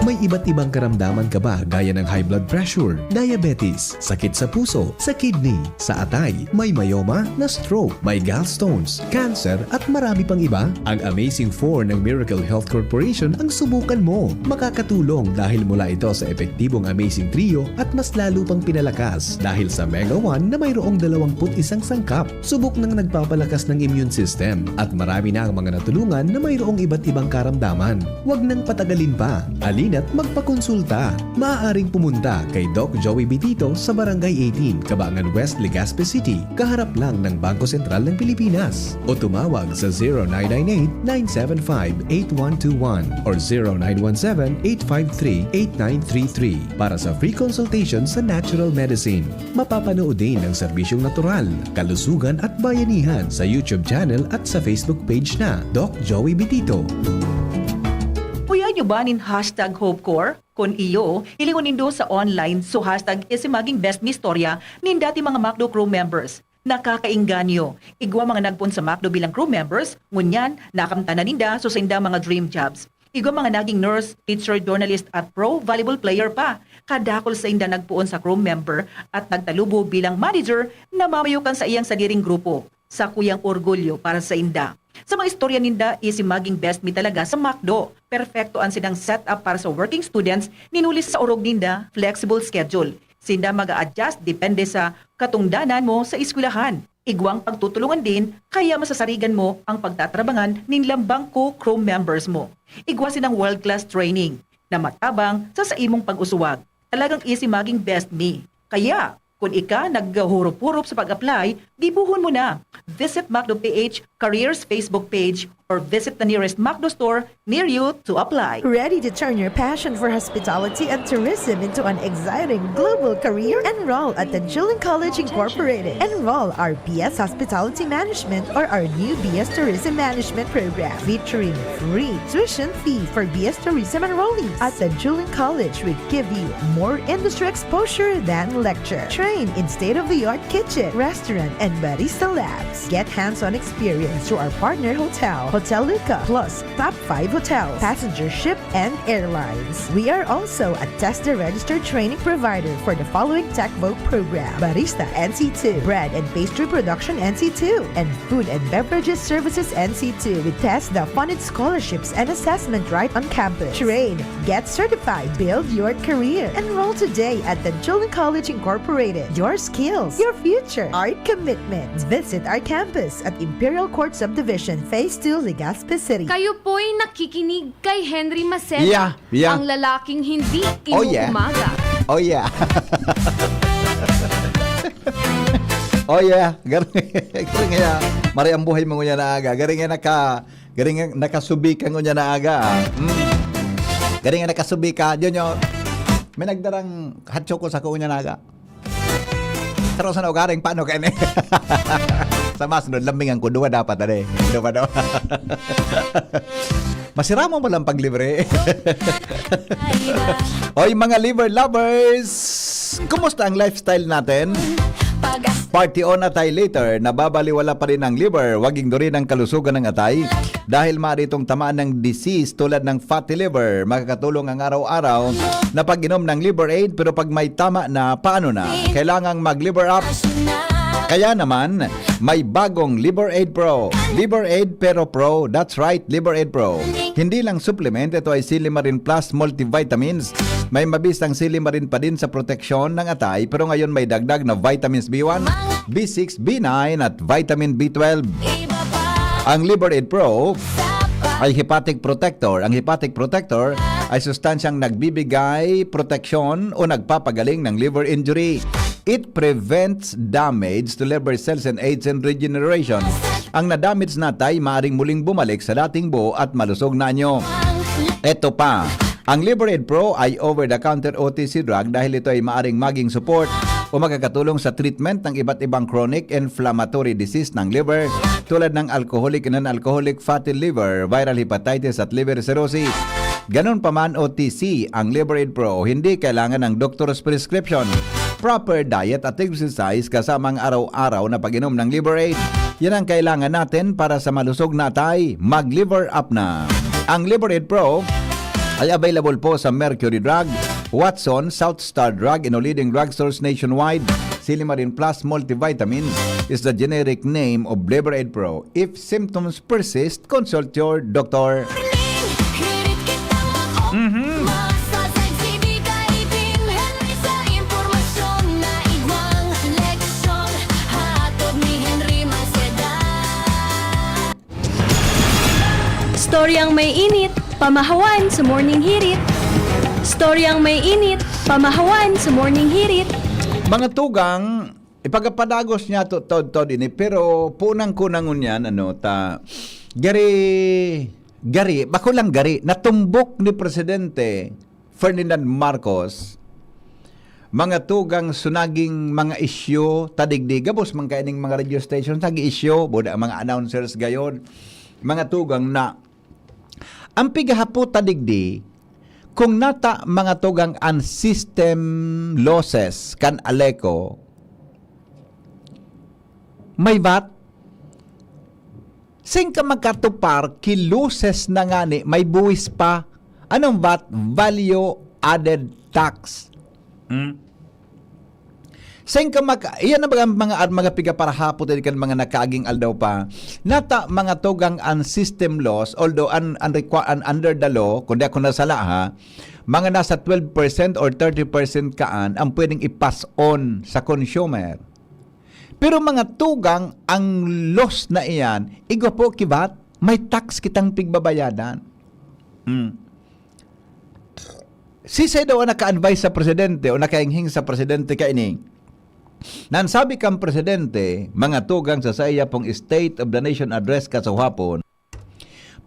[SPEAKER 4] May iba't ibang karamdaman ka ba gaya ng high blood pressure, diabetes, sakit sa puso, sa kidney, sa atay, may myoma, na stroke, may gallstones, cancer at marami pang iba? Ang Amazing 4 ng Miracle Health Corporation ang subukan mo. Makakatulong dahil mula ito sa epektibong Amazing Trio at mas lalo pang pinalakas dahil sa Mega 1 na mayroong 21 sangkap. Subok ng nagpapalakas ng immune system at marami na ang mga natulungan na mayroong iba't ibang karamdaman. Huwag nang patagalin pa. At magpakonsulta. Maaaring pumunta kay Doc Joey Bitito sa Barangay 18, Cabangan West, Legazpi City, kaharap lang ng Bangko Sentral ng Pilipinas. O tumawag sa 0998-975-8121 or 0917-853-8933 para sa free consultation sa natural medicine. Mapapanood din ang serbisyong natural, kalusugan at bayanihan sa YouTube channel at sa Facebook page na Doc Joey Bitito.
[SPEAKER 10] Kuya nyo ba nin hashtag HopeCore? Kung iyo, ilingon nindo sa online so hashtag isimaging best ni istorya nin dati mga MacDo crew members. Nakakainganyo. Igwa mga nagpun sa MacDo bilang crew members, ngunyan, nakamtanan ninda so sa inda mga dream jobs. Igwa mga naging nurse, teacher, journalist at pro volleyball player pa. Kadakol sa inda nagpuon sa crew member at nagtalubo bilang manager na mamayukan sa iyang sadiring grupo. Sa kuyang orgulyo para sa inda. Sa mga istorya ninda, isimaging best me talaga sa MacDo. Perfecto ang sinang setup para sa working students, ninulis sa orog ninda, flexible schedule. Sinda mag-a-adjust depende sa katungdanan mo sa eskwelahan. Igwang pagtutulungan din, kaya masasarigan mo ang pagtatrabangan ninlambang co-crew members mo. Igwa sinang world-class training na matabang sa imong pag-usuwag. Talagang isimaging best me. Kaya, kung ika naghurup-hurup sa pag-apply, dibuhon mo na. Visit MacDo PH Careers Facebook page or visit the nearest MacDo store near you to apply.
[SPEAKER 3] Ready to turn your passion for hospitality and tourism into an exciting global career? Enroll at the Julian College Incorporated. Enroll our BS Hospitality Management or our new BS Tourism Management program featuring free tuition fee for BS Tourism enrollees. At the Julian College, we give you more industry exposure than lecture. Train in state-of-the-art kitchen, restaurant, and barista labs. Get hands-on experience through our partner hotel, Hotel Luca, plus top 5 hotels, passenger ship, and airlines. We are also a TESDA-registered training provider for the following TechVote program: Barista NC2, Bread and Pastry Production NC2, and Food and Beverages Services NC2 with TESDA funded scholarships and assessment right on campus. Train, get certified, build your career. Enroll today at the Julian College Incorporated. Your skills, your future, our commitment. Visit our campus at Imperial Court Subdivision, Phase 2, Legazpi City.
[SPEAKER 6] Kayo po'y nakikinig kay Henry Maceda,
[SPEAKER 2] Yeah.
[SPEAKER 6] ang lalaking hindi
[SPEAKER 2] Oh, yeah.
[SPEAKER 6] inuumaga.
[SPEAKER 2] Oh yeah. Oh yeah. Garing nga. Mari ang buhay mo ngunya na aga. Garing nga nakasubika ngunya na aga. Garing nga nakasubika. Yun yun. May nagdarang hatso ko sa kunya na aga. Pero sa naugaring paano kayo sa mas doon, lambingan ko, duwa dapat ade. Duwa daw. Masira mo lang paglibre. Oy mga liver lovers, kumusta ang lifestyle natin? Party on atay later, nababaliwala pa rin ang liver, waging dorin ang kalusugan ng atay. Dahil maritong tamaan ng disease tulad ng fatty liver, makakatulong ang araw-araw na pag-inom ng liver aid, pero pag may tama na, paano na? Kailangang mag-liver up. Kaya naman, may bagong Liberaid Pro. Liberaid pero Pro. That's right, Liberaid Pro. Hindi lang supplement, ito ay Silimarin Plus multivitamins. May mabisang silimarin pa din sa proteksyon ng atay, pero ngayon may dagdag na vitamins B1, B6, B9 at vitamin B12. Ang Liberaid Pro ay hepatic protector. Ang hepatic protector ay sustansyang nagbibigay proteksyon o nagpapagaling ng liver injury. It prevents damage to liver cells and aids in regeneration. Ang nadamage na atay maaring muling bumalik sa dating buo at malusog na anyo. Ito pa, ang Liberaid Pro ay over-the-counter OTC drug dahil ito ay maaring maging support o magkakatulong sa treatment ng iba't ibang chronic inflammatory disease ng liver tulad ng alcoholic and non-alcoholic fatty liver, viral hepatitis at liver cirrhosis. Ganon pa man OTC ang Liberaid Pro, hindi kailangan ng doctor's prescription. Proper diet at exercise kasama ang araw-araw na pag-inom ng Liberaid. Yan ang kailangan natin para sa malusog na atay. Mag-liver up na. Ang Liberaid Pro ay available po sa Mercury Drug, Watson, South Star Drug, and leading drugstores nationwide. Silimarin Plus Multivitamins is the generic name of Liberaid Pro. If symptoms persist, consult your doctor.
[SPEAKER 6] Storyang may init, pamahawan sa morning hirit. Storyang may init, pamahawan sa morning hirit.
[SPEAKER 2] Mga tugang, ipagapadagos niya to ini, pero punang kunangon yan, gari, bako lang gari, natumbok ni Presidente Ferdinand Marcos, mga tugang sunaging mga isyo, tadigdig, gabos mga kaining mga radio stations, nag-isyo, buda mga announcers gayon, mga tugang na, ang pigahapo tadigdi, kung nata mga tugang ang system losses kan Aleco, may VAT, sing ka magkatupar, kiloses na nga ni, may buwis pa. Anong VAT? Value Added Tax. Sing ka iyan na ba mga piga para hapot kan mga nakaaging aldaw pa. Nata mga tugang ang system loss, although under the law, kundi ako nasala ha, mga nasa 12% or 30% kaan ang pwedeng i-pass on sa consumer. Pero mga tugang ang loss na iyan, igwa po kibat, may tax kitang pigbabayadan. Sisay daw naka-advise sa presidente o nakainghing sa presidente kaining. Nansabi kang presidente, mga tugang sa saya pong State of the Nation Address kasahapon,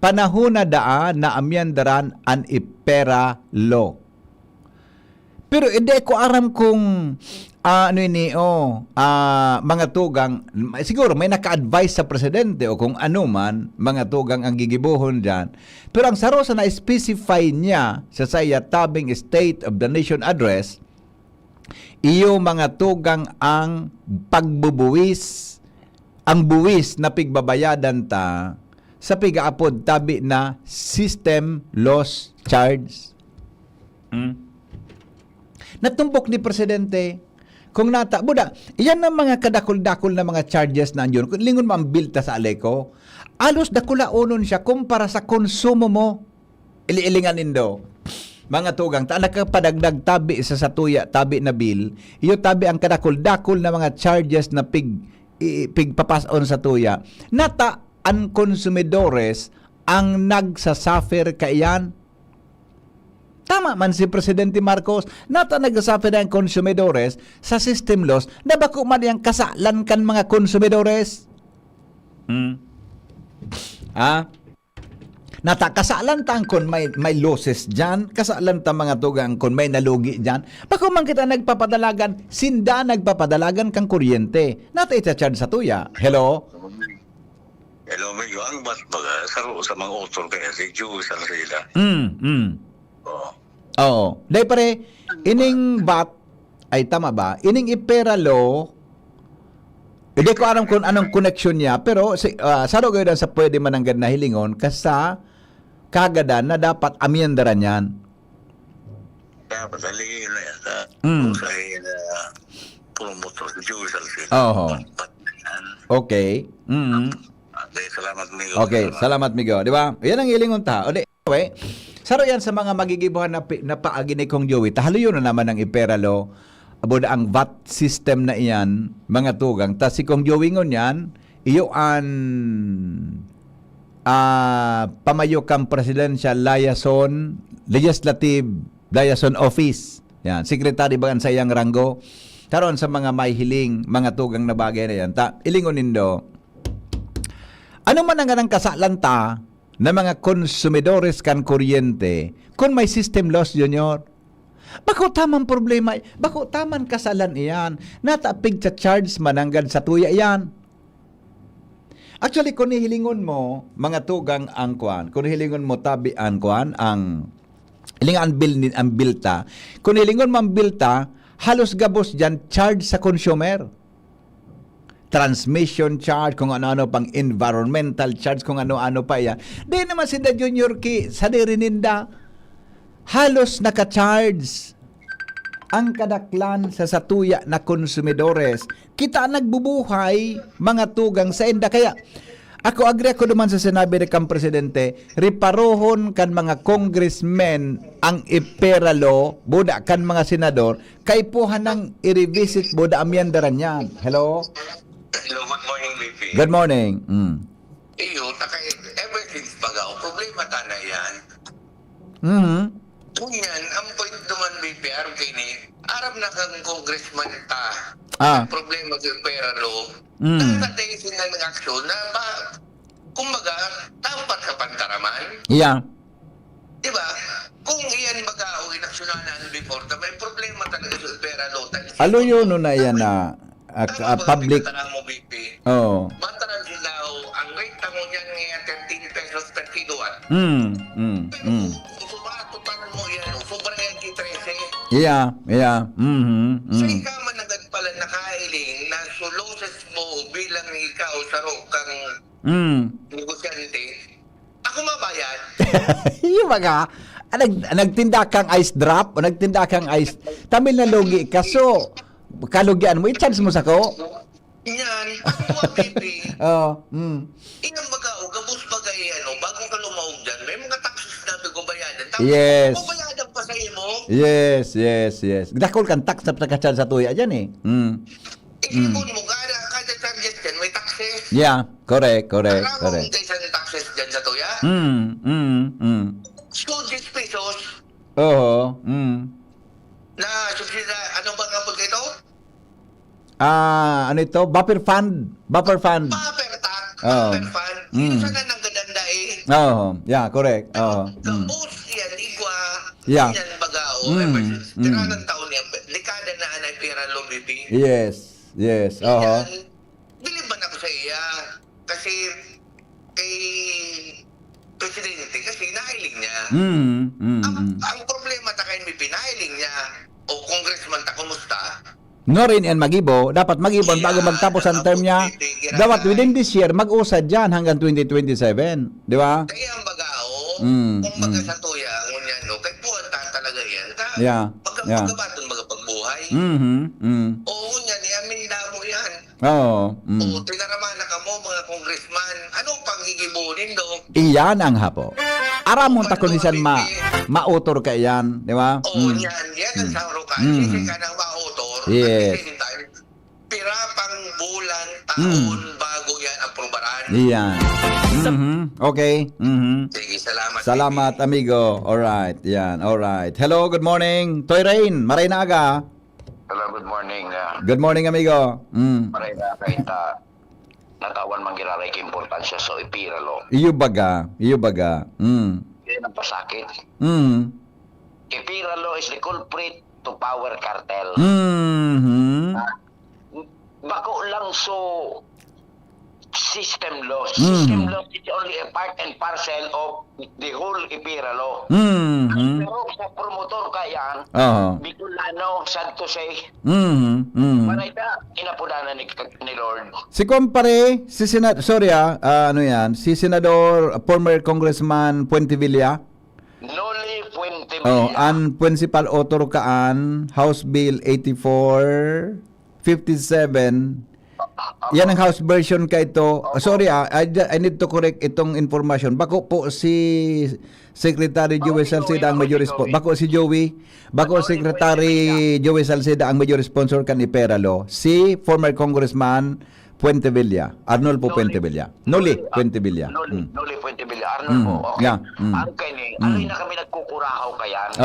[SPEAKER 2] panahon na daan na amyandaran an ipera law. Pero hindi ko aram kung mga tugang, siguro may naka-advise sa presidente o kung ano man, mga tugang ang gigibuhon dyan. Pero ang sarosa na specify niya sa saya tabing State of the Nation Address, iyo mga tugang ang pagbubuwis, ang buwis na pigbabayadan ta sa pigaapod tabi na system loss charge. Natumbok ni presidente kung nata, buda, iyan ang mga kadakol-dakol na mga charges na andyon. Kung lingon mo ang bilta sa Aleco, alos dakula-unon siya kumpara sa konsumo mo. Ili-ilingan nindo. Mga tugang, nakapadagdag tabi sa satuya, tabi na bill, iyo tabi ang kadakol-dakol na mga charges na pigpapason sa tuya. Nata ang konsumidores ang nagsasuffer kaiyan. Tama man si Presidente Marcos, nata nagsasuffer ang konsumidores sa system loss na bako man yung kasalan kan mga konsumidores. Nata kasalan tang kon may losses dyan, kasalan tang mga tugang kon may nalugi dyan. Bako man kita nagpapadalagan, sinda nagpapadalagan kang kuryente. Nata ita-charge sa tuya. Hello?
[SPEAKER 12] Hello, medyo ang mas baga, saro sa mga author kaya si Joe sa sila.
[SPEAKER 2] Oo. Dahil pare, ining bat, ay tama ba? Ining ipera law, hindi ko alam kung anong connection niya, pero saro gayon sa pwede mananggad na hilingon, kasa kagadan na dapat amyendaran yan.
[SPEAKER 12] Kaya patali na yan sa promotor si Joe sa sila.
[SPEAKER 2] Oo. Okay.
[SPEAKER 12] Okay, salamat Migo.
[SPEAKER 2] Okay, salamat Migo. Di ba? Yan ang ilingon ta. O di, okay. Saro yan sa mga magigibuhan na paagi ni Kong Joey. Tahalo yun na naman ang iperalo. Abo na ang VAT system na iyan, mga tugang. Ta si Kong Joey ngon yan, iyo an pamayo kang presidential legislative liaison office. Yan, secretary bagan sa iyang ranggo. Karon sa mga may hiling, mga tugang na bagay na yan. Ta, ilingon nindo, ano man ang ganang kasalanta na mga konsumidores kan kuryente kung may system loss, Junior? Bako tamang problema, bako tamang kasalan iyan, natapig sa charge mananggad sa tuya iyan. Actually, kung hilingon mo, mga tugang ang kwan, kung hilingon mo tabi ang kwan, ang hilingan ang bilta, kung hilingon mo ang bilta, halos gabos dyan, charge sa consumer. Transmission charge, kung ano-ano pang environmental charge, kung ano-ano pa yan. Di naman si Junior Ki, sa dirininda, halos naka-charge ang kadaklan sa satuya na konsumidores. Kita nagbubuhay, mga tugang sa enda. Kaya, ako agree ako naman sa sinabi ni kang presidente, riparohon kan mga congressmen ang iperalo, buda kan mga senador, kay puhan ng i-revisit buda amyandaran yan. Hello?
[SPEAKER 12] Hello, good morning, VP.
[SPEAKER 2] Good morning.
[SPEAKER 12] Iyo, ever since baga, o problema ta na yan. Kunyan, ang point naman, VP, aram kayo ni, aram na kang congressman ta, ang problema sa pera law, nakatay sila ng aksyon na kumbaga, tampat sa pantaraman.
[SPEAKER 2] Yeah.
[SPEAKER 12] Diba? Kung iyan baga o inaksyonanan before, may problema talaga sa pera law.
[SPEAKER 2] Alo yun na yan na public. Oh.
[SPEAKER 12] Mataran sila ang rate mo niyan ngayon 13 pesos per kilowatt. Sumatutan mo yan, sobrang yan ki-13.
[SPEAKER 2] Yeah.
[SPEAKER 12] So ikaw man agad pala nakailing na suloses mo bilang ikaw saro kang negosyante, ako mabayad.
[SPEAKER 2] Yung mga, nagtinda kang ice drop o nagtinda kang ice, tamil na logi ka, so, kalugyan mo, i-chance mo sa ko?
[SPEAKER 12] Yan, ako mga baby. Inang baga, o gabos bagay, bagong ka lumahog dyan, may mga taxes na pagbabayadan. Tapos,
[SPEAKER 2] Yes.
[SPEAKER 12] babayadan pa sa mo.
[SPEAKER 2] Yes. Dakol kang tax na pagkachan sa tuya dyan eh.
[SPEAKER 12] Ikipon mo, kada charges dyan, may taxes.
[SPEAKER 2] Yeah, correct.
[SPEAKER 12] Alam mo kung kaysa ng taxes dyan sa tuya? So, 10 pesos
[SPEAKER 2] Oo.
[SPEAKER 12] na subsida, ano ba nga po ito?
[SPEAKER 2] Ano ito? Buffer fund.
[SPEAKER 12] Buffer fund. Sino sana nang gadanda eh?
[SPEAKER 2] Yeah, correct.
[SPEAKER 12] Gabos yan, igwa.
[SPEAKER 2] Yeah.
[SPEAKER 12] Yan bagao. Tiranang taon yan. Dekada na anay pera lumbibi.
[SPEAKER 2] Yes.
[SPEAKER 12] Bilib man ako sa iya. Kasi kay presidente, kasi nahiling niya. Ang problema ta kay may pinahiling niya o congressman ta kumusta?
[SPEAKER 2] Norin and Magibo, dapat Magibon bago magtapos ang term niya. Dapat within this year, mag-usad dyan hanggang 2027. Di ba?
[SPEAKER 12] Kaya ang bagao, kung baga sa tuya, ngunyan, no, kay buwan ta talaga yan. Magabaton baga pagbuhay. O ngunyan, yamin mo yan. O tinaraman na ka mo, mga congressman. Anong panghigibunin do?
[SPEAKER 2] Iyan ang hapo. Aramon ta kunisan mautor ka yan, di ba?
[SPEAKER 12] Yan ang sauro ka. Sisi ka nang mautor.
[SPEAKER 2] Yes.
[SPEAKER 12] Pira pang bulan, taon, bago yan aprobaran.
[SPEAKER 2] Iyan. Okay.
[SPEAKER 12] Sige, salamat.
[SPEAKER 2] Salamat, amigo. Alright. Yan. Alright. Hello, good morning. Toy Rain, Marinaga.
[SPEAKER 5] Hello, good morning.
[SPEAKER 2] Good morning, amigo.
[SPEAKER 5] Marinaga, ita. Natawan manggiraray ka importansya sa ipiralo.
[SPEAKER 2] Iyo baga.
[SPEAKER 5] Yan ang pasakit. Ipiralo is the culprit to power cartel. Bako lang so system loss. System loss is only a part and parcel of the whole ipiralo. Pero sa promotor kayan, Bicolano, sad to say, Marita, inapudanan ni Lord.
[SPEAKER 2] Si kumpare, si Senador, si Senador, former Congressman Puente Villa.
[SPEAKER 5] Noli Puente Villa.
[SPEAKER 2] Ang principal author kaan, House Bill 8457, Yan ang House version ka ito. Sorry, I need to correct itong information. Bako po si Secretary Joey Salceda ang major sponsor. Bako si Joey. Bako Secretary Joey Salceda ang major sponsor kan Iperalo. Si former Congressman Puentevilla, Arnolfo Puentevilla. Noli Puentevilla.
[SPEAKER 5] Noli Puentevilla, Arnolfo. Okay.
[SPEAKER 2] Yeah.
[SPEAKER 5] Ang kini, alay na kami nagkukurahaw kayan.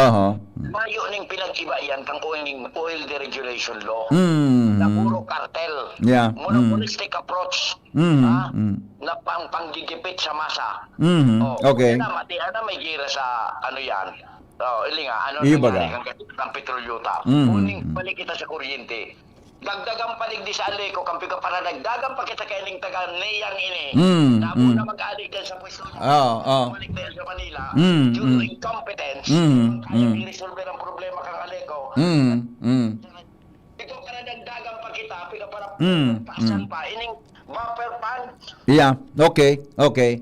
[SPEAKER 5] Mayo ning pinag-iba yan kang oil deregulation law. Na puro cartel.
[SPEAKER 2] Yeah.
[SPEAKER 5] Monopolistic approach. Na panggigipit sa masa.
[SPEAKER 2] Okay.
[SPEAKER 5] Matihan na may gira sa ano yan. Ili nga, ano
[SPEAKER 2] Ibaga.
[SPEAKER 5] kang petrolyuta. Kuning balik kita sa kuryente. Dagdagang palig di sa Aleco, kampi ka para dagdagang pa kita kaining taga neyang ini. Namo na mag-alig din sa pwesto. Balik din sa Manila. Due to incompetence. Kaya i-resolve ang problema kang Aleco. Ikaw ka na dagdagang pa kita, pika para pasan pa. Ining buffer fund.
[SPEAKER 2] Yeah, okay.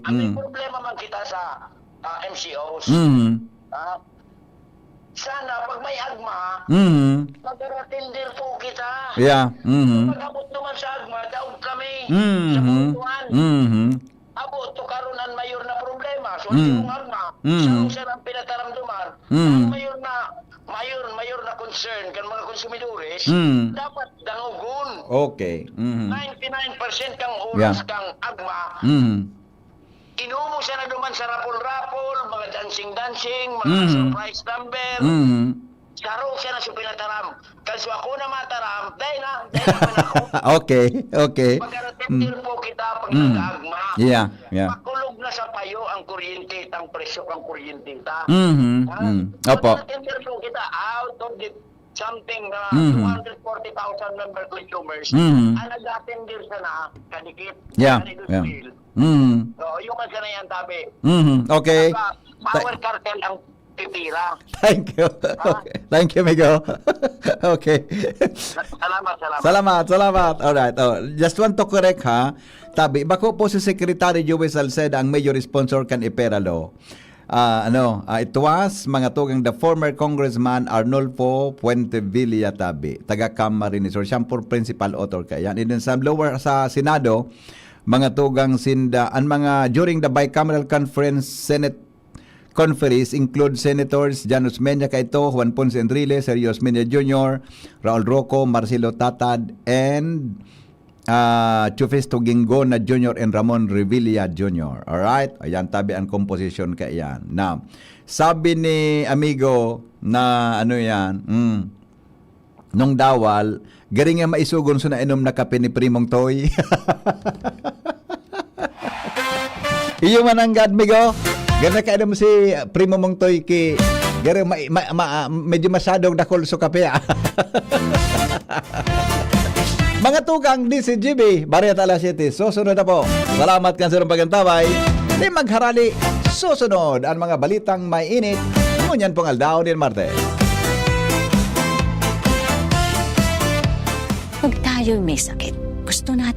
[SPEAKER 5] Ang problema man kita sa MCOs. Sana pag may agma, mag-attender po kita.
[SPEAKER 2] Yeah.
[SPEAKER 5] Pag-abot naman sa agma, daog kami sa puntuan. Abot to karunan mayor na problema. So, yung agma, sa ang pinataramduman, ang mayor na concern kan mga konsumidores, dapat dangugon.
[SPEAKER 2] Okay.
[SPEAKER 5] 99% kang oras kang agma, inumo siya na duman sa rapol-rapol, mga dancing-dancing, mga surprise number. Saro siya na siya pinataram. Kasi ako na mataram, dahil na ako.
[SPEAKER 2] Okay.
[SPEAKER 5] Pagkarating po kita pag nag-agma.
[SPEAKER 2] Yeah.
[SPEAKER 5] Makulog na sa payo ang kuryente, ang presyo ng kuryente.
[SPEAKER 2] Opo.
[SPEAKER 5] Pagkarating po kita out of the something 240,000 member consumers, ang nag-attender sa na, kadikit, kadikit. So, yung man na yan, tabi.
[SPEAKER 2] Okay.
[SPEAKER 5] Power cartel ang titira.
[SPEAKER 2] Thank you. Okay. Thank you, Migo. Okay. Salamat. Alright. Just want to correct ha. Tabi, bako po si Secretary Joey Salceda ang major sponsor kan Iperalo. It was mga tugang the former Congressman Arnolfo Puentevilla tabi, taga Camarines or siyang principal author kaya. And then sa lower sa Senado, mga tugang sinda ang mga during the bicameral conference Senate conference include Senators Janus Menya Kaito, Juan Ponce Enrile, Sergio Osmeña Jr., Raul Roco, Marcelo Tatad, and Chufisto Ginggona Jr. and Ramon Revilla Jr. Alright? Ayan, tabi ang composition ka yan. Now, sabi ni amigo na nung dawal, garing nga maisugon so na inom na kape ni Primong Toy. Iyo mananggad, amigo. Gana ka inom si Primo Mong Toy ki garing medyo masyadong dakol so kape. Mga tukang DCGB, Barriat alas 7. Susunod na po. Salamat kan sa pagkantabay. Di magharali. Susunod ang mga balitang may init. Ngunyan pong Aldao din Martes.
[SPEAKER 14] Pag tayo'y may sakit, gusto natin